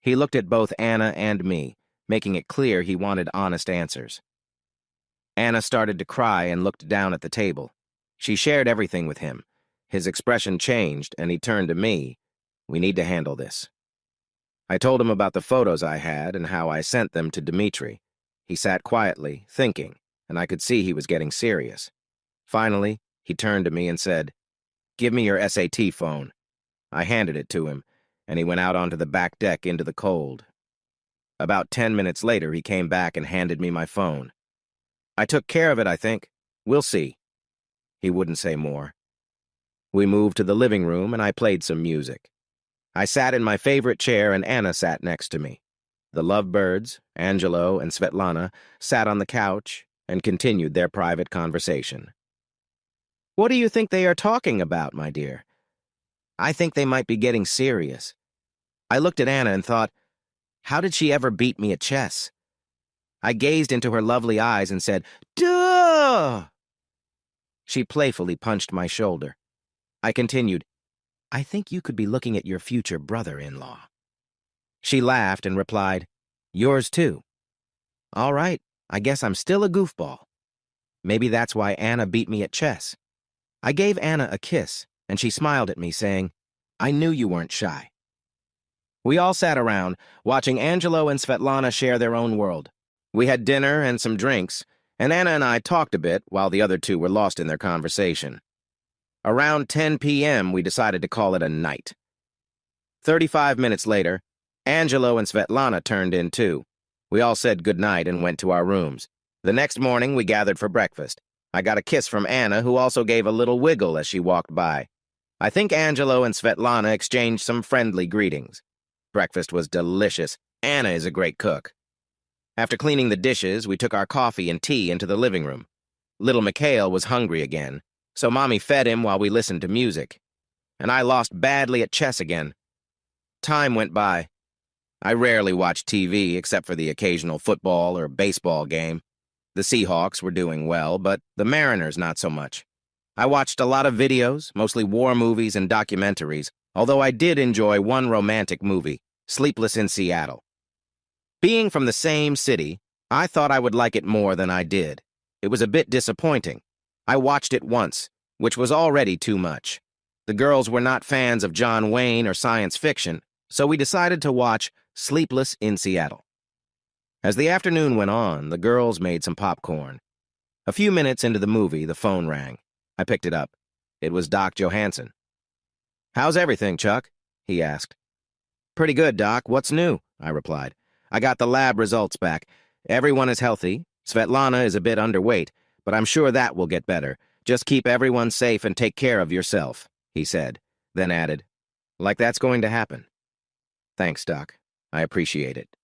He looked at both Anna and me, making it clear he wanted honest answers. Anna started to cry and looked down at the table. She shared everything with him. His expression changed, and he turned to me. "We need to handle this." I told him about the photos I had and how I sent them to Dmitri. He sat quietly, thinking, and I could see he was getting serious. Finally, he turned to me and said, "Give me your SAT phone." I handed it to him, and he went out onto the back deck into the cold. About 10 minutes later, he came back and handed me my phone. "I took care of it, I think. We'll see." He wouldn't say more. We moved to the living room, and I played some music. I sat in my favorite chair, and Anna sat next to me. The lovebirds, Angelo and Svetlana, sat on the couch and continued their private conversation. "What do you think they are talking about, my dear?" "I think they might be getting serious." I looked at Anna and thought, how did she ever beat me at chess? I gazed into her lovely eyes and said, "Duh!" She playfully punched my shoulder. I continued, "I think you could be looking at your future brother-in-law." She laughed and replied, "Yours too." All right, I guess I'm still a goofball. Maybe that's why Anna beat me at chess. I gave Anna a kiss, and she smiled at me, saying, "I knew you weren't shy." We all sat around, watching Angelo and Svetlana share their own world. We had dinner and some drinks, and Anna and I talked a bit while the other two were lost in their conversation. Around 10 p.m., we decided to call it a night. 35 minutes later, Angelo and Svetlana turned in too. We all said goodnight and went to our rooms. The next morning, we gathered for breakfast. I got a kiss from Anna, who also gave a little wiggle as she walked by. I think Angelo and Svetlana exchanged some friendly greetings. Breakfast was delicious. Anna is a great cook. After cleaning the dishes, we took our coffee and tea into the living room. Little Mikhail was hungry again, so Mommy fed him while we listened to music. And I lost badly at chess again. Time went by. I rarely watched TV except for the occasional football or baseball game. The Seahawks were doing well, but the Mariners not so much. I watched a lot of videos, mostly war movies and documentaries, although I did enjoy one romantic movie, Sleepless in Seattle. Being from the same city, I thought I would like it more than I did. It was a bit disappointing. I watched it once, which was already too much. The girls were not fans of John Wayne or science fiction, so we decided to watch Sleepless in Seattle. As the afternoon went on, the girls made some popcorn. A few minutes into the movie, the phone rang. I picked it up. It was Doc Johansson. "How's everything, Chuck?" he asked. "Pretty good, Doc. What's new?" I replied. "I got the lab results back. Everyone is healthy. Svetlana is a bit underweight, but I'm sure that will get better. Just keep everyone safe and take care of yourself," he said, then added, "Like that's going to happen." "Thanks, Doc. I appreciate it."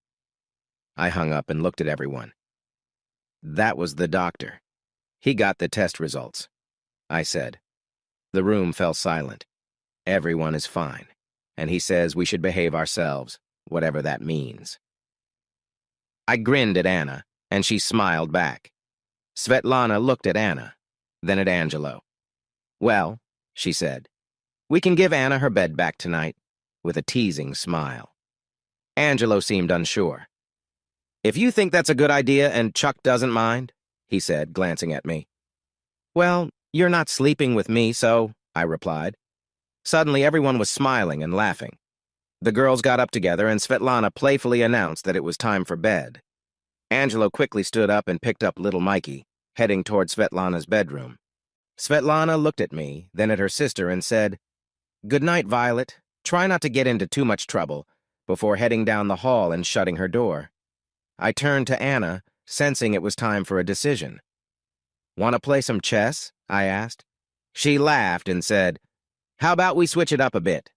I hung up and looked at everyone. That was the doctor. He got the test results, I said. The room fell silent. Everyone is fine, and he says we should behave ourselves, whatever that means. I grinned at Anna, and she smiled back. Svetlana looked at Anna, then at Angelo. "Well," she said, "we can give Anna her bed back tonight," with a teasing smile. Angelo seemed unsure. "If you think that's a good idea and Chuck doesn't mind," he said, glancing at me. "Well, you're not sleeping with me, so," I replied. Suddenly, everyone was smiling and laughing. The girls got up together, and Svetlana playfully announced that it was time for bed. Angelo quickly stood up and picked up little Mikey, heading toward Svetlana's bedroom. Svetlana looked at me, then at her sister, and said, "Good night, Violet. Try not to get into too much trouble," before heading down the hall and shutting her door. I turned to Anna, sensing it was time for a decision. "Want to play some chess?" I asked. She laughed and said, "How about we switch it up a bit?"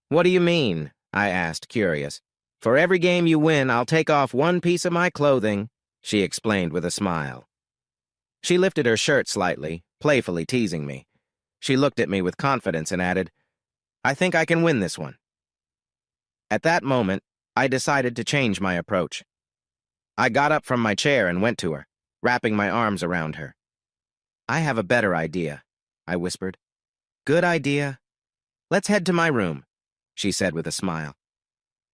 "What do you mean?" I asked, curious. "For every game you win, I'll take off one piece of my clothing," she explained with a smile. She lifted her shirt slightly, playfully teasing me. She looked at me with confidence and added, "I think I can win this one." At that moment, I decided to change my approach. I got up from my chair and went to her, wrapping my arms around her. "I have a better idea," I whispered. "Good idea? Let's head to my room," she said with a smile.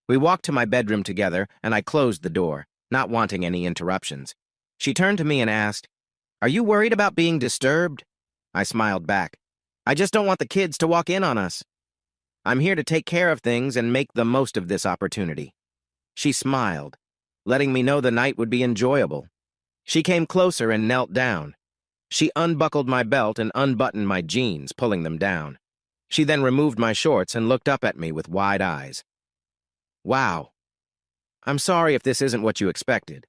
We walked to my bedroom together, and I closed the door, not wanting any interruptions. She turned to me and asked, "Are you worried about being disturbed?" I smiled back. "I just don't want the kids to walk in on us. I'm here to take care of things and make the most of this opportunity." She smiled, letting me know the night would be enjoyable. She came closer and knelt down. She unbuckled my belt and unbuttoned my jeans, pulling them down. She then removed my shorts and looked up at me with wide eyes. "Wow. I'm sorry if this isn't what you expected.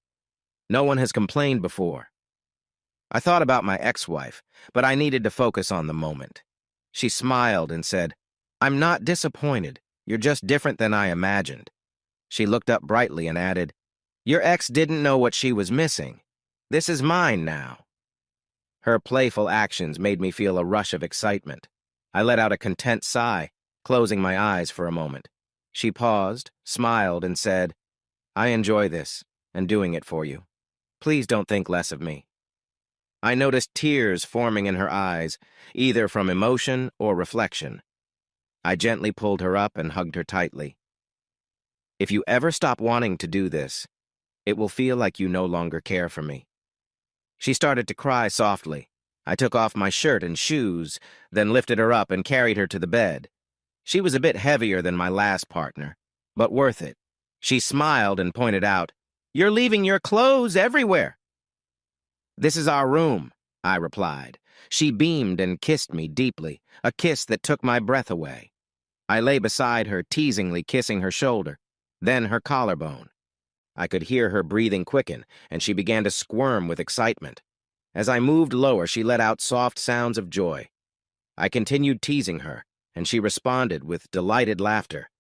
No one has complained before." I thought about my ex-wife, but I needed to focus on the moment. She smiled and said, "I'm not disappointed. You're just different than I imagined." She looked up brightly and added, "Your ex didn't know what she was missing. This is mine now." Her playful actions made me feel a rush of excitement. I let out a content sigh, closing my eyes for a moment. She paused, smiled, and said, "I enjoy this, and doing it for you. Please don't think less of me." I noticed tears forming in her eyes, either from emotion or reflection. I gently pulled her up and hugged her tightly. "If you ever stop wanting to do this, it will feel like you no longer care for me." She started to cry softly. I took off my shirt and shoes, then lifted her up and carried her to the bed. She was a bit heavier than my last partner, but worth it. She smiled and pointed out, "You're leaving your clothes everywhere." "This is our room," I replied. She beamed and kissed me deeply, a kiss that took my breath away. I lay beside her, teasingly kissing her shoulder, then her collarbone. I could hear her breathing quicken, and she began to squirm with excitement. As I moved lower, she let out soft sounds of joy. I continued teasing her, and she responded with delighted laughter.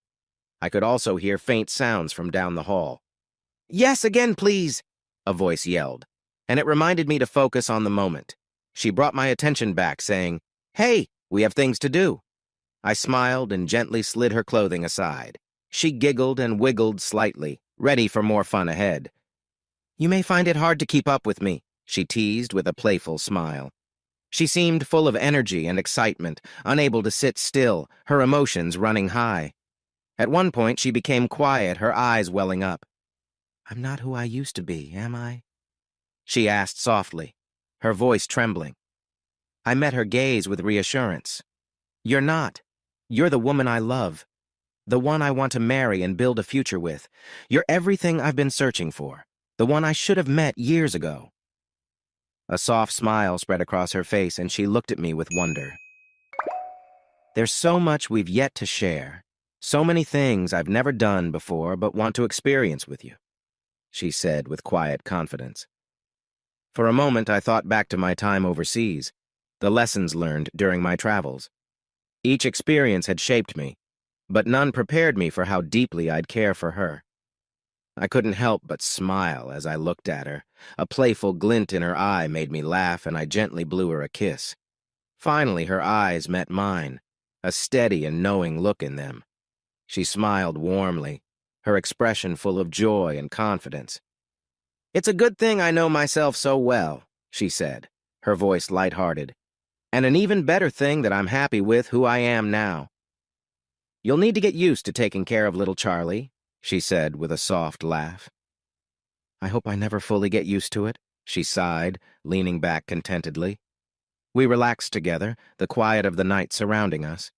I could also hear faint sounds from down the hall. "Yes, again, please," a voice yelled, and it reminded me to focus on the moment. She brought my attention back, saying, "Hey, we have things to do." I smiled and gently slid her clothing aside. She giggled and wiggled slightly, ready for more fun ahead. "You may find it hard to keep up with me," she teased with a playful smile. She seemed full of energy and excitement, unable to sit still, her emotions running high. At one point, she became quiet, her eyes welling up. "I'm not who I used to be, am I?" she asked softly, her voice trembling. I met her gaze with reassurance. "You're not. You're the woman I love, the one I want to marry and build a future with. You're everything I've been searching for, the one I should have met years ago." A soft smile spread across her face, and she looked at me with wonder. "There's so much we've yet to share, so many things I've never done before but want to experience with you," she said with quiet confidence. For a moment, I thought back to my time overseas, the lessons learned during my travels. Each experience had shaped me, but none prepared me for how deeply I'd care for her. I couldn't help but smile as I looked at her. A playful glint in her eye made me laugh, and I gently blew her a kiss. Finally, her eyes met mine, a steady and knowing look in them. She smiled warmly, her expression full of joy and confidence. "It's a good thing I know myself so well," she said, her voice lighthearted, "and an even better thing that I'm happy with who I am now. You'll need to get used to taking care of little Charlie," she said with a soft laugh. "I hope I never fully get used to it," she sighed, leaning back contentedly. We relaxed together, the quiet of the night surrounding us.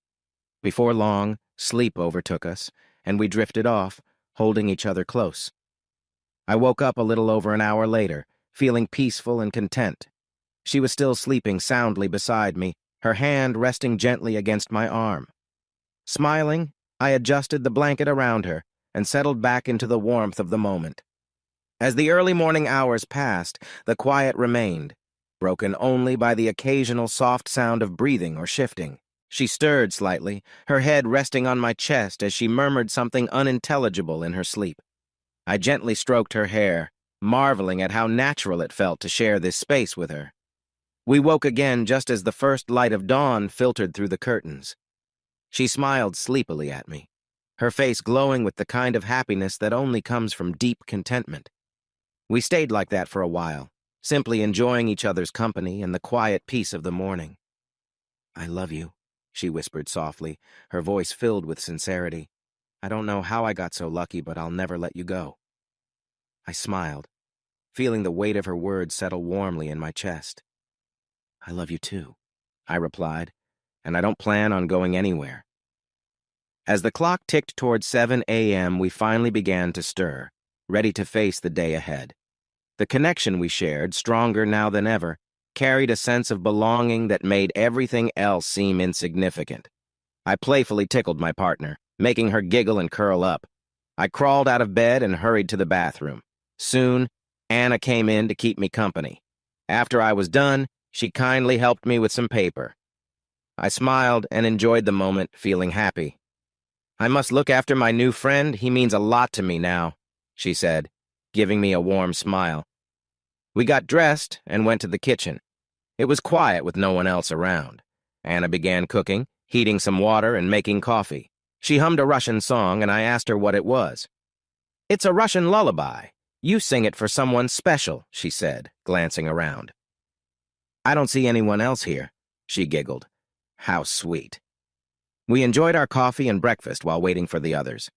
Before long, sleep overtook us, and we drifted off, holding each other close. I woke up a little over an hour later, feeling peaceful and content. She was still sleeping soundly beside me, her hand resting gently against my arm. Smiling, I adjusted the blanket around her and settled back into the warmth of the moment. As the early morning hours passed, the quiet remained, broken only by the occasional soft sound of breathing or shifting. She stirred slightly, her head resting on my chest as she murmured something unintelligible in her sleep. I gently stroked her hair, marveling at how natural it felt to share this space with her. We woke again just as the first light of dawn filtered through the curtains. She smiled sleepily at me, her face glowing with the kind of happiness that only comes from deep contentment. We stayed like that for a while, simply enjoying each other's company and the quiet peace of the morning. "I love you," she whispered softly, her voice filled with sincerity. "I don't know how I got so lucky, but I'll never let you go." I smiled, feeling the weight of her words settle warmly in my chest. "I love you too," I replied, "and I don't plan on going anywhere." As the clock ticked toward 7 a.m., we finally began to stir, ready to face the day ahead. The connection we shared, stronger now than ever, carried a sense of belonging that made everything else seem insignificant. I playfully tickled my partner, making her giggle and curl up. I crawled out of bed and hurried to the bathroom. Soon, Anna came in to keep me company. After I was done, she kindly helped me with some paper. I smiled and enjoyed the moment, feeling happy. "I must look after my new friend. He means a lot to me now," she said, giving me a warm smile. We got dressed and went to the kitchen. It was quiet with no one else around. Anna began cooking, heating some water and making coffee. She hummed a Russian song, and I asked her what it was. "It's a Russian lullaby. You sing it for someone special," she said, glancing around. "I don't see anyone else here," she giggled. How sweet. We enjoyed our coffee and breakfast while waiting for the others.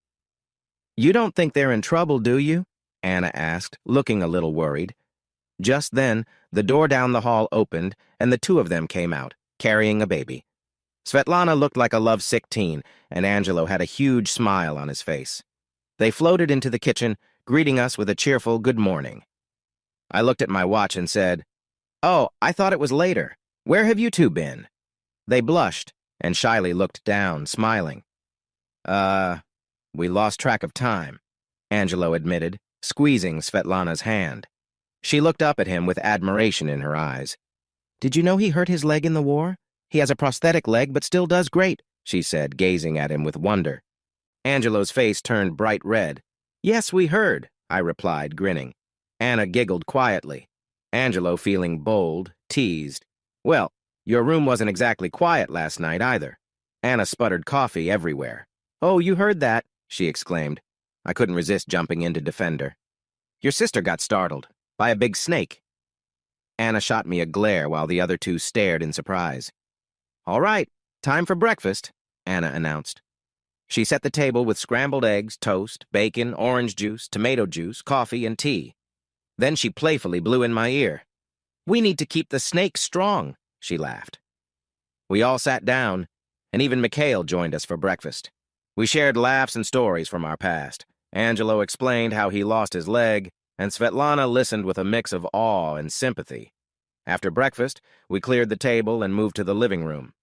"You don't think they're in trouble, do you?" Anna asked, looking a little worried. Just then, the door down the hall opened, and the two of them came out, carrying a baby. Svetlana looked like a lovesick teen, and Angelo had a huge smile on his face. They floated into the kitchen, greeting us with a cheerful good morning. I looked at my watch and said, "Oh, I thought it was later. Where have you two been?" They blushed and shyly looked down, smiling. Uh, we lost track of time, Angelo admitted, squeezing Svetlana's hand. She looked up at him with admiration in her eyes. Did you know he hurt his leg in the war? He has a prosthetic leg but still does great, she said, gazing at him with wonder. Angelo's face turned bright red. Yes, we heard, I replied, grinning. Anna giggled quietly. Angelo, feeling bold, teased. Well, your room wasn't exactly quiet last night either. Anna sputtered coffee everywhere. Oh, you heard that, she exclaimed. I couldn't resist jumping in to defend her. Your sister got startled by a big snake. Anna shot me a glare while the other two stared in surprise. All right, time for breakfast, Anna announced. She set the table with scrambled eggs, toast, bacon, orange juice, tomato juice, coffee, and tea. Then she playfully blew in my ear. We need to keep the snake strong, she laughed. We all sat down, and even Mikhail joined us for breakfast. We shared laughs and stories from our past. Angelo explained how he lost his leg, and Svetlana listened with a mix of awe and sympathy. After breakfast, we cleared the table and moved to the living room.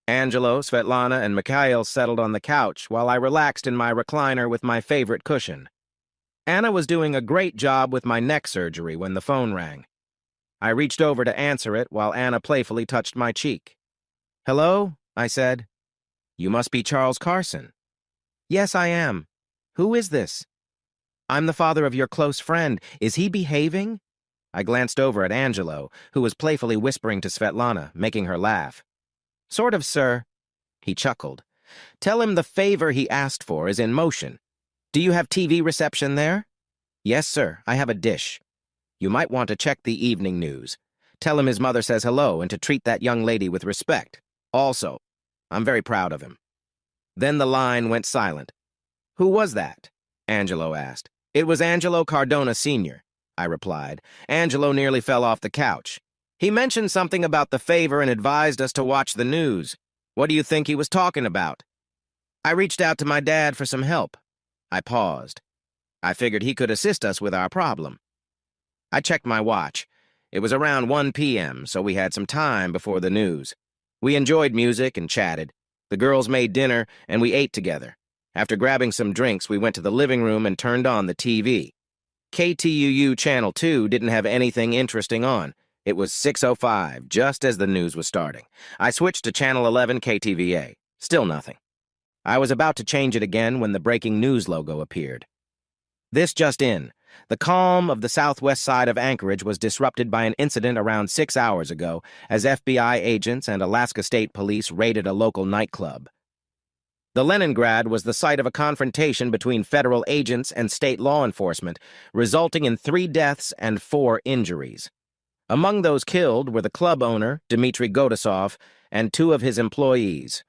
Angelo, Svetlana, and Mikhail settled on the couch while I relaxed in my recliner with my favorite cushion. Anna was doing a great job with my neck surgery when the phone rang. I reached over to answer it while Anna playfully touched my cheek. Hello, I said. You must be Charles Carson. Yes, I am. Who is this? I'm the father of your close friend. Is he behaving? I glanced over at Angelo, who was playfully whispering to Svetlana, making her laugh. Sort of, sir. He chuckled. Tell him the favor he asked for is in motion. Do you have TV reception there? Yes, sir. I have a dish. You might want to check the evening news. Tell him his mother says hello and to treat that young lady with respect. Also, I'm very proud of him. Then the line went silent. Who was that? Angelo asked. It was Angelo Cardona Sr., I replied. Angelo nearly fell off the couch. He mentioned something about the favor and advised us to watch the news. What do you think he was talking about? I reached out to my dad for some help. I paused. I figured he could assist us with our problem. I checked my watch. It was around 1 p.m., so we had some time before the news. We enjoyed music and chatted. The girls made dinner, and we ate together. After grabbing some drinks, we went to the living room and turned on the TV. KTUU Channel 2 didn't have anything interesting on. It was 6:05, just as the news was starting. I switched to Channel 11 KTVA. Still nothing. I was about to change it again when the breaking news logo appeared. This just in. The calm of the southwest side of Anchorage was disrupted by an incident around 6 hours ago as FBI agents and Alaska State Police raided a local nightclub. The Leningrad was the site of a confrontation between federal agents and state law enforcement, resulting in 3 deaths and 4 injuries. Among those killed were the club owner, Dmitry Godasov, and 2 of his employees.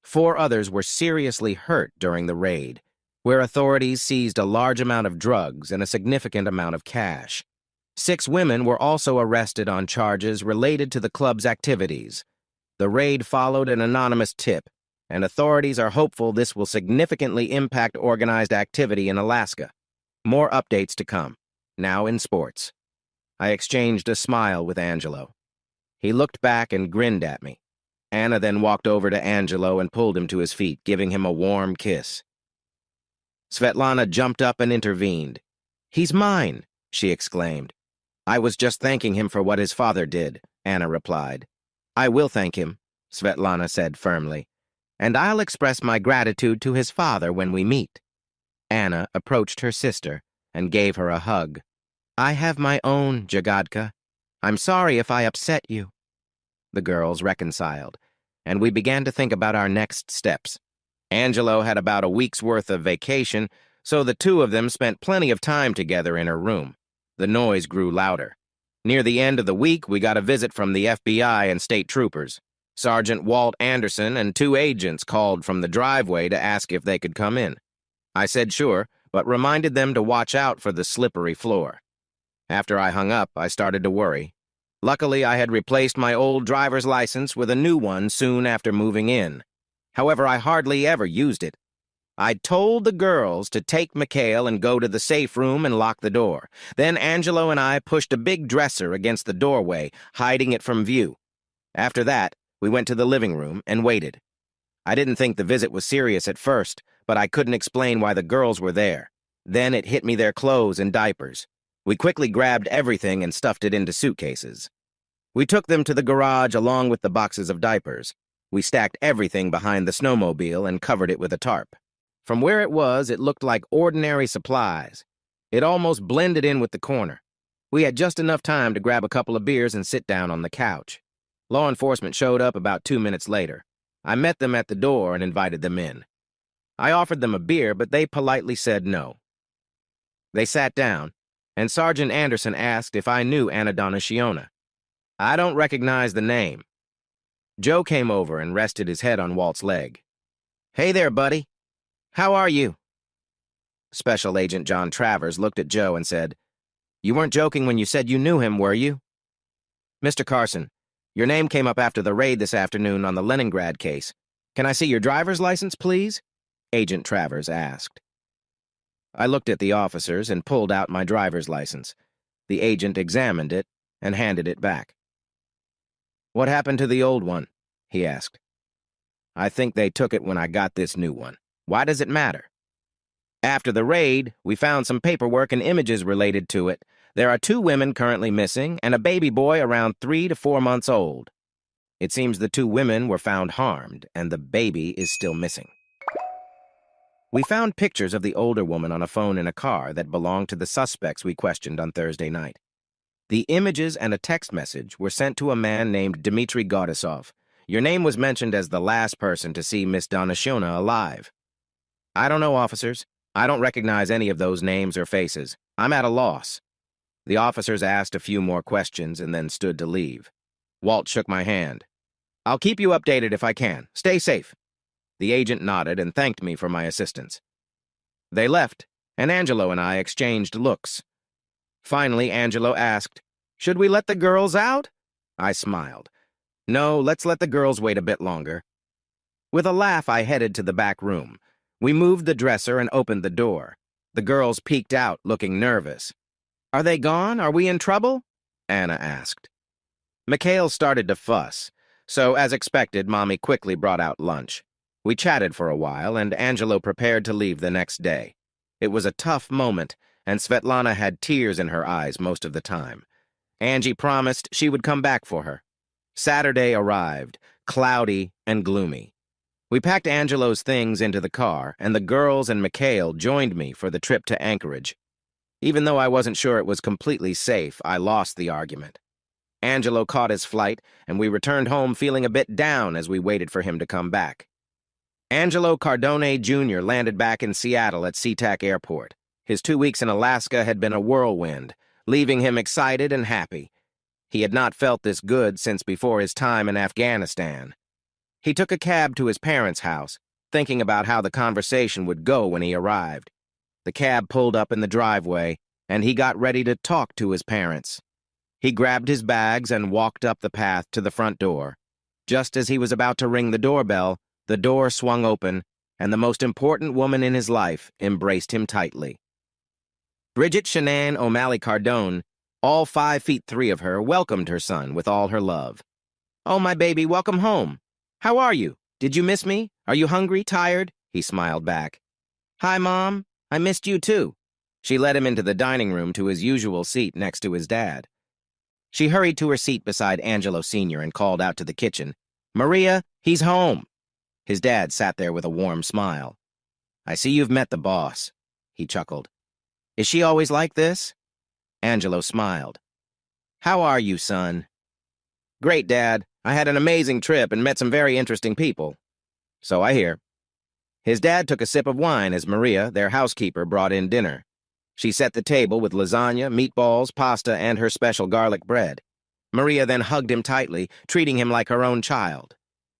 4 others were seriously hurt during the raid, where authorities seized a large amount of drugs and a significant amount of cash. 6 women were also arrested on charges related to the club's activities. The raid followed an anonymous tip, and authorities are hopeful this will significantly impact organized activity in Alaska. More updates to come, now in sports. I exchanged a smile with Angelo. He looked back and grinned at me. Anna then walked over to Angelo and pulled him to his feet, giving him a warm kiss. Svetlana jumped up and intervened. He's mine, she exclaimed. I was just thanking him for what his father did, Anna replied. I will thank him, Svetlana said firmly. And I'll express my gratitude to his father when we meet. Anna approached her sister and gave her a hug. I have my own, Jagadka. I'm sorry if I upset you. The girls reconciled, and we began to think about our next steps. Angelo had about a week's worth of vacation, so the 2 of them spent plenty of time together in her room. The noise grew louder. Near the end of the week, we got a visit from the FBI and state troopers. Sergeant Walt Anderson and 2 agents called from the driveway to ask if they could come in. I said sure, but reminded them to watch out for the slippery floor. After I hung up, I started to worry. Luckily, I had replaced my old driver's license with a new one soon after moving in. However, I hardly ever used it. I'd told the girls to take Mikhail and go to the safe room and lock the door. Then Angelo and I pushed a big dresser against the doorway, hiding it from view. After that, we went to the living room and waited. I didn't think the visit was serious at first, but I couldn't explain why the girls were there. Then it hit me their clothes and diapers. We quickly grabbed everything and stuffed it into suitcases. We took them to the garage along with the boxes of diapers. We stacked everything behind the snowmobile and covered it with a tarp. From where it was, it looked like ordinary supplies. It almost blended in with the corner. We had just enough time to grab a couple of beers and sit down on the couch. Law enforcement showed up about 2 minutes later. I met them at the door and invited them in. I offered them a beer, but they politely said no. They sat down, and Sergeant Anderson asked if I knew Anna Donationa. I don't recognize the name. Joe came over and rested his head on Walt's leg. Hey there, buddy. How are you? Special Agent John Travers looked at Joe and said, You weren't joking when you said you knew him, were you? Mr. Carson, your name came up after the raid this afternoon on the Leningrad case. Can I see your driver's license, please? Agent Travers asked. I looked at the officers and pulled out my driver's license. The agent examined it and handed it back. What happened to the old one? He asked. I think they took it when I got this new one. Why does it matter? After the raid, we found some paperwork and images related to it. There are 2 women currently missing and a baby boy around 3 to 4 months old. It seems the 2 women were found harmed and the baby is still missing. We found pictures of the older woman on a phone in a car that belonged to the suspects we questioned on Thursday night. The images and a text message were sent to a man named Dmitry Godisov. Your name was mentioned as the last person to see Miss Donationa alive. I don't know, officers. I don't recognize any of those names or faces. I'm at a loss. The officers asked a few more questions and then stood to leave. Walt shook my hand. I'll keep you updated if I can. Stay safe. The agent nodded and thanked me for my assistance. They left, and Angelo and I exchanged looks. Finally, Angelo asked, Should we let the girls out? I smiled. No, let's let the girls wait a bit longer. With a laugh, I headed to the back room. We moved the dresser and opened the door. The girls peeked out, looking nervous. Are they gone? Are we in trouble? Anna asked. Mikhail started to fuss, so as expected, Mommy quickly brought out lunch. We chatted for a while, and Angelo prepared to leave the next day. It was a tough moment, and Svetlana had tears in her eyes most of the time. Angie promised she would come back for her. Saturday arrived, cloudy and gloomy. We packed Angelo's things into the car, and the girls and Mikhail joined me for the trip to Anchorage. Even though I wasn't sure it was completely safe, I lost the argument. Angelo caught his flight, and we returned home feeling a bit down as we waited for him to come back. Angelo Cardone Jr. landed back in Seattle at SeaTac Airport. His 2 weeks in Alaska had been a whirlwind, leaving him excited and happy. He had not felt this good since before his time in Afghanistan. He took a cab to his parents' house, thinking about how the conversation would go when he arrived. The cab pulled up in the driveway, and he got ready to talk to his parents. He grabbed his bags and walked up the path to the front door. Just as he was about to ring the doorbell, the door swung open, and the most important woman in his life embraced him tightly. Bridget Shanann O'Malley Cardone, all 5'3" of her, welcomed her son with all her love. Oh, my baby, welcome home. How are you? Did you miss me? Are you hungry, tired? He smiled back. Hi, Mom. I missed you, too. She led him into the dining room to his usual seat next to his dad. She hurried to her seat beside Angelo Sr. and called out to the kitchen, Maria, he's home. His dad sat there with a warm smile. I see you've met the boss, he chuckled. Is she always like this? Angelo smiled. How are you, son? Great, Dad. I had an amazing trip and met some very interesting people. So I hear. His dad took a sip of wine as Maria, their housekeeper, brought in dinner. She set the table with lasagna, meatballs, pasta, and her special garlic bread. Maria then hugged him tightly, treating him like her own child.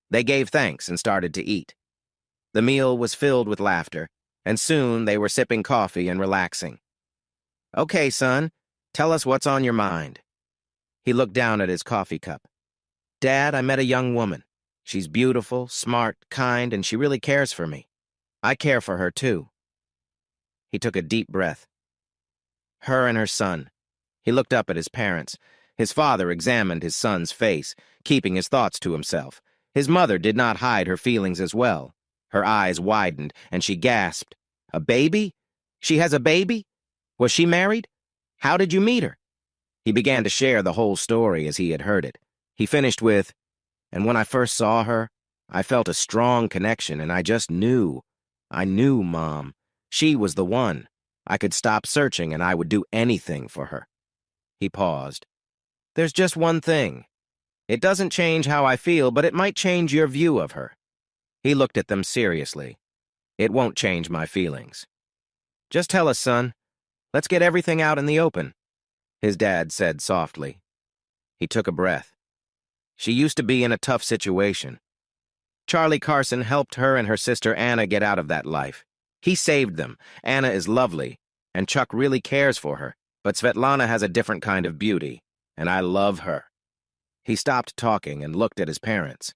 They gave thanks and started to eat. The meal was filled with laughter, and soon they were sipping coffee and relaxing. Okay, son, tell us what's on your mind. He looked down at his coffee cup. Dad, I met a young woman. She's beautiful, smart, kind, and she really cares for me. I care for her, too. He took a deep breath. Her and her son. He looked up at his parents. His father examined his son's face, keeping his thoughts to himself. His mother did not hide her feelings as well. Her eyes widened, and she gasped. A baby? She has a baby? Was she married? How did you meet her? He began to share the whole story as he had heard it. He finished with, and when I first saw her, I felt a strong connection, and I just knew. I knew, Mom. She was the one. I could stop searching, and I would do anything for her. He paused. There's just one thing. It doesn't change how I feel, but it might change your view of her. He looked at them seriously. It won't change my feelings. Just tell us, son. Let's get everything out in the open, his dad said softly. He took a breath. She used to be in a tough situation. Charlie Carson helped her and her sister Anna get out of that life. He saved them. Anna is lovely, and Chuck really cares for her, but Svetlana has a different kind of beauty, and I love her. He stopped talking and looked at his parents.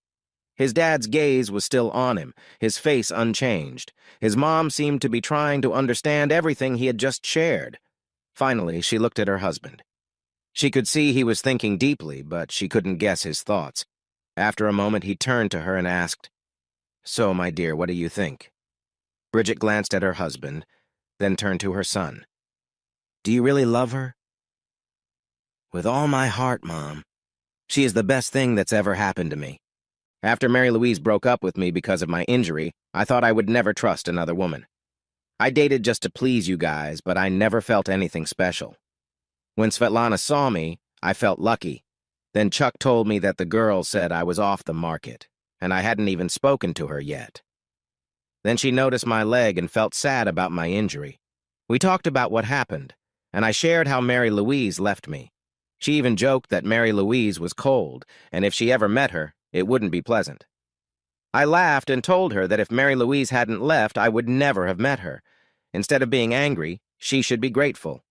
His dad's gaze was still on him, his face unchanged. His mom seemed to be trying to understand everything he had just shared. Finally, she looked at her husband. She could see he was thinking deeply, but she couldn't guess his thoughts. After a moment, he turned to her and asked, So, my dear, what do you think? Bridget glanced at her husband, then turned to her son. Do you really love her? With all my heart, Mom. She is the best thing that's ever happened to me. After Mary Louise broke up with me because of my injury, I thought I would never trust another woman. I dated just to please you guys, but I never felt anything special. When Svetlana saw me, I felt lucky. Then Chuck told me that the girl said I was off the market, and I hadn't even spoken to her yet. Then she noticed my leg and felt sad about my injury. We talked about what happened, and I shared how Mary Louise left me. She even joked that Mary Louise was cold, and if she ever met her, it wouldn't be pleasant. I laughed and told her that if Mary Louise hadn't left, I would never have met her. Instead of being angry, she should be grateful.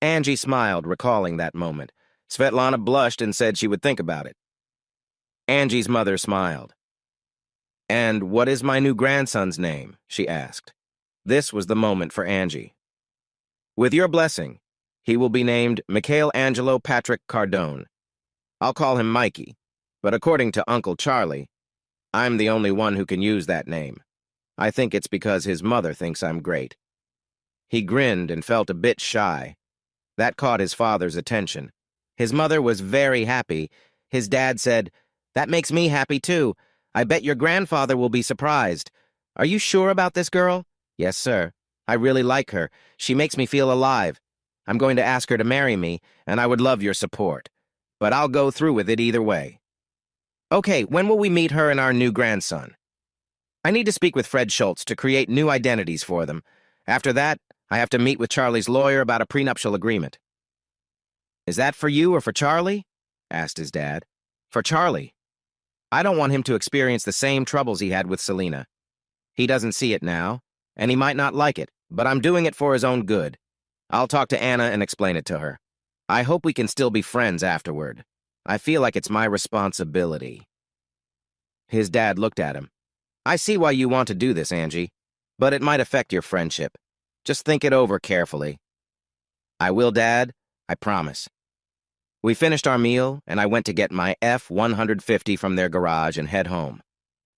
Angie smiled, recalling that moment. Svetlana blushed and said she would think about it. Angie's mother smiled. And what is my new grandson's name? She asked. This was the moment for Angie. With your blessing, he will be named Mikhail Angelo Patrick Cardone. I'll call him Mikey, but according to Uncle Charlie, I'm the only one who can use that name. I think it's because his mother thinks I'm great. He grinned and felt a bit shy. That caught his father's attention. His mother was very happy. His dad said, That makes me happy too. I bet your grandfather will be surprised. Are you sure about this girl? Yes, sir. I really like her. She makes me feel alive. I'm going to ask her to marry me, and I would love your support. But I'll go through with it either way. Okay, when will we meet her and our new grandson? I need to speak with Fred Schultz to create new identities for them. After that, I have to meet with Charlie's lawyer about a prenuptial agreement. Is that for you or for Charlie? Asked his dad. For Charlie. I don't want him to experience the same troubles he had with Selena. He doesn't see it now, and he might not like it, but I'm doing it for his own good. I'll talk to Anna and explain it to her. I hope we can still be friends afterward. I feel like it's my responsibility. His dad looked at him. I see why you want to do this, Angie, but it might affect your friendship. Just think it over carefully. I will, Dad. I promise. We finished our meal, and I went to get my F-150 from their garage and head home.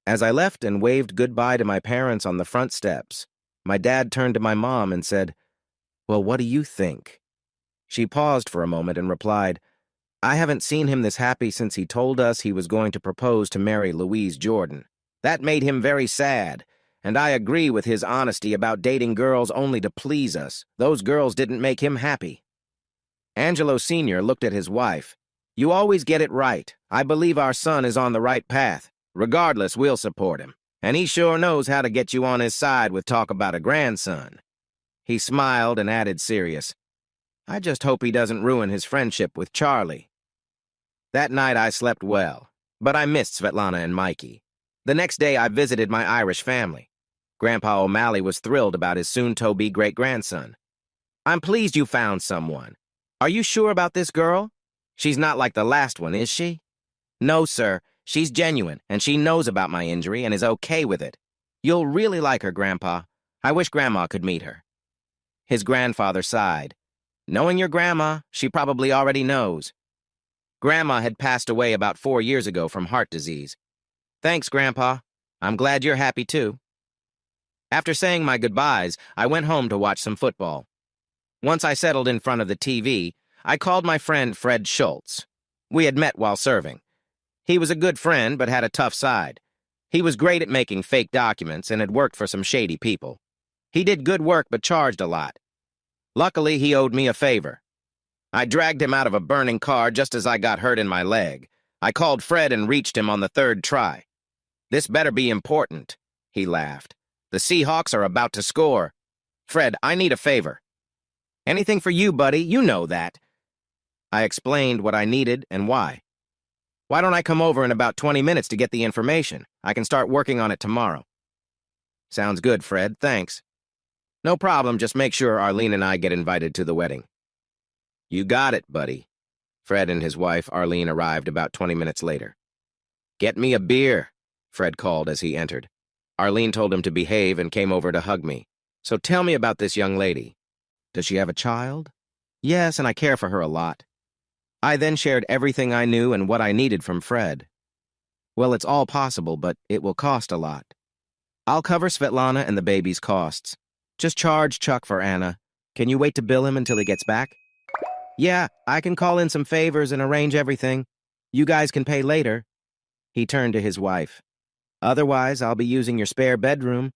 As I left and waved goodbye to my parents on the front steps, my dad turned to my mom and said, Well, what do you think? She paused for a moment and replied, I haven't seen him this happy since he told us he was going to propose to Mary Louise Jordan. That made him very sad, and I agree with his honesty about dating girls only to please us. Those girls didn't make him happy. Angelo Sr. looked at his wife. You always get it right. I believe our son is on the right path. Regardless, we'll support him. And he sure knows how to get you on his side with talk about a grandson. He smiled and added serious. I just hope he doesn't ruin his friendship with Charlie. That night I slept well, but I missed Svetlana and Mikey. The next day I visited my Irish family. Grandpa O'Malley was thrilled about his soon-to-be great-grandson. I'm pleased you found someone. Are you sure about this girl? She's not like the last one, is she? No, sir. She's genuine, and she knows about my injury and is okay with it. You'll really like her, Grandpa. I wish Grandma could meet her. His grandfather sighed. Knowing your grandma, she probably already knows. Grandma had passed away about 4 years ago from heart disease. Thanks, Grandpa. I'm glad you're happy too. After saying my goodbyes, I went home to watch some football. Once I settled in front of the TV, I called my friend Fred Schultz. We had met while serving. He was a good friend, but had a tough side. He was great at making fake documents and had worked for some shady people. He did good work but charged a lot. Luckily, he owed me a favor. I dragged him out of a burning car just as I got hurt in my leg. I called Fred and reached him on the third try. "This better be important," he laughed. "The Seahawks are about to score. Fred, I need a favor." "Anything for you, buddy, you know that." I explained what I needed and why. "Why don't I come over in about 20 minutes to get the information? I can start working on it tomorrow." "Sounds good, Fred, thanks." "No problem, just make sure Arlene and I get invited to the wedding." "You got it, buddy." Fred and his wife, Arlene, arrived about 20 minutes later. "Get me a beer," Fred called as he entered. Arlene told him to behave and came over to hug me. "So tell me about this young lady. Does she have a child?" "Yes, and I care for her a lot." I then shared everything I knew and what I needed from Fred. "Well, it's all possible, but it will cost a lot. I'll cover Svetlana and the baby's costs. Just charge Chuck for Anna. Can you wait to bill him until he gets back?" "Yeah, I can call in some favors and arrange everything. You guys can pay later." He turned to his wife. "Otherwise, I'll be using your spare bedroom."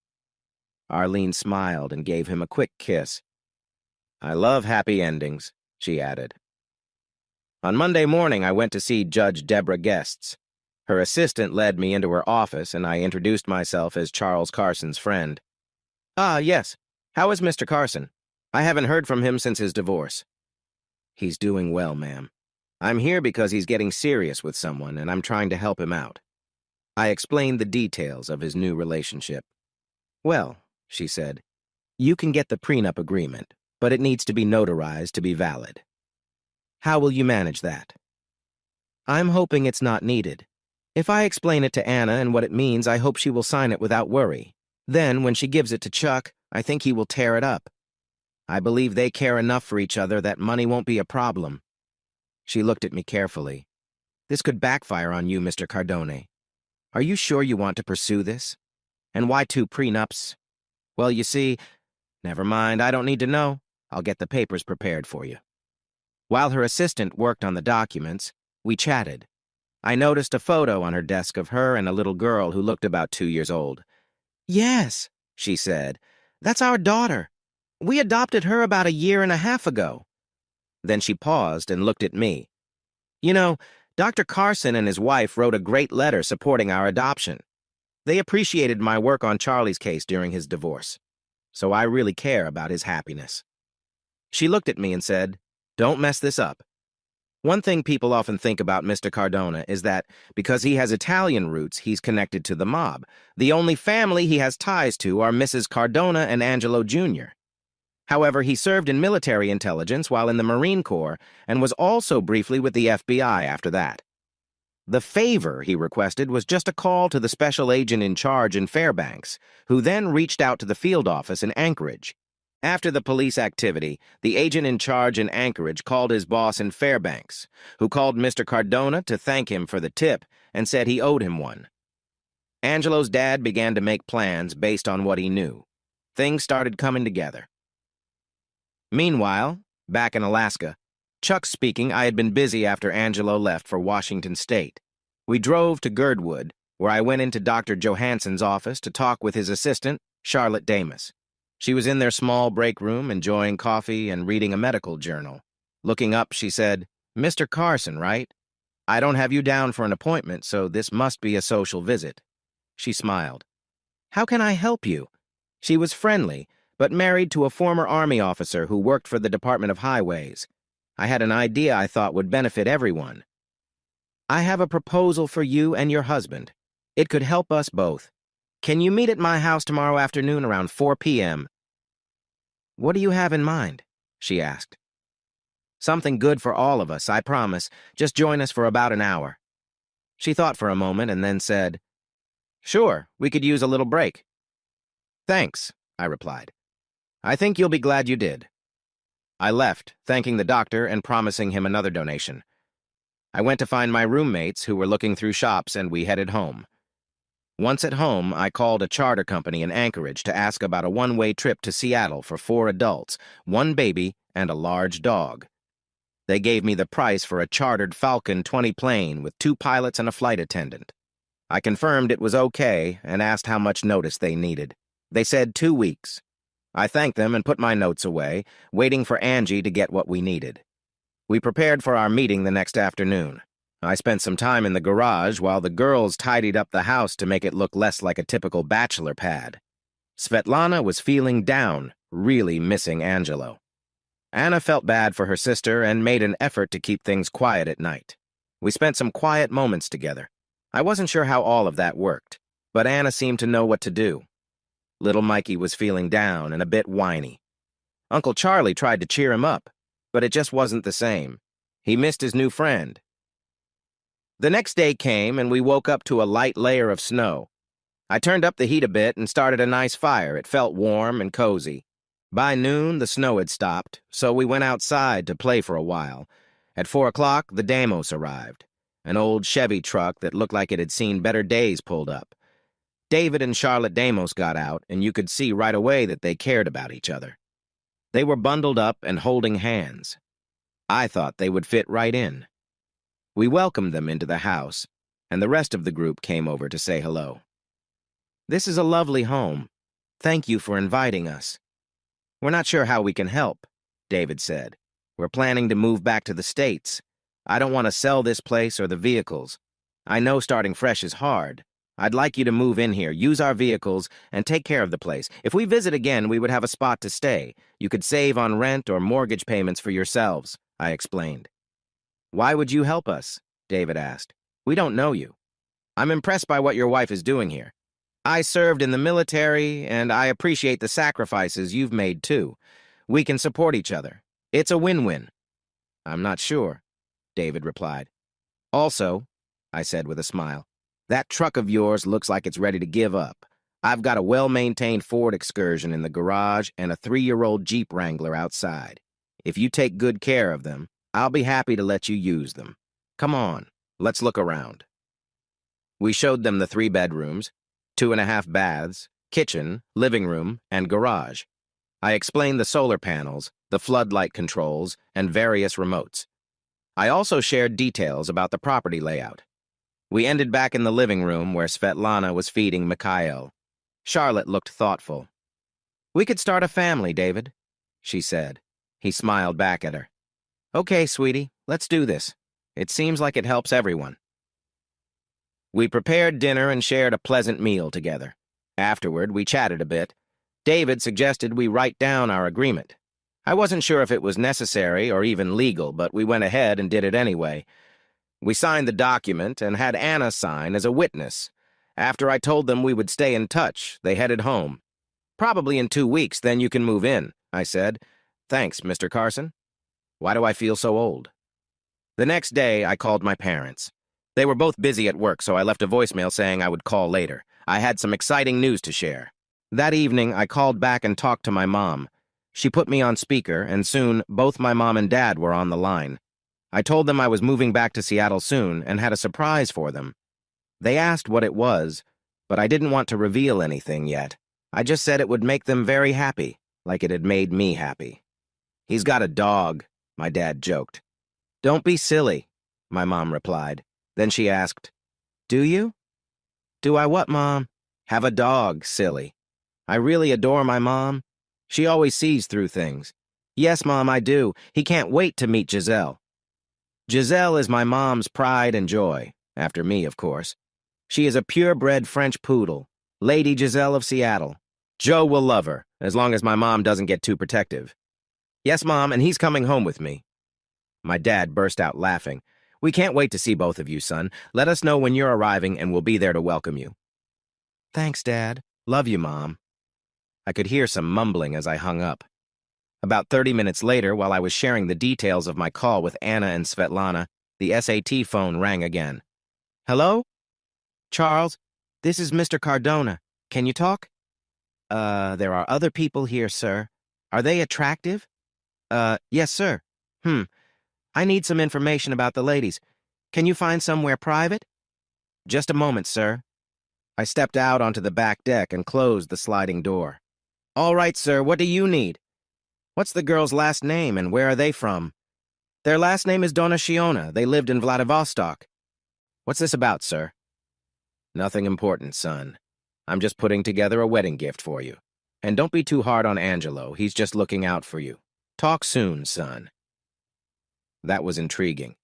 Arlene smiled and gave him a quick kiss. "I love happy endings," she added. On Monday morning, I went to see Judge Deborah Guests. Her assistant led me into her office, and I introduced myself as Charles Carson's friend. "Ah, yes. How is Mr. Carson? I haven't heard from him since his divorce." "He's doing well, ma'am. I'm here because he's getting serious with someone, and I'm trying to help him out." I explained the details of his new relationship. "Well," she said, "you can get the prenup agreement, but it needs to be notarized to be valid. How will you manage that?" "I'm hoping it's not needed. If I explain it to Anna and what it means, I hope she will sign it without worry. Then, when she gives it to Chuck, I think he will tear it up. I believe they care enough for each other that money won't be a problem." She looked at me carefully. "This could backfire on you, Mr. Cardone. Are you sure you want to pursue this? And why 2 prenups? Well, you see, never mind, I don't need to know. I'll get the papers prepared for you." While her assistant worked on the documents, we chatted. I noticed a photo on her desk of her and a little girl who looked about 2 years old. "Yes," she said, "that's our daughter. We adopted her about 1.5 years ago." Then she paused and looked at me. "You know, Dr. Carson and his wife wrote a great letter supporting our adoption. They appreciated my work on Charlie's case during his divorce. So I really care about his happiness." She looked at me and said, "Don't mess this up. One thing people often think about Mr. Cardona is that because he has Italian roots, he's connected to the mob. The only family he has ties to are Mrs. Cardona and Angelo Jr. However, he served in military intelligence while in the Marine Corps and was also briefly with the FBI after that. The favor he requested was just a call to the special agent in charge in Fairbanks, who then reached out to the field office in Anchorage. After the police activity, the agent in charge in Anchorage called his boss in Fairbanks, who called Mr. Cardona to thank him for the tip and said he owed him one. Angelo's dad began to make plans based on what he knew. Things started coming together. Meanwhile, back in Alaska, Chuck speaking, I had been busy after Angelo left for Washington State. We drove to Girdwood, where I went into Dr. Johansson's office to talk with his assistant, Charlotte Damas. She was in their small break room, enjoying coffee and reading a medical journal. Looking up, she said, "Mr. Carson, right? I don't have you down for an appointment, so this must be a social visit." She smiled. "How can I help you?" She was friendly, but married to a former Army officer who worked for the Department of Highways. I had an idea I thought would benefit everyone. "I have a proposal for you and your husband. It could help us both. Can you meet at my house tomorrow afternoon around 4 p.m.? "What do you have in mind?" she asked. "Something good for all of us, I promise. Just join us for about an hour." She thought for a moment and then said, "Sure, we could use a little break." "Thanks," I replied. "I think you'll be glad you did." I left, thanking the doctor and promising him another donation. I went to find my roommates, who were looking through shops, and we headed home. Once at home, I called a charter company in Anchorage to ask about a one-way trip to Seattle for 4 adults, 1 baby, and a large dog. They gave me the price for a chartered Falcon 20 plane with 2 pilots and a flight attendant. I confirmed it was okay and asked how much notice they needed. They said 2 weeks. I thanked them and put my notes away, waiting for Angie to get what we needed. We prepared for our meeting the next afternoon. I spent some time in the garage while the girls tidied up the house to make it look less like a typical bachelor pad. Svetlana was feeling down, really missing Angelo. Anna felt bad for her sister and made an effort to keep things quiet at night. We spent some quiet moments together. I wasn't sure how all of that worked, but Anna seemed to know what to do. Little Mikey was feeling down and a bit whiny. Uncle Charlie tried to cheer him up, but it just wasn't the same. He missed his new friend. The next day came and we woke up to a light layer of snow. I turned up the heat a bit and started a nice fire. It felt warm and cozy. By noon, the snow had stopped, so we went outside to play for a while. At 4 o'clock, the Damos arrived. An old Chevy truck that looked like it had seen better days pulled up. David and Charlotte Damos got out, and you could see right away that they cared about each other. They were bundled up and holding hands. I thought they would fit right in. We welcomed them into the house, and the rest of the group came over to say hello. "This is a lovely home. Thank you for inviting us." "We're not sure how we can help," David said. "We're planning to move back to the States. I don't want to sell this place or the vehicles. I know starting fresh is hard. I'd like you to move in here, use our vehicles, and take care of the place. If we visit again, we would have a spot to stay. You could save on rent or mortgage payments for yourselves," I explained. "Why would you help us?" David asked. "We don't know you." "I'm impressed by what your wife is doing here. I served in the military, and I appreciate the sacrifices you've made, too. We can support each other. It's a win-win." "I'm not sure," David replied. "Also," I said with a smile, "that truck of yours looks like it's ready to give up. I've got a well-maintained Ford Excursion in the garage and a 3-year-old Jeep Wrangler outside. If you take good care of them, I'll be happy to let you use them. Come on, let's look around." We showed them the 3 bedrooms, 2.5 baths, kitchen, living room, and garage. I explained the solar panels, the floodlight controls, and various remotes. I also shared details about the property layout. We ended back in the living room where Svetlana was feeding Mikhail. Charlotte looked thoughtful. "We could start a family, David," she said. He smiled back at her. "Okay, sweetie, let's do this. It seems like it helps everyone." We prepared dinner and shared a pleasant meal together. Afterward, we chatted a bit. David suggested we write down our agreement. I wasn't sure if it was necessary or even legal, but we went ahead and did it anyway. We signed the document and had Anna sign as a witness. After I told them we would stay in touch, they headed home. "Probably in 2 weeks, then you can move in," I said. "Thanks, Mr. Carson." Why do I feel so old? The next day, I called my parents. They were both busy at work, so I left a voicemail saying I would call later. I had some exciting news to share. That evening, I called back and talked to my mom. She put me on speaker, and soon, both my mom and dad were on the line. I told them I was moving back to Seattle soon and had a surprise for them. They asked what it was, but I didn't want to reveal anything yet. I just said it would make them very happy, like it had made me happy. "He's got a dog," my dad joked. "Don't be silly," my mom replied. Then she asked, "Do you?" "Do I what, Mom?" "Have a dog, silly." I really adore my mom. She always sees through things. "Yes, Mom, I do. He can't wait to meet Giselle." Giselle is my mom's pride and joy, after me, of course. She is a purebred French poodle, Lady Giselle of Seattle. Joe will love her, as long as my mom doesn't get too protective. "Yes, Mom, and he's coming home with me." My dad burst out laughing. "We can't wait to see both of you, son. Let us know when you're arriving, and we'll be there to welcome you." "Thanks, Dad. Love you, Mom." I could hear some mumbling as I hung up. About 30 minutes later, while I was sharing the details of my call with Anna and Svetlana, the SAT phone rang again. "Hello? Charles, this is Mr. Cardona. Can you talk?" There are other people here, sir. Are they attractive?" Yes, sir." I need some information about the ladies. Can you find somewhere private?" "Just a moment, sir." I stepped out onto the back deck and closed the sliding door. "All right, sir, what do you need?" "What's the girl's last name and where are they from?" "Their last name is Donashiona. They lived in Vladivostok." "What's this about, sir?" "Nothing important, son. I'm just putting together a wedding gift for you. And don't be too hard on Angelo. He's just looking out for you. Talk soon, son." That was intriguing.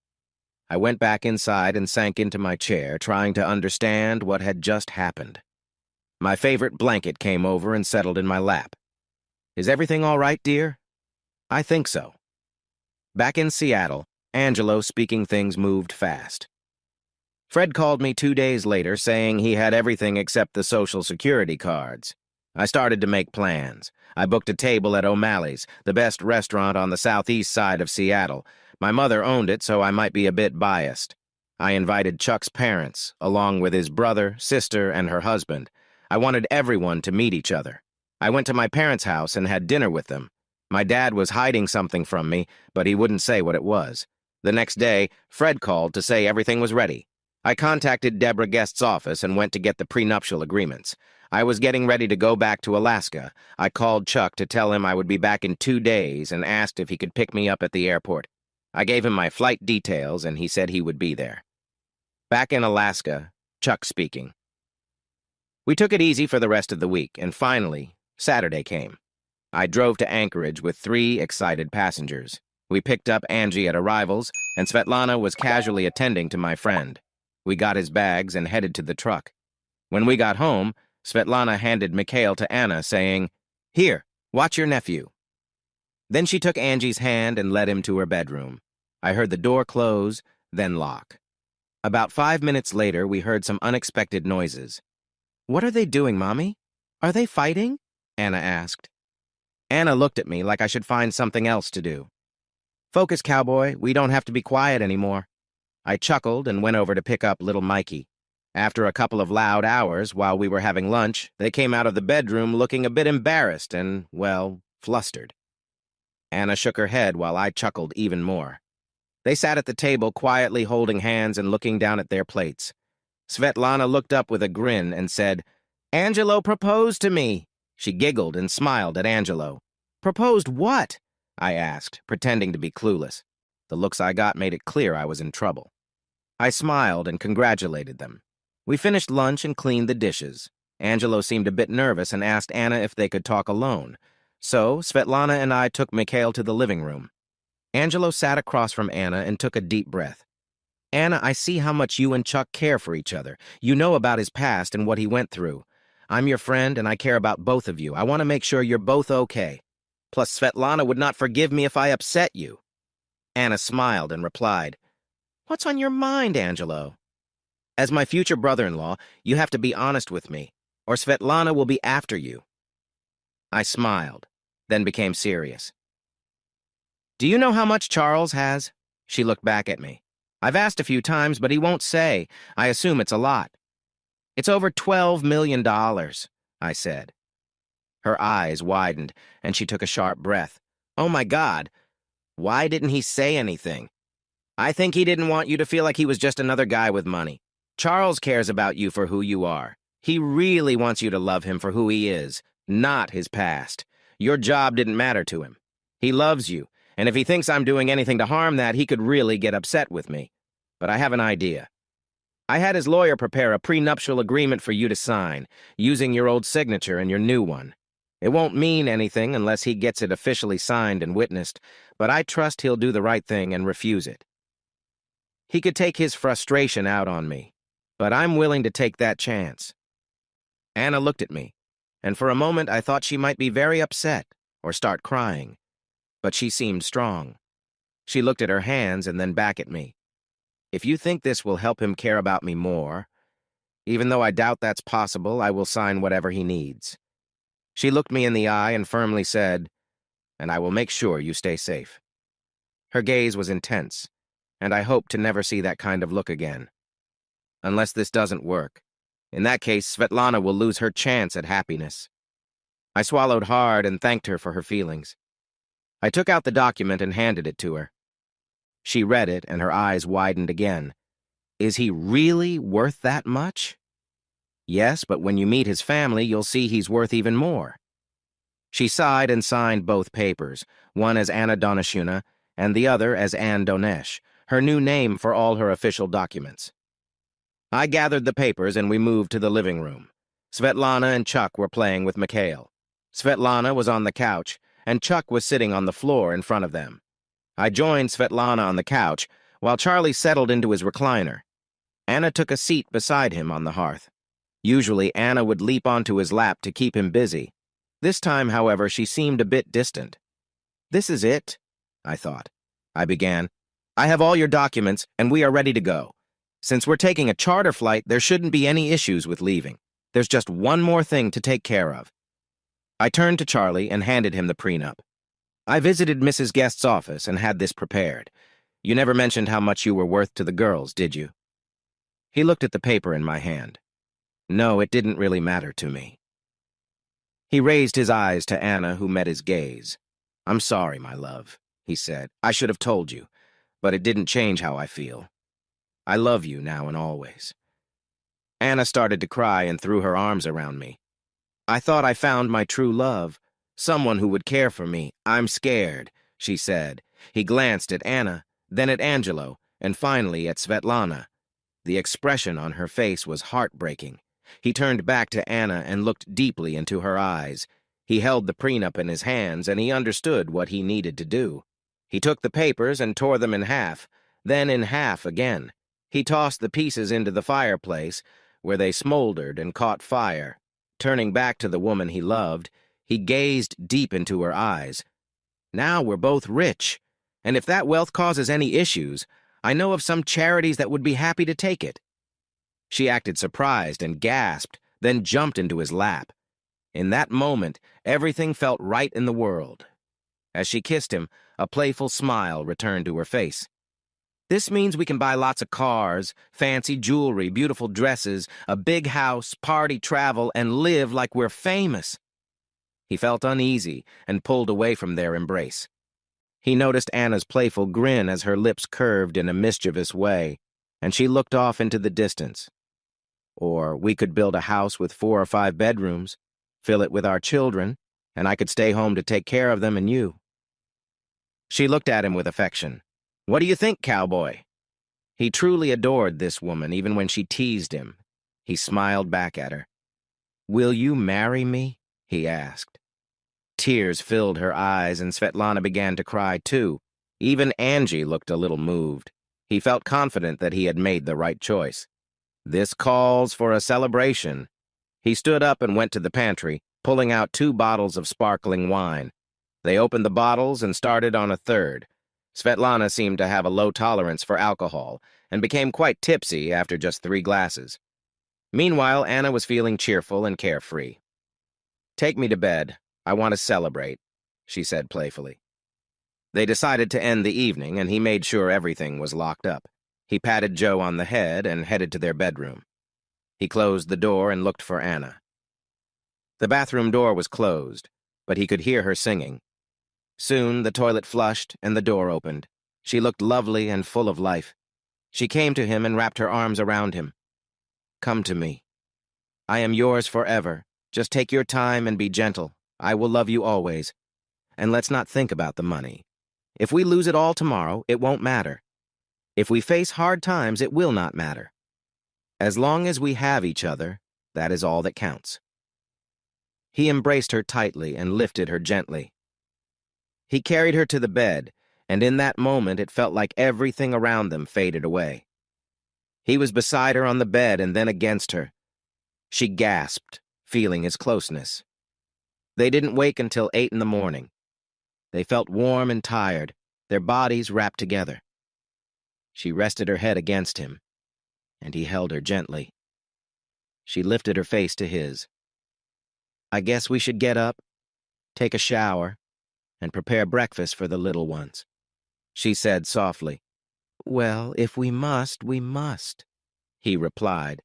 I went back inside and sank into my chair, trying to understand what had just happened. My favorite blanket came over and settled in my lap. "Is everything all right, dear?" "I think so." Back in Seattle, Angelo speaking things moved fast. Fred called me 2 days later saying he had everything except the Social Security cards. I started to make plans. I booked a table at O'Malley's, the best restaurant on the southeast side of Seattle. My mother owned it, so I might be a bit biased. I invited Chuck's parents, along with his brother, sister, and her husband. I wanted everyone to meet each other. I went to my parents' house and had dinner with them. My dad was hiding something from me, but he wouldn't say what it was. The next day, Fred called to say everything was ready. I contacted Deborah Guest's office and went to get the prenuptial agreements. I was getting ready to go back to Alaska. I called Chuck to tell him I would be back in 2 days and asked if he could pick me up at the airport. I gave him my flight details, and he said he would be there. Back in Alaska, Chuck speaking. We took it easy for the rest of the week, and finally, Saturday came. I drove to Anchorage with 3 excited passengers. We picked up Angie at arrivals, and Svetlana was casually attending to my friend. We got his bags and headed to the truck. When we got home, Svetlana handed Mikhail to Anna, saying, "Here, watch your nephew." Then she took Angie's hand and led him to her bedroom. I heard the door close, then lock. About 5 minutes later, we heard some unexpected noises. "What are they doing, Mommy? Are they fighting?" Anna asked. Anna looked at me like I should find something else to do. "Focus, cowboy. We don't have to be quiet anymore." I chuckled and went over to pick up little Mikey. After a couple of loud hours while we were having lunch, they came out of the bedroom looking a bit embarrassed and, well, flustered. Anna shook her head while I chuckled even more. They sat at the table quietly holding hands and looking down at their plates. Svetlana looked up with a grin and said, "Angelo proposed to me." She giggled and smiled at Angelo. "Proposed what?" I asked, pretending to be clueless. The looks I got made it clear I was in trouble. I smiled and congratulated them. We finished lunch and cleaned the dishes. Angelo seemed a bit nervous and asked Anna if they could talk alone. So Svetlana and I took Mikhail to the living room. Angelo sat across from Anna and took a deep breath. "Anna, I see how much you and Chuck care for each other. You know about his past and what he went through. I'm your friend and I care about both of you. I want to make sure you're both okay. Plus, Svetlana would not forgive me if I upset you." Anna smiled and replied, "What's on your mind, Angelo?" "As my future brother-in-law, you have to be honest with me, or Svetlana will be after you." I smiled, then became serious. "Do you know how much Charles has?" She looked back at me. "I've asked a few times, but he won't say. I assume it's a lot." "It's over $12 million, I said. Her eyes widened, and she took a sharp breath. "Oh my God, why didn't he say anything?" "I think he didn't want you to feel like he was just another guy with money. Charles cares about you for who you are. He really wants you to love him for who he is, not his past. Your job didn't matter to him. He loves you, and if he thinks I'm doing anything to harm that, he could really get upset with me. But I have an idea. I had his lawyer prepare a prenuptial agreement for you to sign, using your old signature and your new one. It won't mean anything unless he gets it officially signed and witnessed, but I trust he'll do the right thing and refuse it. He could take his frustration out on me, but I'm willing to take that chance." Anna looked at me, and for a moment I thought she might be very upset or start crying, but she seemed strong. She looked at her hands and then back at me. "If you think this will help him care about me more, even though I doubt that's possible, I will sign whatever he needs." She looked me in the eye and firmly said, "And I will make sure you stay safe." Her gaze was intense, and I hope to never see that kind of look again. Unless this doesn't work. In that case, Svetlana will lose her chance at happiness. I swallowed hard and thanked her for her feelings. I took out the document and handed it to her. She read it, and her eyes widened again. "Is he really worth that much?" Yes, but when you meet his family, you'll see he's worth even more. She sighed and signed both papers, one as Anna Donashuna and the other as Anne Donesh, her new name for all her official documents. I gathered the papers and we moved to the living room. Svetlana and Chuck were playing with Mikhail. Svetlana was on the couch, and Chuck was sitting on the floor in front of them. I joined Svetlana on the couch, while Charlie settled into his recliner. Anna took a seat beside him on the hearth. Usually, Anna would leap onto his lap to keep him busy. This time, however, she seemed a bit distant. "This is it," I thought. I began. "I have all your documents, and we are ready to go. Since we're taking a charter flight, there shouldn't be any issues with leaving. There's just one more thing to take care of." I turned to Charlie and handed him the prenup. "I visited Mrs. Guest's office and had this prepared. You never mentioned how much you were worth to the girls, did you?" He looked at the paper in my hand. "No, it didn't really matter to me." He raised his eyes to Anna, who met his gaze. "I'm sorry, my love," he said. "I should have told you, but it didn't change how I feel. I love you now and always." Anna started to cry and threw her arms around me. "I thought I found my true love, someone who would care for me. I'm scared," she said. He glanced at Anna, then at Angelo, and finally at Svetlana. The expression on her face was heartbreaking. He turned back to Anna and looked deeply into her eyes. He held the prenup in his hands, and he understood what he needed to do. He took the papers and tore them in half, then in half again. He tossed the pieces into the fireplace, where they smoldered and caught fire. Turning back to the woman he loved, he gazed deep into her eyes. "Now we're both rich, and if that wealth causes any issues, I know of some charities that would be happy to take it." She acted surprised and gasped, then jumped into his lap. In that moment, everything felt right in the world. As she kissed him, a playful smile returned to her face. "This means we can buy lots of cars, fancy jewelry, beautiful dresses, a big house, party travel, and live like we're famous." He felt uneasy and pulled away from their embrace. He noticed Anna's playful grin as her lips curved in a mischievous way, and she looked off into the distance. "Or we could build a house with 4 or 5 bedrooms, fill it with our children, and I could stay home to take care of them and you." She looked at him with affection. "What do you think, cowboy?" He truly adored this woman, even when she teased him. He smiled back at her. "Will you marry me?" he asked. Tears filled her eyes, and Svetlana began to cry, too. Even Angie looked a little moved. He felt confident that he had made the right choice. "This calls for a celebration." He stood up and went to the pantry, pulling out 2 bottles of sparkling wine. They opened the bottles and started on a third. Svetlana seemed to have a low tolerance for alcohol and became quite tipsy after just 3 glasses. Meanwhile, Anna was feeling cheerful and carefree. "Take me to bed. I want to celebrate," she said playfully. They decided to end the evening, and he made sure everything was locked up. He patted Joe on the head and headed to their bedroom. He closed the door and looked for Anna. The bathroom door was closed, but he could hear her singing. Soon the toilet flushed and the door opened. She looked lovely and full of life. She came to him and wrapped her arms around him. "Come to me. I am yours forever. Just take your time and be gentle. I will love you always. And let's not think about the money. If we lose it all tomorrow, it won't matter. If we face hard times, it will not matter. As long as we have each other, that is all that counts." He embraced her tightly and lifted her gently. He carried her to the bed, and in that moment it felt like everything around them faded away. He was beside her on the bed and then against her. She gasped, feeling his closeness. They didn't wake until 8 in the morning. They felt warm and tired, their bodies wrapped together. She rested her head against him, and he held her gently. She lifted her face to his. "I guess we should get up, take a shower, and prepare breakfast for the little ones," she said softly. "Well, if we must, we must," he replied.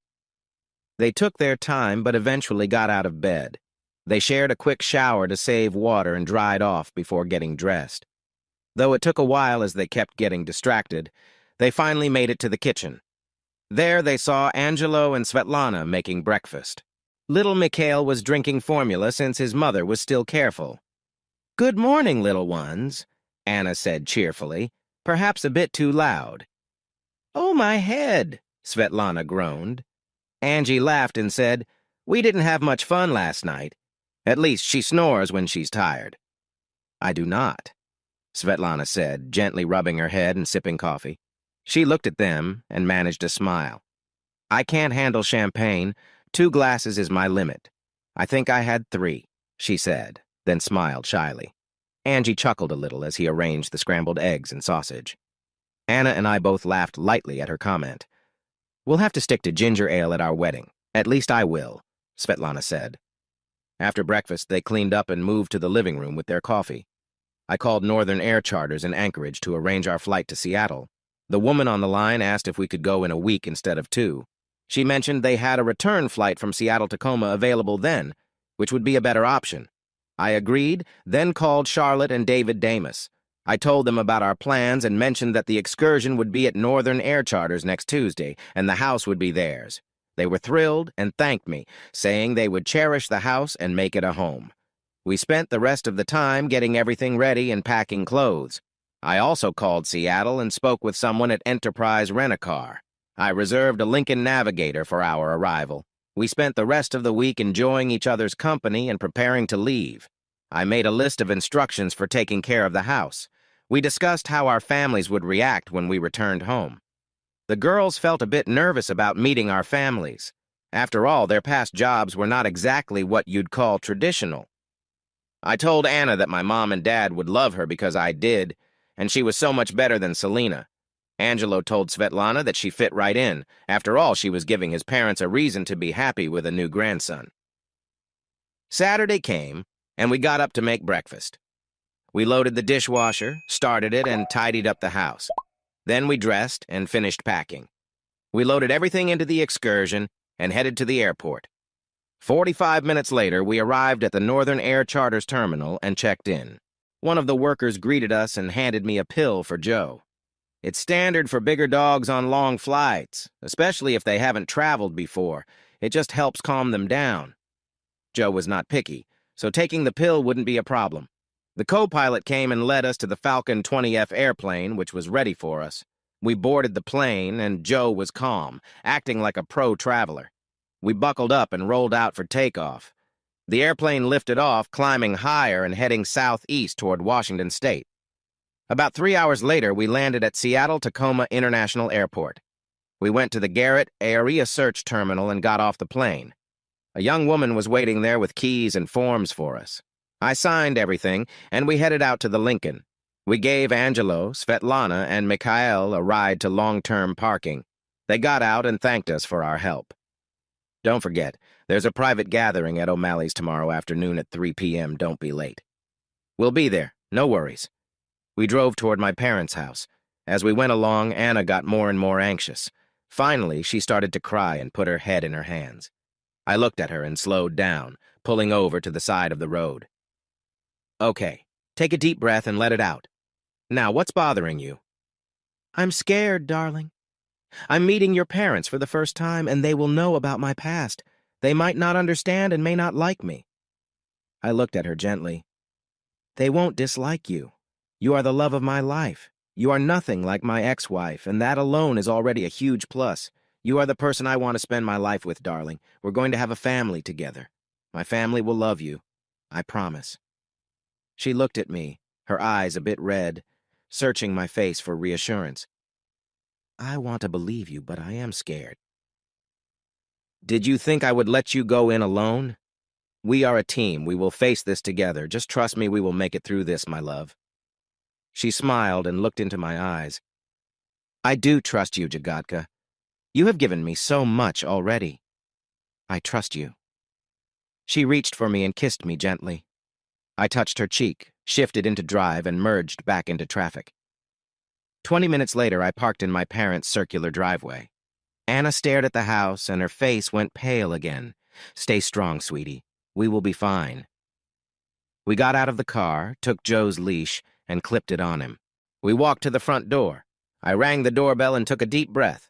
They took their time but eventually got out of bed. They shared a quick shower to save water and dried off before getting dressed. Though it took a while as they kept getting distracted, they finally made it to the kitchen. There they saw Angelo and Svetlana making breakfast. Little Mikhail was drinking formula since his mother was still careful. "Good morning, little ones," Anna said cheerfully, perhaps a bit too loud. "Oh, my head," Svetlana groaned. Angie laughed and said, "We didn't have much fun last night. At least she snores when she's tired." "I do not," Svetlana said, gently rubbing her head and sipping coffee. She looked at them and managed a smile. "I can't handle champagne. 2 glasses is my limit. I think I had 3, she said, then smiled shyly. Angie chuckled a little as he arranged the scrambled eggs and sausage. Anna and I both laughed lightly at her comment. "We'll have to stick to ginger ale at our wedding. At least I will," Svetlana said. After breakfast, they cleaned up and moved to the living room with their coffee. I called Northern Air Charters in Anchorage to arrange our flight to Seattle. The woman on the line asked if we could go in a week instead of 2. She mentioned they had a return flight from Seattle-Tacoma available then, which would be a better option. I agreed, then called Charlotte and David Damas. I told them about our plans and mentioned that the excursion would be at Northern Air Charters next Tuesday, and the house would be theirs. They were thrilled and thanked me, saying they would cherish the house and make it a home. We spent the rest of the time getting everything ready and packing clothes. I also called Seattle and spoke with someone at Enterprise Rent-A-Car. I reserved a Lincoln Navigator for our arrival. We spent the rest of the week enjoying each other's company and preparing to leave. I made a list of instructions for taking care of the house. We discussed how our families would react when we returned home. The girls felt a bit nervous about meeting our families. After all, their past jobs were not exactly what you'd call traditional. I told Anna that my mom and dad would love her because I did, and she was so much better than Selena. Angelo told Svetlana that she fit right in. After all, she was giving his parents a reason to be happy with a new grandson. Saturday came, and we got up to make breakfast. We loaded the dishwasher, started it, and tidied up the house. Then we dressed and finished packing. We loaded everything into the excursion and headed to the airport. 45 minutes later, we arrived at the Northern Air Charters terminal and checked in. One of the workers greeted us and handed me a pill for Joe. It's standard for bigger dogs on long flights, especially if they haven't traveled before. It just helps calm them down. Joe was not picky, so taking the pill wouldn't be a problem. The co-pilot came and led us to the Falcon 20F airplane, which was ready for us. We boarded the plane, and Joe was calm, acting like a pro traveler. We buckled up and rolled out for takeoff. The airplane lifted off, climbing higher and heading southeast toward Washington State. About 3 hours later, we landed at Seattle-Tacoma International Airport. We went to the Garrett Area Search Terminal and got off the plane. A young woman was waiting there with keys and forms for us. I signed everything, and we headed out to the Lincoln. We gave Angelo, Svetlana, and Mikhail a ride to long-term parking. They got out and thanked us for our help. Don't forget, there's a private gathering at O'Malley's tomorrow afternoon at 3 p.m. Don't be late. We'll be there, no worries. We drove toward my parents' house. As we went along, Anna got more and more anxious. Finally, she started to cry and put her head in her hands. I looked at her and slowed down, pulling over to the side of the road. "Okay, take a deep breath and let it out. Now, what's bothering you?" "I'm scared, darling. I'm meeting your parents for the first time, and they will know about my past. They might not understand and may not like me." I looked at her gently. "They won't dislike you. You are the love of my life. You are nothing like my ex-wife, and that alone is already a huge plus. You are the person I want to spend my life with, darling. We're going to have a family together. My family will love you. I promise." She looked at me, her eyes a bit red, searching my face for reassurance. "I want to believe you, but I am scared." "Did you think I would let you go in alone? We are a team. We will face this together. Just trust me, we will make it through this, my love." She smiled and looked into my eyes. "I do trust you, Jagatka. You have given me so much already. I trust you." She reached for me and kissed me gently. I touched her cheek, shifted into drive, and merged back into traffic. 20 minutes later, I parked in my parents' circular driveway. Anna stared at the house, and her face went pale again. "Stay strong, sweetie. We will be fine." We got out of the car, took Joe's leash, and clipped it on him. We walked to the front door. I rang the doorbell and took a deep breath.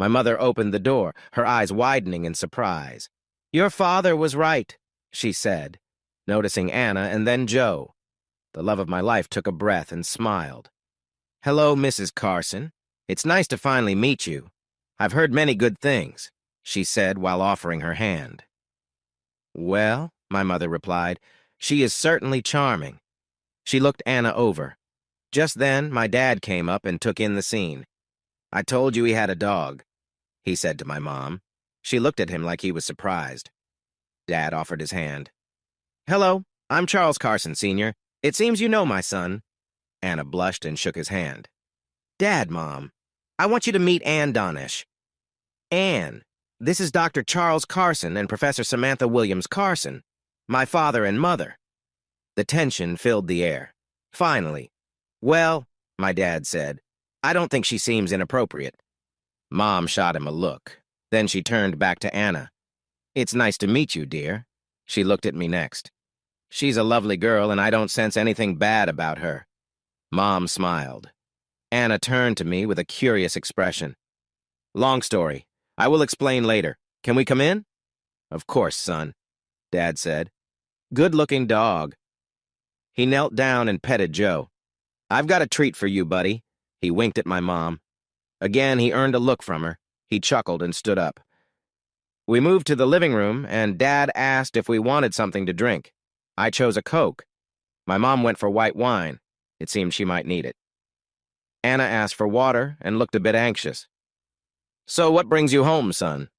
My mother opened the door, her eyes widening in surprise. "Your father was right," she said, noticing Anna and then Joe. The love of my life took a breath and smiled. "Hello, Mrs. Carson. It's nice to finally meet you. I've heard many good things," she said while offering her hand. "Well," my mother replied, "she is certainly charming." She looked Anna over. Just then, my dad came up and took in the scene. "I told you he had a dog," he said to my mom. She looked at him like he was surprised. Dad offered his hand. "Hello, I'm Charles Carson, Sr. It seems you know my son." Anna blushed and shook his hand. "Dad, Mom, I want you to meet Ann Donish." "Ann, this is Dr. Charles Carson and Professor Samantha Williams Carson, my father and mother." The tension filled the air. Finally, "Well," my dad said, "I don't think she seems inappropriate." Mom shot him a look. Then she turned back to Anna. "It's nice to meet you, dear." She looked at me next. "She's a lovely girl, and I don't sense anything bad about her." Mom smiled. Anna turned to me with a curious expression. "Long story. I will explain later. Can we come in?" "Of course, son," Dad said. "Good-looking dog." He knelt down and petted Joe. "I've got a treat for you, buddy." He winked at my mom. Again, he earned a look from her. He chuckled and stood up. We moved to the living room, and Dad asked if we wanted something to drink. I chose a Coke. My mom went for white wine. It seemed she might need it. Anna asked for water and looked a bit anxious. "So what brings you home, son?"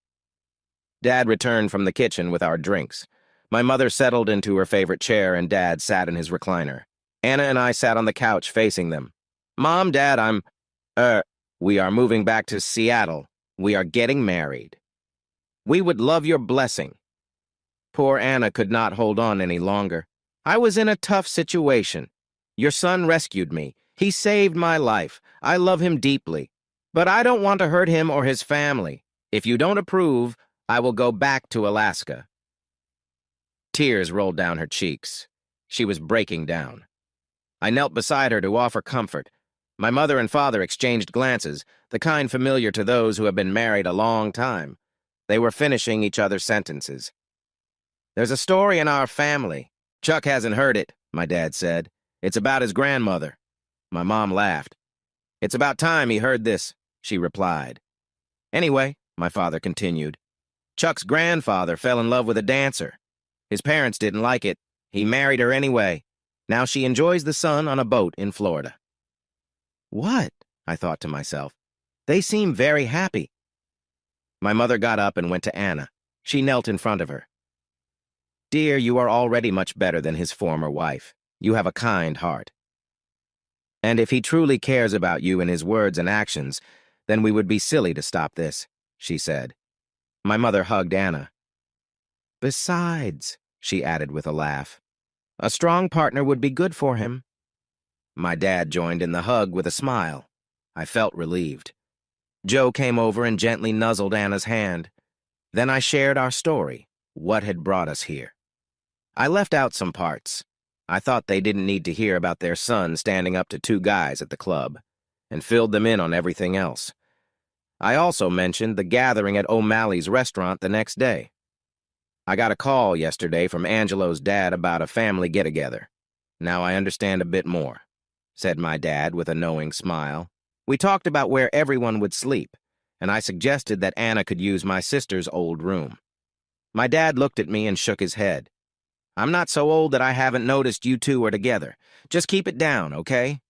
Dad returned from the kitchen with our drinks. My mother settled into her favorite chair, and Dad sat in his recliner. Anna and I sat on the couch facing them. "Mom, Dad, we are moving back to Seattle. We are getting married. We would love your blessing." Poor Anna could not hold on any longer. "I was in a tough situation. Your son rescued me. He saved my life. I love him deeply. But I don't want to hurt him or his family. If you don't approve, I will go back to Alaska." Tears rolled down her cheeks. She was breaking down. I knelt beside her to offer comfort. My mother and father exchanged glances, the kind familiar to those who have been married a long time. They were finishing each other's sentences. "There's a story in our family. Chuck hasn't heard it," my dad said. "It's about his grandmother." My mom laughed. "It's about time he heard this," she replied. "Anyway," my father continued, "Chuck's grandfather fell in love with a dancer. His parents didn't like it. He married her anyway. Now she enjoys the sun on a boat in Florida." "What?" I thought to myself. "They seem very happy." My mother got up and went to Anna. She knelt in front of her. "Dear, you are already much better than his former wife. You have a kind heart. And if he truly cares about you in his words and actions, then we would be silly to stop this," she said. My mother hugged Anna. "Besides," she added with a laugh, "a strong partner would be good for him." My dad joined in the hug with a smile. I felt relieved. Joe came over and gently nuzzled Anna's hand. Then I shared our story, what had brought us here. I left out some parts. I thought they didn't need to hear about their son standing up to two guys at the club, and filled them in on everything else. I also mentioned the gathering at O'Malley's restaurant the next day. "I got a call yesterday from Angelo's dad about a family get-together. Now I understand a bit more," said my dad with a knowing smile. "We talked about where everyone would sleep, and I suggested that Anna could use my sister's old room." My dad looked at me and shook his head. "I'm not so old that I haven't noticed you two are together. Just keep it down, okay?"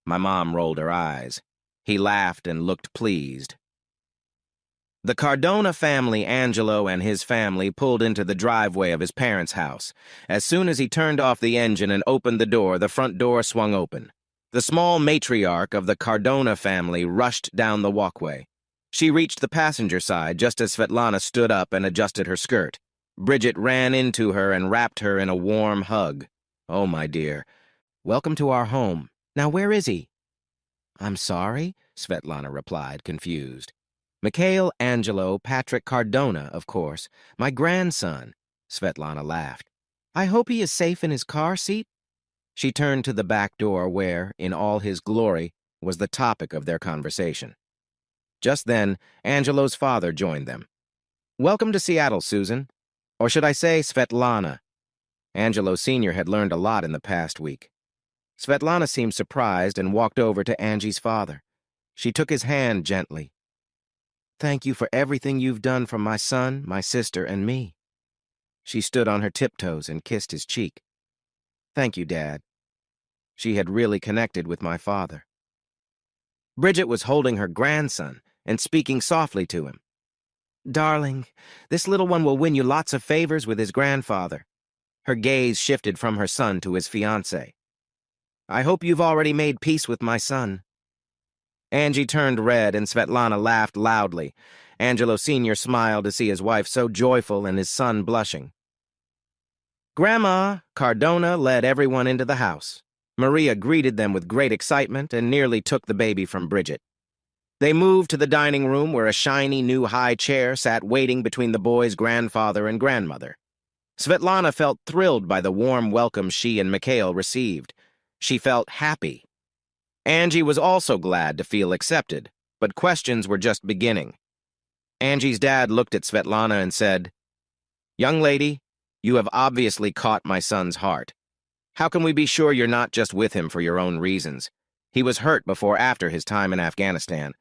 My mom rolled her eyes. He laughed and looked pleased. The Cardona family, Angelo and his family, pulled into the driveway of his parents' house. As soon as he turned off the engine and opened the door, the front door swung open. The small matriarch of the Cardona family rushed down the walkway. She reached the passenger side just as Svetlana stood up and adjusted her skirt. Bridget ran into her and wrapped her in a warm hug. "Oh, my dear. Welcome to our home. Now, where is he?" "I'm sorry," Svetlana replied, confused. "Mikhail Angelo Patrick Cardona, of course. My grandson," Svetlana laughed. "I hope he is safe in his car seat." She turned to the back door where, in all his glory, was the topic of their conversation. Just then, Angelo's father joined them. "Welcome to Seattle, Susan. Or should I say Svetlana?" Angelo Sr. had learned a lot in the past week. Svetlana seemed surprised and walked over to Angie's father. She took his hand gently. "Thank you for everything you've done for my son, my sister, and me." She stood on her tiptoes and kissed his cheek. "Thank you, Dad." She had really connected with my father. Bridget was holding her grandson and speaking softly to him. "Darling, this little one will win you lots of favors with his grandfather." Her gaze shifted from her son to his fiancée. "I hope you've already made peace with my son." Angie turned red and Svetlana laughed loudly. Angelo Sr. smiled to see his wife so joyful and his son blushing. Grandma Cardona led everyone into the house. Maria greeted them with great excitement and nearly took the baby from Bridget. They moved to the dining room where a shiny new high chair sat waiting between the boys' grandfather and grandmother. Svetlana felt thrilled by the warm welcome she and Mikhail received. She felt happy. Angie was also glad to feel accepted, but questions were just beginning. Angie's dad looked at Svetlana and said, "Young lady, you have obviously caught my son's heart. How can we be sure you're not just with him for your own reasons? He was hurt before after his time in Afghanistan.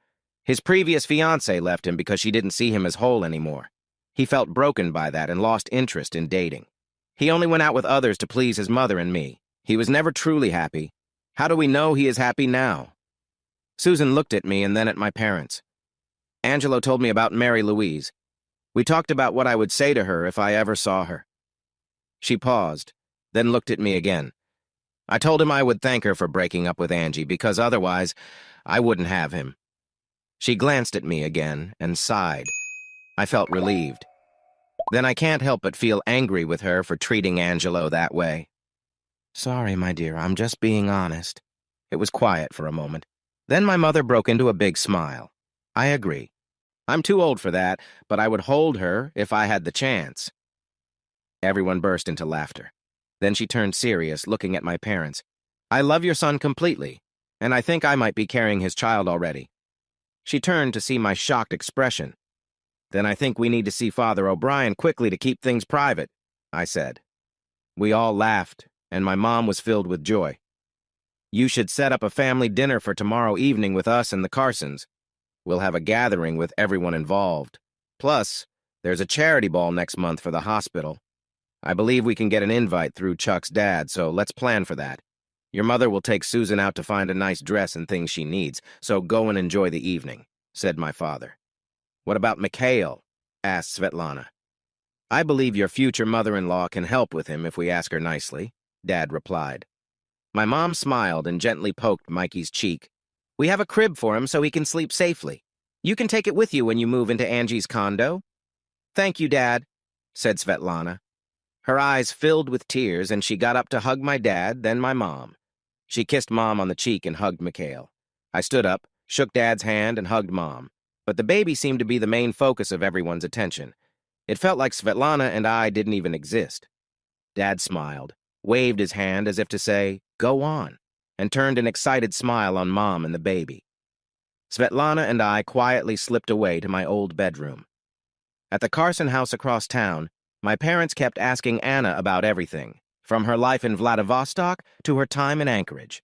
His previous fiancée left him because she didn't see him as whole anymore. He felt broken by that and lost interest in dating. He only went out with others to please his mother and me. He was never truly happy. How do we know he is happy now?" Susan looked at me and then at my parents. "Angelo told me about Mary Louise. We talked about what I would say to her if I ever saw her." She paused, then looked at me again. "I told him I would thank her for breaking up with Angie because otherwise I wouldn't have him." She glanced at me again and sighed. I felt relieved. Then I can't help but feel angry with her for treating Angelo that way. "Sorry, my dear, I'm just being honest." It was quiet for a moment. Then my mother broke into a big smile. "I agree. I'm too old for that, but I would hold her if I had the chance." Everyone burst into laughter. Then she turned serious, looking at my parents. "I love your son completely, and I think I might be carrying his child already." She turned to see my shocked expression. "Then I think we need to see Father O'Brien quickly to keep things private," I said. We all laughed, and my mom was filled with joy. "You should set up a family dinner for tomorrow evening with us and the Carsons. We'll have a gathering with everyone involved. Plus, there's a charity ball next month for the hospital. I believe we can get an invite through Chuck's dad, so let's plan for that. Your mother will take Susan out to find a nice dress and things she needs, so go and enjoy the evening," said my father. "What about Mikhail?" asked Svetlana. "I believe your future mother-in-law can help with him if we ask her nicely," Dad replied. My mom smiled and gently poked Mikey's cheek. "We have a crib for him so he can sleep safely. You can take it with you when you move into Angie's condo." "Thank you, Dad," said Svetlana. Her eyes filled with tears, and she got up to hug my dad, then my mom. She kissed Mom on the cheek and hugged Mikhail. I stood up, shook Dad's hand, and hugged Mom. But the baby seemed to be the main focus of everyone's attention. It felt like Svetlana and I didn't even exist. Dad smiled, waved his hand as if to say, "Go on," and turned an excited smile on Mom and the baby. Svetlana and I quietly slipped away to my old bedroom. At the Carson house across town, my parents kept asking Anna about everything, from her life in Vladivostok to her time in Anchorage.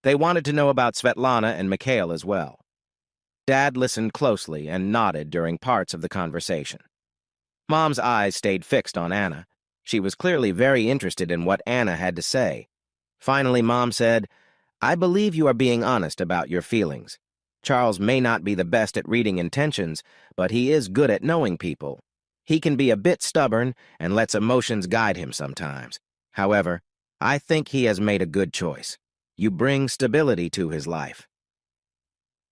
They wanted to know about Svetlana and Mikhail as well. Dad listened closely and nodded during parts of the conversation. Mom's eyes stayed fixed on Anna. She was clearly very interested in what Anna had to say. Finally, Mom said, "I believe you are being honest about your feelings. Charles may not be the best at reading intentions, but he is good at knowing people. He can be a bit stubborn and lets emotions guide him sometimes. However, I think he has made a good choice. You bring stability to his life."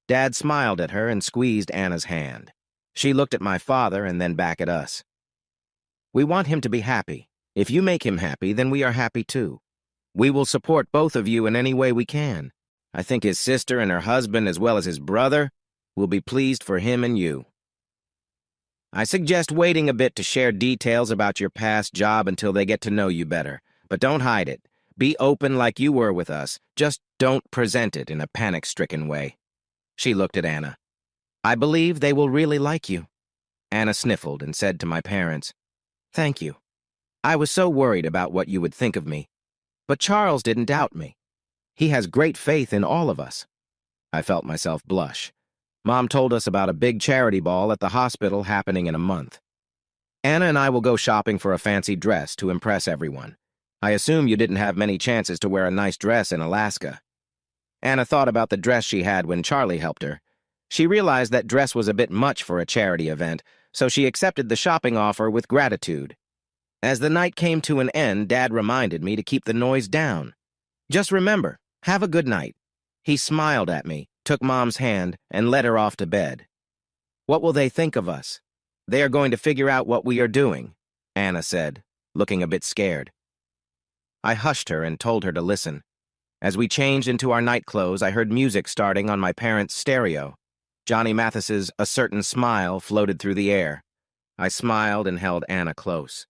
Dad smiled at her and squeezed Anna's hand. She looked at my father and then back at us. "We want him to be happy. If you make him happy, then we are happy too. We will support both of you in any way we can. I think his sister and her husband, as well as his brother, will be pleased for him and you. I suggest waiting a bit to share details about your past job until they get to know you better. But don't hide it. Be open like you were with us. Just don't present it in a panic-stricken way." She looked at Anna. I believe they will really like you. Anna sniffled and said to my parents, "Thank you. I was so worried about what you would think of me. But Charles didn't doubt me. He has great faith in all of us." I felt myself blush. Mom told us about a big charity ball at the hospital happening in a month. "Anna and I will go shopping for a fancy dress to impress everyone. I assume you didn't have many chances to wear a nice dress in Alaska." Anna thought about the dress she had when Charlie helped her. She realized that dress was a bit much for a charity event, so she accepted the shopping offer with gratitude. As the night came to an end, Dad reminded me to keep the noise down. "Just remember, have a good night." He smiled at me, took Mom's hand, and led her off to bed. "What will they think of us? They are going to figure out what we are doing," Anna said, looking a bit scared. I hushed her and told her to listen. As we changed into our night clothes, I heard music starting on my parents' stereo. Johnny Mathis's "A Certain Smile" floated through the air. I smiled and held Anna close.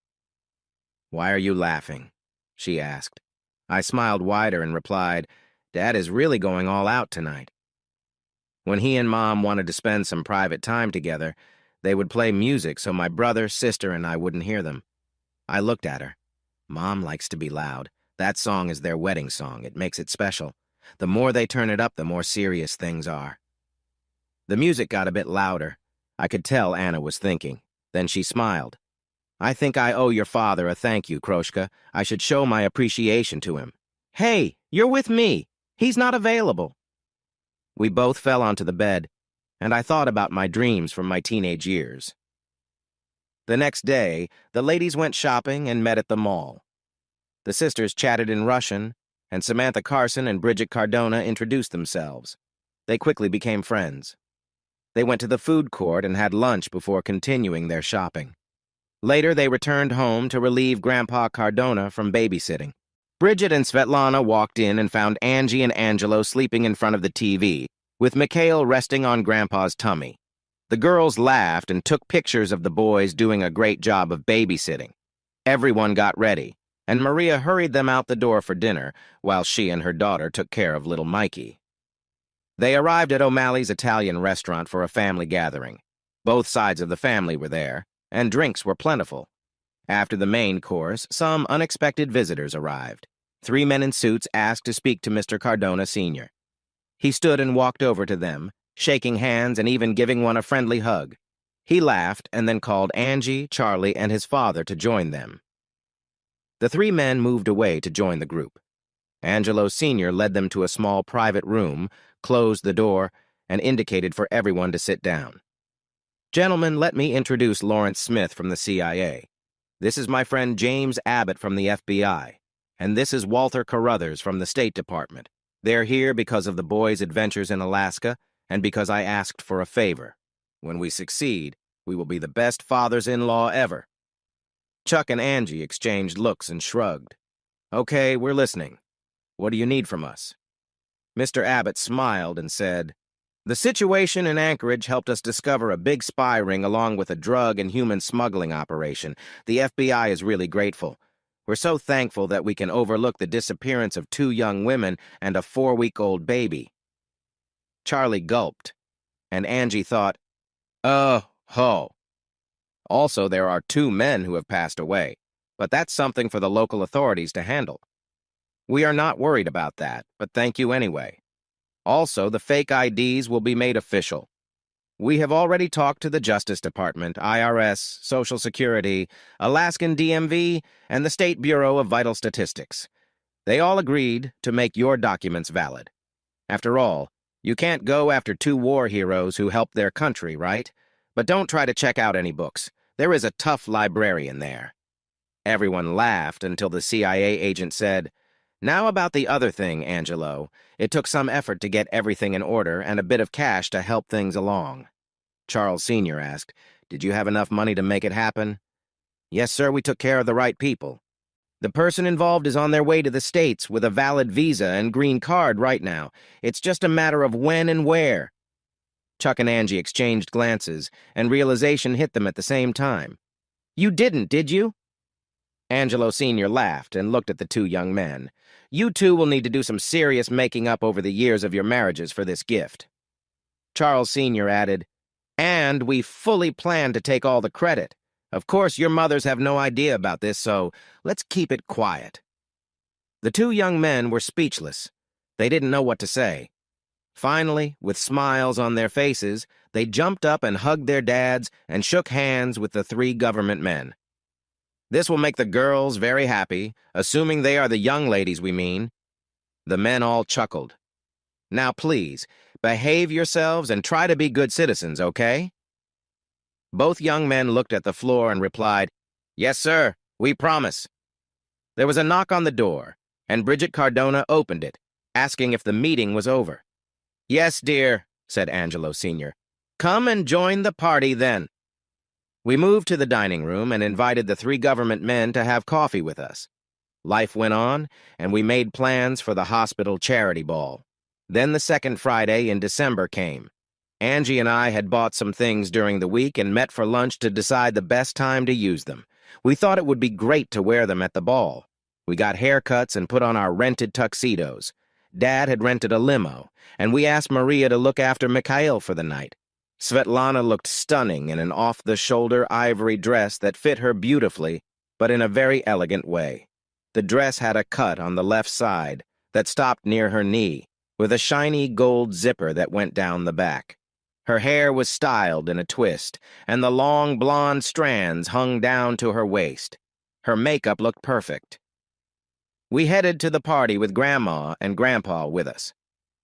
"Why are you laughing?" she asked. I smiled wider and replied, "Dad is really going all out tonight." When he and Mom wanted to spend some private time together, they would play music so my brother, sister, and I wouldn't hear them. I looked at her. Mom likes to be loud. That song is their wedding song. It makes it special. The more they turn it up, the more serious things are. The music got a bit louder. I could tell Anna was thinking. Then she smiled. "I think I owe your father a thank you, Kroshka. I should show my appreciation to him." "Hey, you're with me. He's not available." We both fell onto the bed, and I thought about my dreams from my teenage years. The next day, the ladies went shopping and met at the mall. The sisters chatted in Russian, and Samantha Carson and Bridget Cardona introduced themselves. They quickly became friends. They went to the food court and had lunch before continuing their shopping. Later, they returned home to relieve Grandpa Cardona from babysitting. Bridget and Svetlana walked in and found Angie and Angelo sleeping in front of the TV, with Mikhail resting on Grandpa's tummy. The girls laughed and took pictures of the boys doing a great job of babysitting. Everyone got ready, and Maria hurried them out the door for dinner, while she and her daughter took care of little Mikey. They arrived at O'Malley's Italian restaurant for a family gathering. Both sides of the family were there, and drinks were plentiful. After the main course, some unexpected visitors arrived. 3 men in suits asked to speak to Mr. Cardona Sr. He stood and walked over to them, shaking hands and even giving one a friendly hug. He laughed and then called Angie, Charlie, and his father to join them. The 3 men moved away to join the group. Angelo Sr. led them to a small private room, closed the door, and indicated for everyone to sit down. "Gentlemen, let me introduce Lawrence Smith from the CIA. This is my friend James Abbott from the FBI, and this is Walter Carruthers from the State Department. They're here because of the boys' adventures in Alaska and because I asked for a favor. When we succeed, we will be the best fathers-in-law ever." Chuck and Angie exchanged looks and shrugged. "Okay, we're listening. What do you need from us?" Mr. Abbott smiled and said, "The situation in Anchorage helped us discover a big spy ring along with a drug and human smuggling operation. The FBI is really grateful. We're so thankful that we can overlook the disappearance of 2 young women and a 4-week-old baby." Charlie gulped, and Angie thought, "Ho. Also, there are 2 men who have passed away, but that's something for the local authorities to handle. We are not worried about that, but thank you anyway. Also, the fake IDs will be made official. We have already talked to the Justice Department, IRS, Social Security, Alaskan DMV, and the State Bureau of Vital Statistics. They all agreed to make your documents valid. After all, you can't go after 2 war heroes who helped their country, right? But don't try to check out any books. There is a tough librarian there." Everyone laughed until the CIA agent said, "Now about the other thing, Angelo. It took some effort to get everything in order and a bit of cash to help things along." Charles Sr. asked, "Did you have enough money to make it happen?" "Yes, sir, we took care of the right people. The person involved is on their way to the States with a valid visa and green card right now. It's just a matter of when and where." Chuck and Angie exchanged glances, and realization hit them at the same time. "You didn't, did you?" Angelo Sr. laughed and looked at the 2 young men. "You 2 will need to do some serious making up over the years of your marriages for this gift." Charles Sr. added, And we fully plan to take all the credit. Of course, your mothers have no idea about this, so let's keep it quiet." The two young men were speechless. They didn't know what to say. Finally, with smiles on their faces, they jumped up and hugged their dads and shook hands with the three government men. "This will make the girls very happy, assuming they are the young ladies we mean." The men all chuckled. "Now please, behave yourselves and try to be good citizens, okay?" Both young men looked at the floor and replied, "Yes, sir, we promise." There was a knock on the door, and Bridget Cardona opened it, asking if the meeting was over. "Yes, dear," said Angelo Sr. "Come and join the party then." We moved to the dining room and invited the three government men to have coffee with us. Life went on, and we made plans for the hospital charity ball. Then the second Friday in December came. Angie and I had bought some things during the week and met for lunch to decide the best time to use them. We thought it would be great to wear them at the ball. We got haircuts and put on our rented tuxedos. Dad had rented a limo, and we asked Maria to look after Mikhail for the night. Svetlana looked stunning in an off-the-shoulder ivory dress that fit her beautifully, but in a very elegant way. The dress had a cut on the left side that stopped near her knee, with a shiny gold zipper that went down the back. Her hair was styled in a twist, and the long blonde strands hung down to her waist. Her makeup looked perfect. We headed to the party with Grandma and Grandpa with us.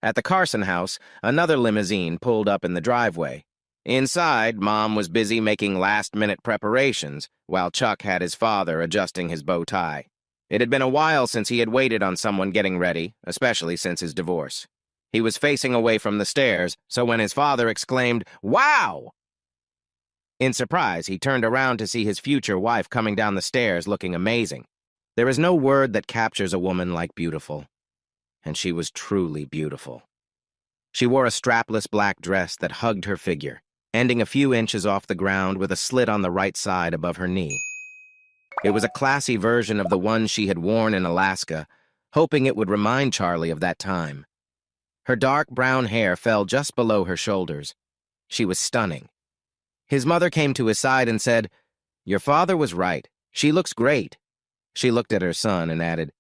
At the Carson house, another limousine pulled up in the driveway. Inside, Mom was busy making last-minute preparations, while Chuck had his father adjusting his bow tie. It had been a while since he had waited on someone getting ready, especially since his divorce. He was facing away from the stairs, so when his father exclaimed, "Wow!" in surprise, he turned around to see his future wife coming down the stairs looking amazing. There is no word that captures a woman like beautiful. And she was truly beautiful. She wore a strapless black dress that hugged her figure, ending a few inches off the ground with a slit on the right side above her knee. It was a classy version of the one she had worn in Alaska, hoping it would remind Charlie of that time. Her dark brown hair fell just below her shoulders. She was stunning. His mother came to his side and said, "Your father was right. She looks great." She looked at her son and added,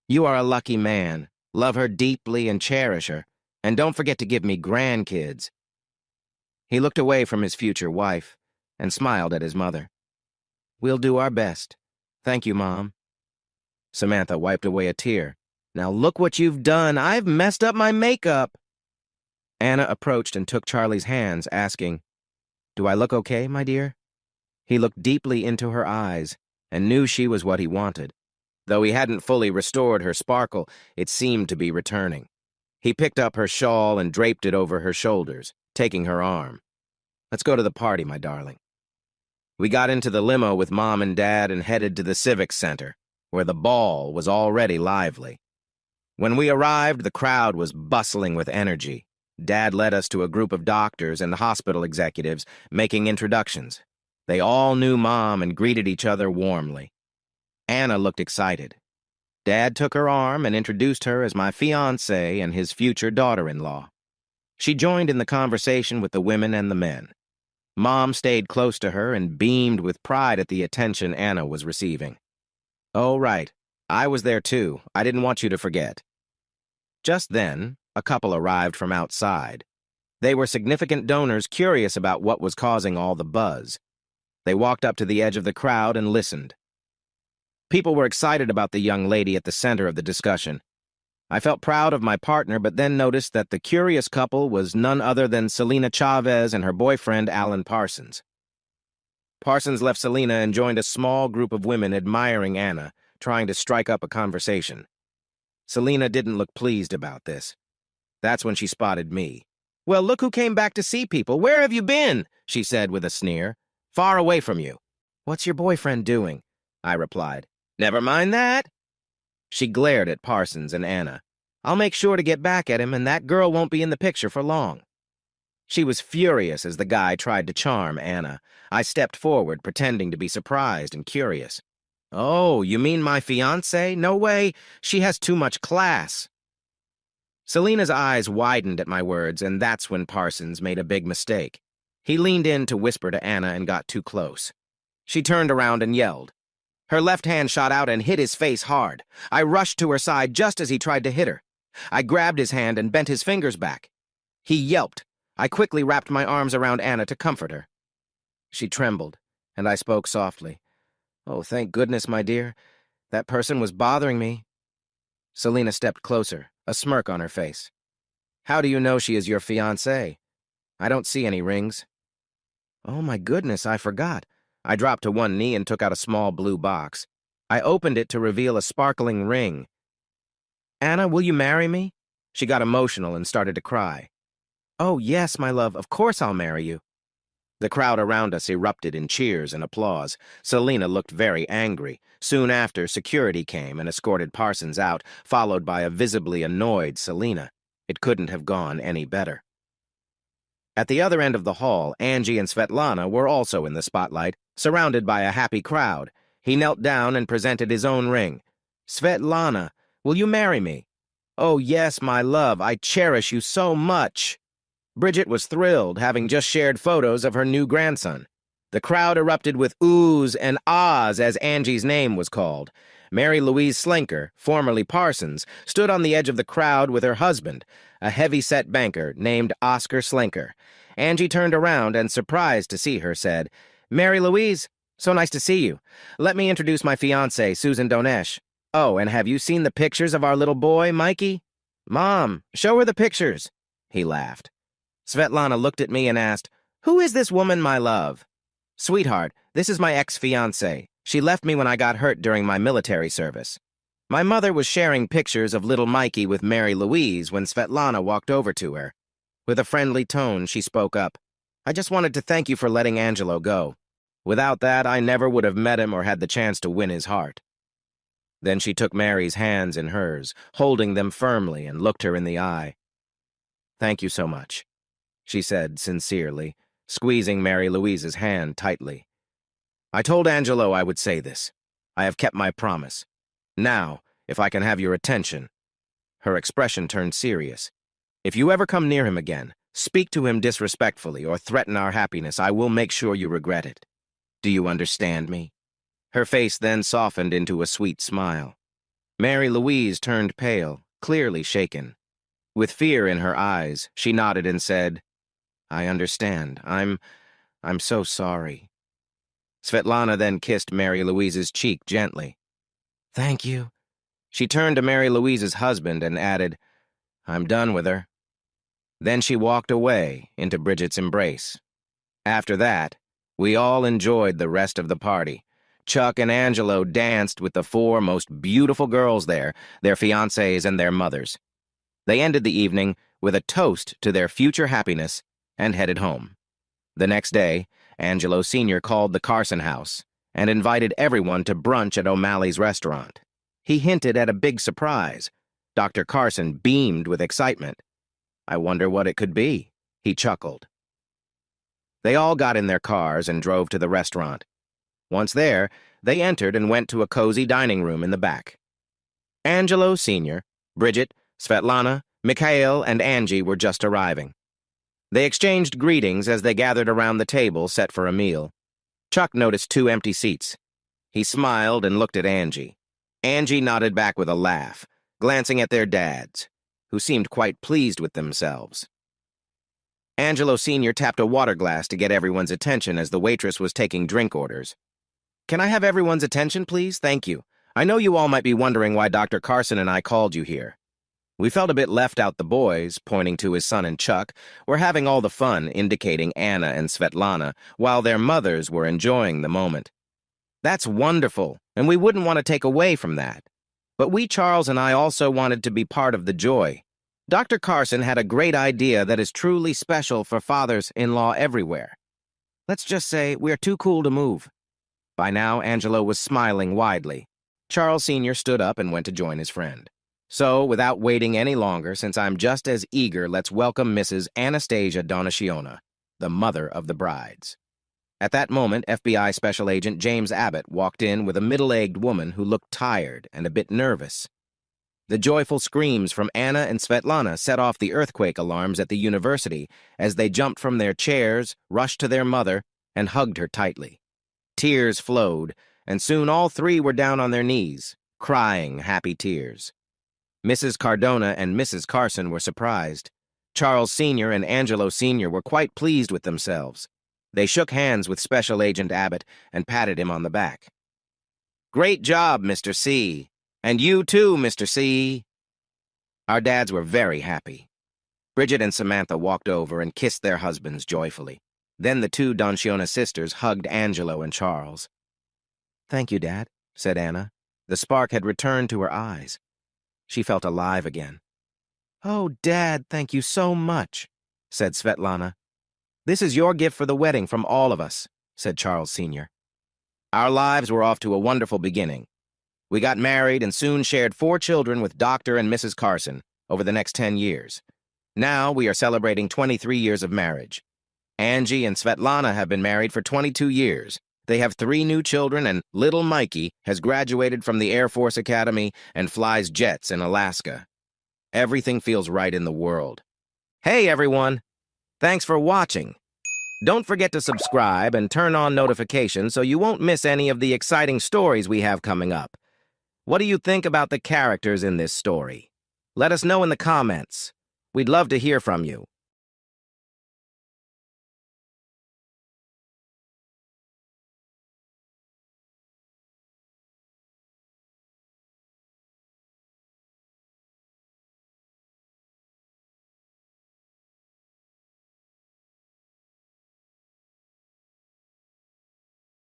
"You are a lucky man. Love her deeply and cherish her, and don't forget to give me grandkids." He looked away from his future wife and smiled at his mother. "We'll do our best. Thank you, Mom." Samantha wiped away a tear. "Now look what you've done. I've messed up my makeup." Anna approached and took Charlie's hands, asking, "Do I look okay, my dear?" He looked deeply into her eyes and knew she was what he wanted. Though he hadn't fully restored her sparkle, it seemed to be returning. He picked up her shawl and draped it over her shoulders, taking her arm. "Let's go to the party, my darling." We got into the limo with Mom and Dad and headed to the Civic Center, where the ball was already lively. When we arrived, the crowd was bustling with energy. Dad led us to a group of doctors and hospital executives making introductions. They all knew Mom and greeted each other warmly. Anna looked excited. Dad took her arm and introduced her as my fiancé and his future daughter-in-law. She joined in the conversation with the women and the men. Mom stayed close to her and beamed with pride at the attention Anna was receiving. "Oh, right. I was there too. I didn't want you to forget." Just then, a couple arrived from outside. They were significant donors curious about what was causing all the buzz. They walked up to the edge of the crowd and listened. People were excited about the young lady at the center of the discussion. I felt proud of my partner, but then noticed that the curious couple was none other than Selena Chavez and her boyfriend, Alan Parsons. Parsons left Selena and joined a small group of women admiring Anna, trying to strike up a conversation. Selena didn't look pleased about this. That's when she spotted me. "Well, look who came back to see people. Where have you been?" she said with a sneer. "Far away from you." "What's your boyfriend doing?" I replied. "Never mind that." She glared at Parsons and Anna. "I'll make sure to get back at him, and that girl won't be in the picture for long." She was furious as the guy tried to charm Anna. I stepped forward, pretending to be surprised and curious. "Oh, you mean my fiancée? No way. She has too much class." Selena's eyes widened at my words, and that's when Parsons made a big mistake. He leaned in to whisper to Anna and got too close. She turned around and yelled. Her left hand shot out and hit his face hard. I rushed to her side just as he tried to hit her. I grabbed his hand and bent his fingers back. He yelped. I quickly wrapped my arms around Anna to comfort her. She trembled, and I spoke softly. Oh, thank goodness, my dear. That person was bothering me. Selina stepped closer, a smirk on her face. How do you know she is your fiancée? I don't see any rings. Oh, my goodness, I forgot. I dropped to one knee and took out a small blue box. I opened it to reveal a sparkling ring. Anna, will you marry me? She got emotional and started to cry. Oh, yes, my love, of course I'll marry you. The crowd around us erupted in cheers and applause. Selina looked very angry. Soon after, security came and escorted Parsons out, followed by a visibly annoyed Selina. It couldn't have gone any better. At the other end of the hall, Angie and Svetlana were also in the spotlight, surrounded by a happy crowd. He knelt down and presented his own ring. Svetlana, will you marry me? Oh, yes, my love, I cherish you so much. Bridget was thrilled, having just shared photos of her new grandson. The crowd erupted with oohs and ahs as Angie's name was called. Mary Louise Slinker, formerly Parsons, stood on the edge of the crowd with her husband, a heavy-set banker named Oscar Slinker. Angie turned around and, surprised to see her, said, Mary Louise, so nice to see you. Let me introduce my fiancée, Susan Donesh. Oh, and have you seen the pictures of our little boy, Mikey? Mom, show her the pictures. He laughed. Svetlana looked at me and asked, Who is this woman, my love? Sweetheart, this is my ex-fiancée. She left me when I got hurt during my military service. My mother was sharing pictures of little Mikey with Mary Louise when Svetlana walked over to her. With a friendly tone, she spoke up. I just wanted to thank you for letting Angelo go. Without that, I never would have met him or had the chance to win his heart. Then she took Mary's hands in hers, holding them firmly, and looked her in the eye. Thank you so much, she said sincerely, squeezing Mary Louise's hand tightly. I told Angelo I would say this. I have kept my promise. Now, if I can have your attention. Her expression turned serious. If you ever come near him again, speak to him disrespectfully or threaten our happiness, I will make sure you regret it. Do you understand me? Her face then softened into a sweet smile. Mary Louise turned pale, clearly shaken. With fear in her eyes, she nodded and said, I understand. I'm so sorry. Svetlana then kissed Mary Louise's cheek gently. Thank you. She turned to Mary Louise's husband and added, I'm done with her. Then she walked away into Bridget's embrace. After that, we all enjoyed the rest of the party. Chuck and Angelo danced with the four most beautiful girls there, their fiancés and their mothers. They ended the evening with a toast to their future happiness and headed home. The next day, Angelo Sr. called the Carson house and invited everyone to brunch at O'Malley's restaurant. He hinted at a big surprise. Dr. Carson beamed with excitement. I wonder what it could be, he chuckled. They all got in their cars and drove to the restaurant. Once there, they entered and went to a cozy dining room in the back. Angelo Sr., Bridget, Svetlana, Mikhail, and Angie were just arriving. They exchanged greetings as they gathered around the table set for a meal. Chuck noticed 2 empty seats. He smiled and looked at Angie. Angie nodded back with a laugh, glancing at their dads, who seemed quite pleased with themselves. Angelo Sr. tapped a water glass to get everyone's attention as the waitress was taking drink orders. Can I have everyone's attention, please? Thank you. I know you all might be wondering why Dr. Carson and I called you here. We felt a bit left out. The boys, pointing to his son and Chuck, were having all the fun, indicating Anna and Svetlana, while their mothers were enjoying the moment. That's wonderful, and we wouldn't want to take away from that. But we, Charles and I, also wanted to be part of the joy. Dr. Carson had a great idea that is truly special for fathers-in-law everywhere. Let's just say we're too cool to move. By now, Angelo was smiling widely. Charles Sr. stood up and went to join his friend. So, without waiting any longer, since I'm just as eager, let's welcome Mrs. Anastasia Donaciona, the mother of the brides. At that moment, FBI Special Agent James Abbott walked in with a middle-aged woman who looked tired and a bit nervous. The joyful screams from Anna and Svetlana set off the earthquake alarms at the university as they jumped from their chairs, rushed to their mother, and hugged her tightly. Tears flowed, and soon all three were down on their knees, crying happy tears. Mrs. Cardona and Mrs. Carson were surprised. Charles Sr. and Angelo Sr. were quite pleased with themselves. They shook hands with Special Agent Abbott and patted him on the back. "Great job, Mr. C. And you too, Mr. C." Our dads were very happy. Bridget and Samantha walked over and kissed their husbands joyfully. Then the two Donciona sisters hugged Angelo and Charles. "Thank you, Dad," said Anna. The spark had returned to her eyes. She felt alive again. "Oh, Dad, thank you so much," said Svetlana. "This is your gift for the wedding from all of us," said Charles Sr. Our lives were off to a wonderful beginning. We got married and soon shared 4 children with Dr. and Mrs. Carson over the next 10 years. Now we are celebrating 23 years of marriage. Angie and Svetlana have been married for 22 years. They have 3 new children, and little Mikey has graduated from the Air Force Academy and flies jets in Alaska. Everything feels right in the world. Hey, everyone! Thanks for watching. Don't forget to subscribe and turn on notifications so you won't miss any of the exciting stories we have coming up. What do you think about the characters in this story? Let us know in the comments. We'd love to hear from you.